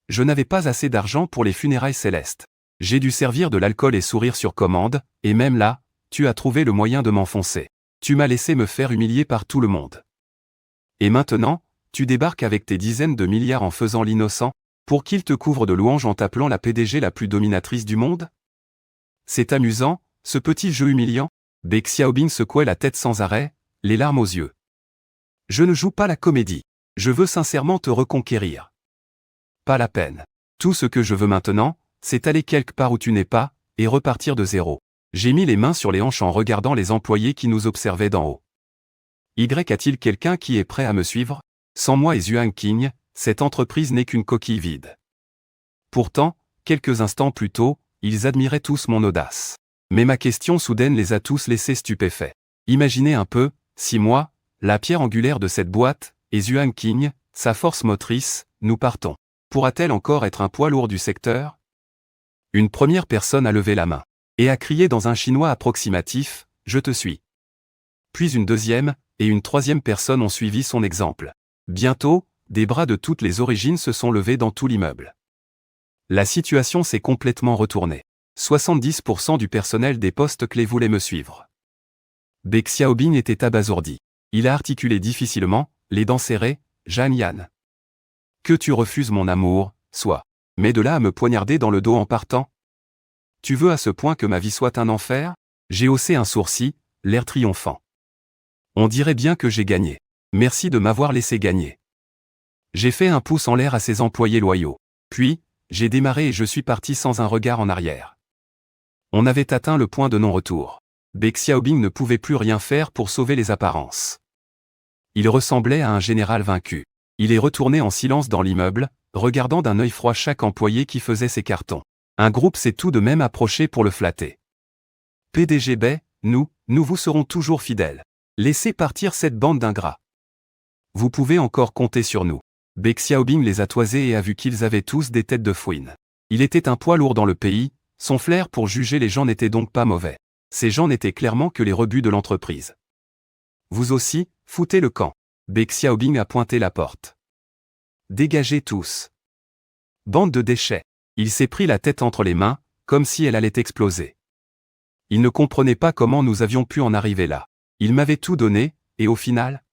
Speaker 1: Je n'avais pas assez d'argent pour les funérailles célestes. J'ai dû servir de l'alcool et sourire sur commande, et même là, tu as trouvé le moyen de m'enfoncer. Tu m'as laissé me faire humilier par tout le monde. Et maintenant, tu débarques avec tes dizaines de milliards en faisant l'innocent, pour qu'il te couvre de louanges en t'appelant la PDG la plus dominatrice du monde ? C'est amusant, ce petit jeu humiliant ? Beck Xiaobing secouait la tête sans arrêt, les larmes aux yeux. Je ne joue pas la comédie. Je veux sincèrement te reconquérir. Pas la peine. Tout ce que je veux maintenant, c'est aller quelque part où tu n'es pas, et repartir de zéro. J'ai mis les mains sur les hanches en regardant les employés qui nous observaient d'en haut. A-t-il quelqu'un qui est prêt à me suivre ? Sans moi et Yuan King, cette entreprise n'est qu'une coquille vide. Pourtant, quelques instants plus tôt, ils admiraient tous mon audace. Mais ma question soudaine les a tous laissés stupéfaits. Imaginez un peu, si moi, la pierre angulaire de cette boîte, et Yuan King, sa force motrice, nous partons. Pourra-t-elle encore être un poids lourd du secteur ? Une première personne a levé la main, et a crié dans un chinois approximatif, « Je te suis ». Puis une deuxième, et une troisième personne ont suivi son exemple. Bientôt, des bras de toutes les origines se sont levés dans tout l'immeuble. La situation s'est complètement retournée. 70% du personnel des postes clés voulait me suivre. Beck Xiaobing était abasourdi. Il a articulé difficilement, les dents serrées, « Jean-Yann. Que tu refuses mon amour, soit. Mais de là à me poignarder dans le dos en partant ? Tu veux à ce point que ma vie soit un enfer ? » J'ai haussé un sourcil, l'air triomphant. On dirait bien que j'ai gagné. Merci de m'avoir laissé gagner. J'ai fait un pouce en l'air à ces employés loyaux. Puis, j'ai démarré et je suis parti sans un regard en arrière. On avait atteint le point de non-retour. Beck Xiaobing ne pouvait plus rien faire pour sauver les apparences. Il ressemblait à un général vaincu. Il est retourné en silence dans l'immeuble, regardant d'un œil froid chaque employé qui faisait ses cartons. Un groupe s'est tout de même approché pour le flatter. PDG Bay, nous vous serons toujours fidèles. Laissez partir cette bande d'ingrats. Vous pouvez encore compter sur nous. Baek Xiaobing les a toisés et a vu qu'ils avaient tous des têtes de fouine. Il était un poids lourd dans le pays, son flair pour juger les gens n'était donc pas mauvais. Ces gens n'étaient clairement que les rebuts de l'entreprise. Vous aussi, foutez le camp. Baek Xiaobing a pointé la porte. Dégagez tous. Bande de déchets. Il s'est pris la tête entre les mains, comme si elle allait exploser. Il ne comprenait pas comment nous avions pu en arriver là. Il m'avait tout donné, et au final,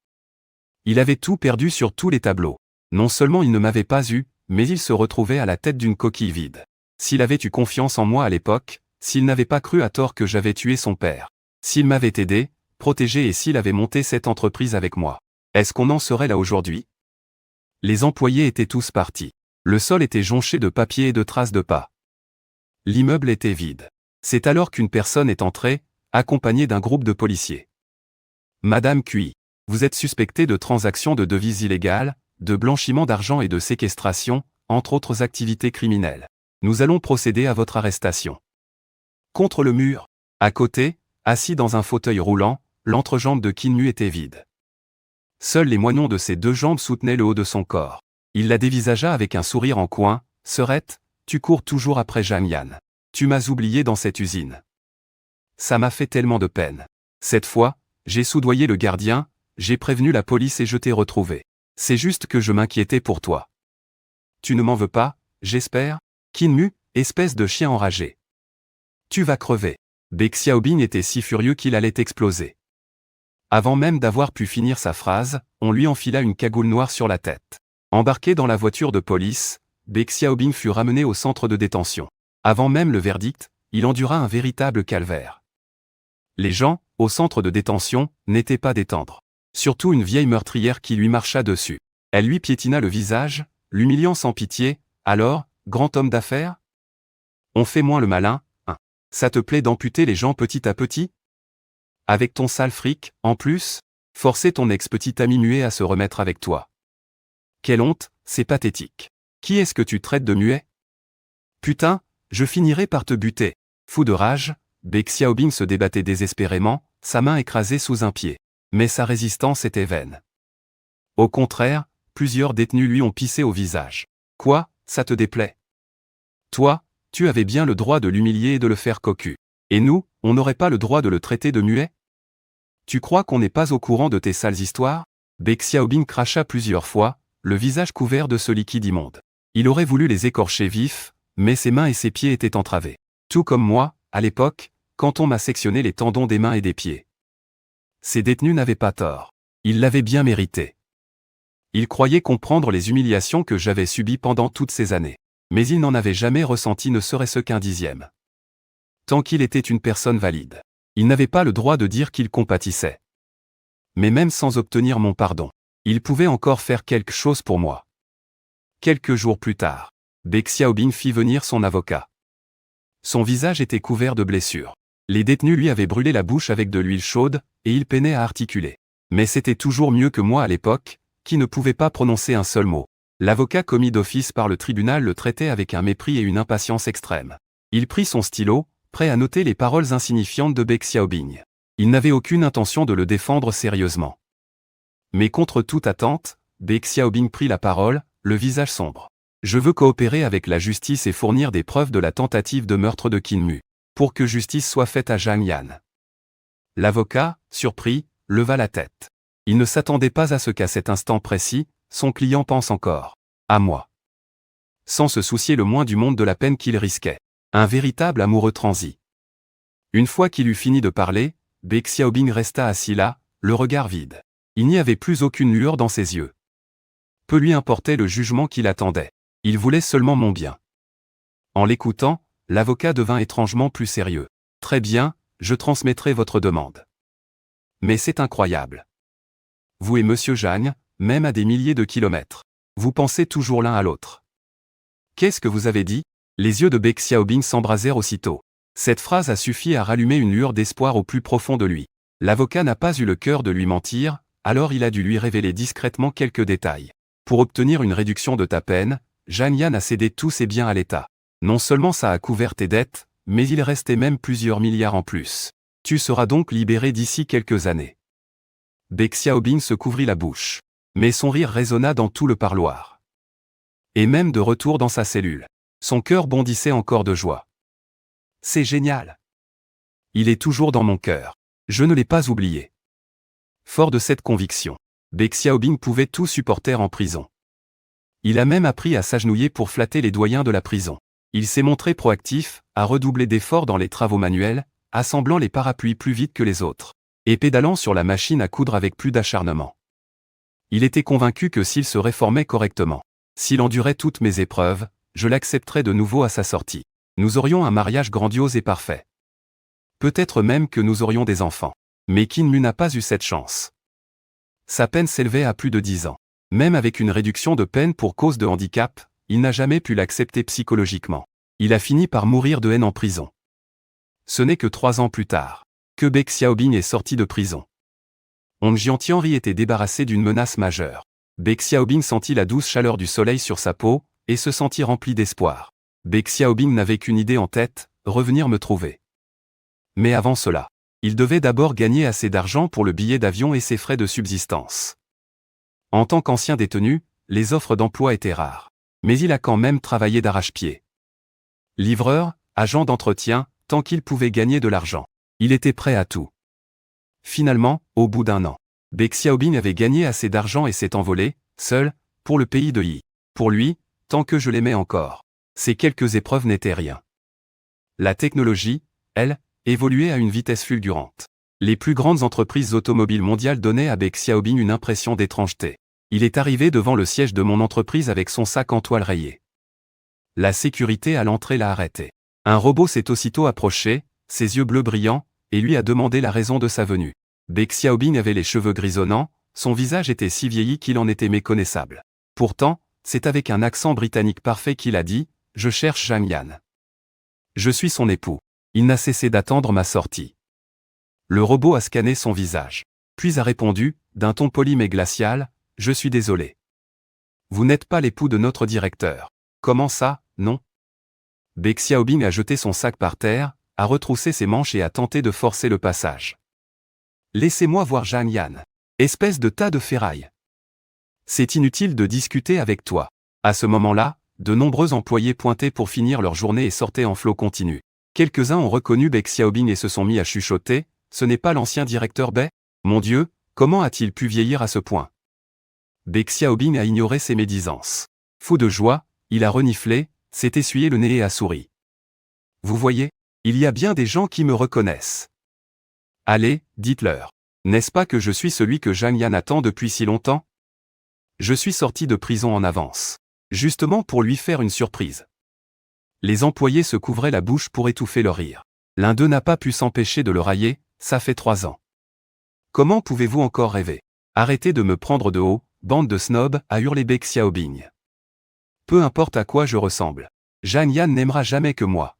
Speaker 1: il avait tout perdu sur tous les tableaux. Non seulement il ne m'avait pas eu, mais il se retrouvait à la tête d'une coquille vide. S'il avait eu confiance en moi à l'époque, s'il n'avait pas cru à tort que j'avais tué son père, s'il m'avait aidé, protégé et s'il avait monté cette entreprise avec moi, est-ce qu'on en serait là aujourd'hui? Les employés étaient tous partis. Le sol était jonché de papier et de traces de pas. L'immeuble était vide. C'est alors qu'une personne est entrée, accompagnée d'un groupe de policiers. Madame Cui, vous êtes suspectée de transactions de devises illégales, de blanchiment d'argent et de séquestration, entre autres activités criminelles. Nous allons procéder à votre arrestation. Contre le mur, à côté, assis dans un fauteuil roulant, l'entrejambe de Qin Mu était vide. Seuls les moignons de ses deux jambes soutenaient le haut de son corps. Il la dévisagea avec un sourire en coin. « Serette, tu cours toujours après Zhang Yan. Tu m'as oublié dans cette usine. Ça m'a fait tellement de peine. Cette fois, j'ai soudoyé le gardien, j'ai prévenu la police et je t'ai retrouvé. C'est juste que je m'inquiétais pour toi. Tu ne m'en veux pas, j'espère? Qin Mu, espèce de chien enragé. Tu vas crever. » Baek Xiaobing était si furieux qu'il allait exploser. Avant même d'avoir pu finir sa phrase, on lui enfila une cagoule noire sur la tête. Embarqué dans la voiture de police, Baek Xiaobing fut ramené au centre de détention. Avant même le verdict, il endura un véritable calvaire. Les gens, au centre de détention, n'étaient pas des tendres. Surtout une vieille meurtrière qui lui marcha dessus. Elle lui piétina le visage, l'humiliant sans pitié. « Alors, grand homme d'affaires? On fait moins le malin, hein? Ça te plaît d'amputer les gens petit à petit? Avec ton sale fric, en plus? Forcer ton ex-petit ami muet à se remettre avec toi. Quelle honte, c'est pathétique. Qui est-ce que tu traites de muet? Putain, je finirai par te buter. » Fou de rage, Baek Xiaobing se débattait désespérément, sa main écrasée sous un pied. Mais sa résistance était vaine. Au contraire, plusieurs détenus lui ont pissé au visage. « Quoi, ça te déplaît? Toi, tu avais bien le droit de l'humilier et de le faire cocu. Et nous, on n'aurait pas le droit de le traiter de muet? Tu crois qu'on n'est pas au courant de tes sales histoires? » Baek Xiaobing cracha plusieurs fois, le visage couvert de ce liquide immonde. Il aurait voulu les écorcher vifs, mais ses mains et ses pieds étaient entravés. Tout comme moi, à l'époque, quand on m'a sectionné les tendons des mains et des pieds. Ces détenus n'avaient pas tort. Ils l'avaient bien mérité. Ils croyaient comprendre les humiliations que j'avais subies pendant toutes ces années. Mais ils n'en avaient jamais ressenti ne serait-ce qu'un dixième. Tant qu'il était une personne valide. Il n'avait pas le droit de dire qu'il compatissait. Mais même sans obtenir mon pardon, il pouvait encore faire quelque chose pour moi. Quelques jours plus tard, Baek Xiaobing fit venir son avocat. Son visage était couvert de blessures. Les détenus lui avaient brûlé la bouche avec de l'huile chaude, et il peinait à articuler. Mais c'était toujours mieux que moi à l'époque, qui ne pouvait pas prononcer un seul mot. L'avocat commis d'office par le tribunal le traitait avec un mépris et une impatience extrême. Il prit son stylo, prêt à noter les paroles insignifiantes de Baek Xiaobing. Il n'avait aucune intention de le défendre sérieusement. Mais contre toute attente, Baek Xiaobing prit la parole, le visage sombre. « Je veux coopérer avec la justice et fournir des preuves de la tentative de meurtre de Qin Mu, pour que justice soit faite à Zhang Yan. » L'avocat, surpris, leva la tête. Il ne s'attendait pas à ce qu'à cet instant précis, son client pense encore à moi. Sans se soucier le moins du monde de la peine qu'il risquait. Un véritable amoureux transi. Une fois qu'il eut fini de parler, Baek Xiaobing resta assis là, le regard vide. Il n'y avait plus aucune lueur dans ses yeux. Peu lui importait le jugement qui l'attendait. Il voulait seulement mon bien. En l'écoutant, l'avocat devint étrangement plus sérieux. « Très bien, je transmettrai votre demande. Mais c'est incroyable. Vous et Monsieur Zhang, même à des milliers de kilomètres. Vous pensez toujours l'un à l'autre. Qu'est-ce que vous avez dit? » Les yeux de Baek Xiaobing s'embrasèrent aussitôt. Cette phrase a suffi à rallumer une lueur d'espoir au plus profond de lui. L'avocat n'a pas eu le cœur de lui mentir, alors il a dû lui révéler discrètement quelques détails. Pour obtenir une réduction de ta peine, Zhang Yan a cédé tous ses biens à l'État. Non seulement ça a couvert tes dettes, mais il restait même plusieurs milliards en plus. Tu seras donc libéré d'ici quelques années. Deng Xiaobing se couvrit la bouche. Mais son rire résonna dans tout le parloir. Et même de retour dans sa cellule, son cœur bondissait encore de joie. C'est génial. Il est toujours dans mon cœur. Je ne l'ai pas oublié. Fort de cette conviction, Deng Xiaobing pouvait tout supporter en prison. Il a même appris à s'agenouiller pour flatter les doyens de la prison. Il s'est montré proactif, a redoublé d'efforts dans les travaux manuels, assemblant les parapluies plus vite que les autres, et pédalant sur la machine à coudre avec plus d'acharnement. Il était convaincu que s'il se réformait correctement, s'il endurait toutes mes épreuves, je l'accepterais de nouveau à sa sortie. Nous aurions un mariage grandiose et parfait. Peut-être même que nous aurions des enfants. Mais Qin Mu n'a pas eu cette chance. Sa peine s'élevait à plus de 10 ans. Même avec une réduction de peine pour cause de handicap, il n'a jamais pu l'accepter psychologiquement. Il a fini par mourir de haine en prison. Ce n'est que 3 ans plus tard que Deng Xiaobing est sorti de prison. Hong Jiantianri était débarrassé d'une menace majeure. Deng Xiaobing sentit la douce chaleur du soleil sur sa peau, et se sentit rempli d'espoir. Deng Xiaobing n'avait qu'une idée en tête, revenir me trouver. Mais avant cela, il devait d'abord gagner assez d'argent pour le billet d'avion et ses frais de subsistance. En tant qu'ancien détenu, les offres d'emploi étaient rares. Mais il a quand même travaillé d'arrache-pied. Livreur, agent d'entretien, tant qu'il pouvait gagner de l'argent. Il était prêt à tout. Finalement, au bout d'un an, Deng Xiaobing avait gagné assez d'argent et s'est envolé, seul, pour le pays de Yi. Pour lui, tant que je l'aimais encore, ces quelques épreuves n'étaient rien. La technologie, elle, évoluait à une vitesse fulgurante. Les plus grandes entreprises automobiles mondiales donnaient à Deng Xiaobing une impression d'étrangeté. Il est arrivé devant le siège de mon entreprise avec son sac en toile rayée. La sécurité à l'entrée l'a arrêté. Un robot s'est aussitôt approché, ses yeux bleus brillants, et lui a demandé la raison de sa venue. Deng Xiaobing avait les cheveux grisonnants, son visage était si vieilli qu'il en était méconnaissable. Pourtant, c'est avec un accent britannique parfait qu'il a dit « Je cherche Zhang Yan. Je suis son époux. » Il n'a cessé d'attendre ma sortie. Le robot a scanné son visage. Puis a répondu, d'un ton poli mais glacial, « Je suis désolé. Vous n'êtes pas l'époux de notre directeur. » Comment ça, non? Deng Xiaobing a jeté son sac par terre, a retroussé ses manches et a tenté de forcer le passage. Laissez-moi voir Zhang Yan. Espèce de tas de ferraille. C'est inutile de discuter avec toi. À ce moment-là, de nombreux employés pointaient pour finir leur journée et sortaient en flot continu. Quelques-uns ont reconnu Deng Xiaobing et se sont mis à chuchoter, ce n'est pas l'ancien directeur Bai? Mon Dieu, comment a-t-il pu vieillir à ce point? Deng Xiaobing a ignoré ses médisances. Fou de joie, il a reniflé, s'est essuyé le nez et a souri. Vous voyez, il y a bien des gens qui me reconnaissent. Allez, dites-leur. N'est-ce pas que je suis celui que Zhang Yan attend depuis si longtemps? Je suis sorti de prison en avance. Justement pour lui faire une surprise. Les employés se couvraient la bouche pour étouffer leur rire. L'un d'eux n'a pas pu s'empêcher de le railler, ça fait 3 ans. Comment pouvez-vous encore rêver? Arrêtez de me prendre de haut, bande de snobs, a hurlé Deng Xiaobing. Peu importe à quoi je ressemble. Zhang Yan n'aimera jamais que moi.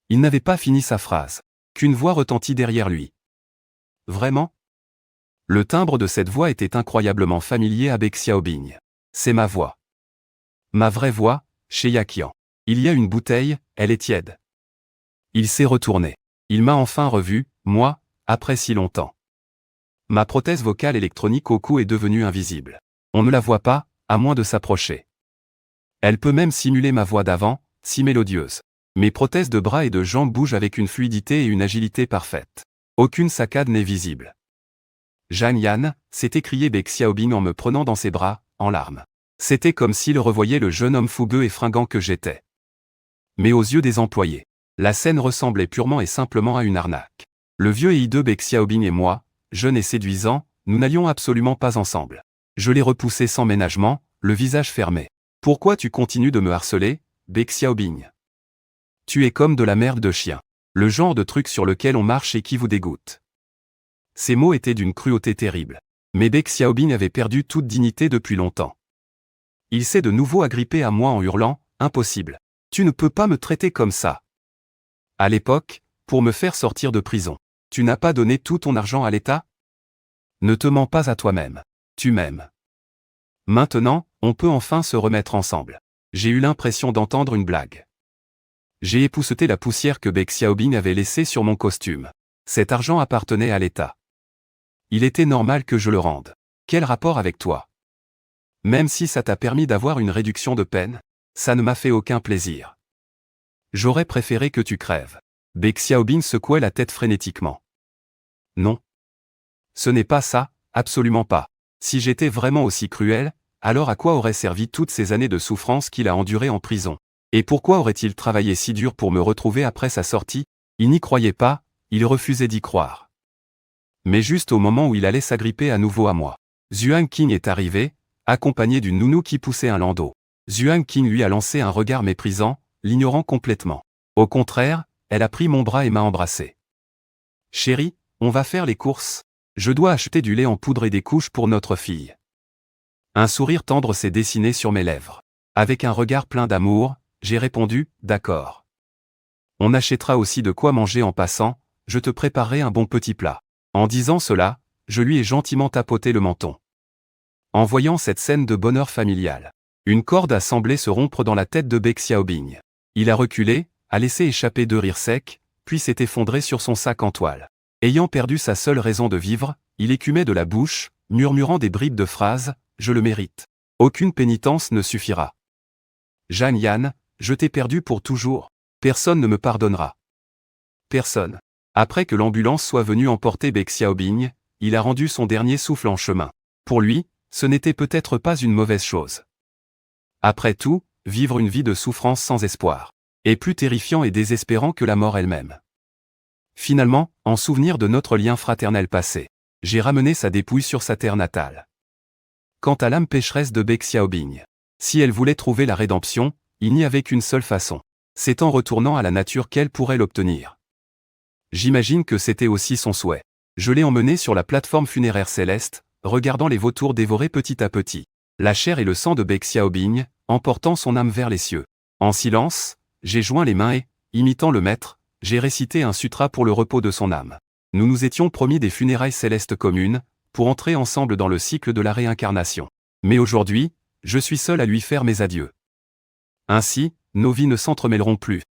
Speaker 1: Il n'avait pas fini sa phrase, qu'une voix retentit derrière lui. Vraiment? Le timbre de cette voix était incroyablement familier à Deng Xiaobing. C'est ma voix. Ma vraie voix, chez Yaqian. Il y a une bouteille, elle est tiède. Il s'est retourné. Il m'a enfin revu, moi, après si longtemps. Ma prothèse vocale électronique au cou est devenue invisible. On ne la voit pas, à moins de s'approcher. Elle peut même simuler ma voix d'avant, si mélodieuse. Mes prothèses de bras et de jambes bougent avec une fluidité et une agilité parfaite. Aucune saccade n'est visible. Zhang Yan, s'est écrié Deng Xiaobing en me prenant dans ses bras, en larmes. C'était comme s'il revoyait le jeune homme fougueux et fringant que j'étais. Mais aux yeux des employés, la scène ressemblait purement et simplement à une arnaque. Le vieux et hideux Deng Xiaobing et moi, jeune et séduisant, nous n'allions absolument pas ensemble. Je l'ai repoussé sans ménagement, le visage fermé. Pourquoi tu continues de me harceler, Deng Xiaobing? Tu es comme de la merde de chien. Le genre de truc sur lequel on marche et qui vous dégoûte. Ces mots étaient d'une cruauté terrible. Mais Deng Xiaobing avait perdu toute dignité depuis longtemps. Il s'est de nouveau agrippé à moi en hurlant, « Impossible. Tu ne peux pas me traiter comme ça. » À l'époque, pour me faire sortir de prison, tu n'as pas donné tout ton argent à l'État? Ne te mens pas à toi-même. Tu m'aimes. Maintenant, on peut enfin se remettre ensemble. J'ai eu l'impression d'entendre une blague. J'ai épousseté la poussière que Deng Xiaobing avait laissée sur mon costume. Cet argent appartenait à l'État. Il était normal que je le rende. Quel rapport avec toi? Même si ça t'a permis d'avoir une réduction de peine, ça ne m'a fait aucun plaisir. J'aurais préféré que tu crèves. Baek Xiaobing secouait la tête frénétiquement. Non. Ce n'est pas ça, absolument pas. Si j'étais vraiment aussi cruel, alors à quoi auraient servi toutes ces années de souffrance qu'il a endurées en prison? Et pourquoi aurait-il travaillé si dur pour me retrouver après sa sortie? Il n'y croyait pas, il refusait d'y croire. Mais juste au moment où il allait s'agripper à nouveau à moi, Zhuang Qing est arrivé, accompagné d'une nounou qui poussait un landau. Zhuang Qing lui a lancé un regard méprisant, l'ignorant complètement. Au contraire, elle a pris mon bras et m'a embrassé. Chérie, on va faire les courses. Je dois acheter du lait en poudre et des couches pour notre fille. Un sourire tendre s'est dessiné sur mes lèvres. Avec un regard plein d'amour, j'ai répondu, d'accord. On achètera aussi de quoi manger en passant, je te préparerai un bon petit plat. En disant cela, je lui ai gentiment tapoté le menton. En voyant cette scène de bonheur familial, une corde a semblé se rompre dans la tête de Baek Xiaobing. Il a reculé, a laissé échapper deux rires secs, puis s'est effondré sur son sac en toile. Ayant perdu sa seule raison de vivre, il écumait de la bouche, murmurant des bribes de phrases, « Je le mérite. Aucune pénitence ne suffira. Jeanne Yan, je t'ai perdu pour toujours. Personne ne me pardonnera. Personne. » Après que l'ambulance soit venue emporter Baek Xiaobing, il a rendu son dernier souffle en chemin. Pour lui, ce n'était peut-être pas une mauvaise chose. Après tout, vivre une vie de souffrance sans espoir est plus terrifiant et désespérant que la mort elle-même. Finalement, en souvenir de notre lien fraternel passé, j'ai ramené sa dépouille sur sa terre natale. Quant à l'âme pécheresse de Baek Xiaobing, si elle voulait trouver la rédemption, il n'y avait qu'une seule façon. C'est en retournant à la nature qu'elle pourrait l'obtenir. J'imagine que c'était aussi son souhait. Je l'ai emmené sur la plateforme funéraire céleste, regardant les vautours dévorer petit à petit la chair et le sang de Baek Xiaobing, emportant son âme vers les cieux. En silence, j'ai joint les mains et, imitant le maître, j'ai récité un sutra pour le repos de son âme. Nous nous étions promis des funérailles célestes communes, pour entrer ensemble dans le cycle de la réincarnation. Mais aujourd'hui, je suis seul à lui faire mes adieux. Ainsi, nos vies ne s'entremêleront plus.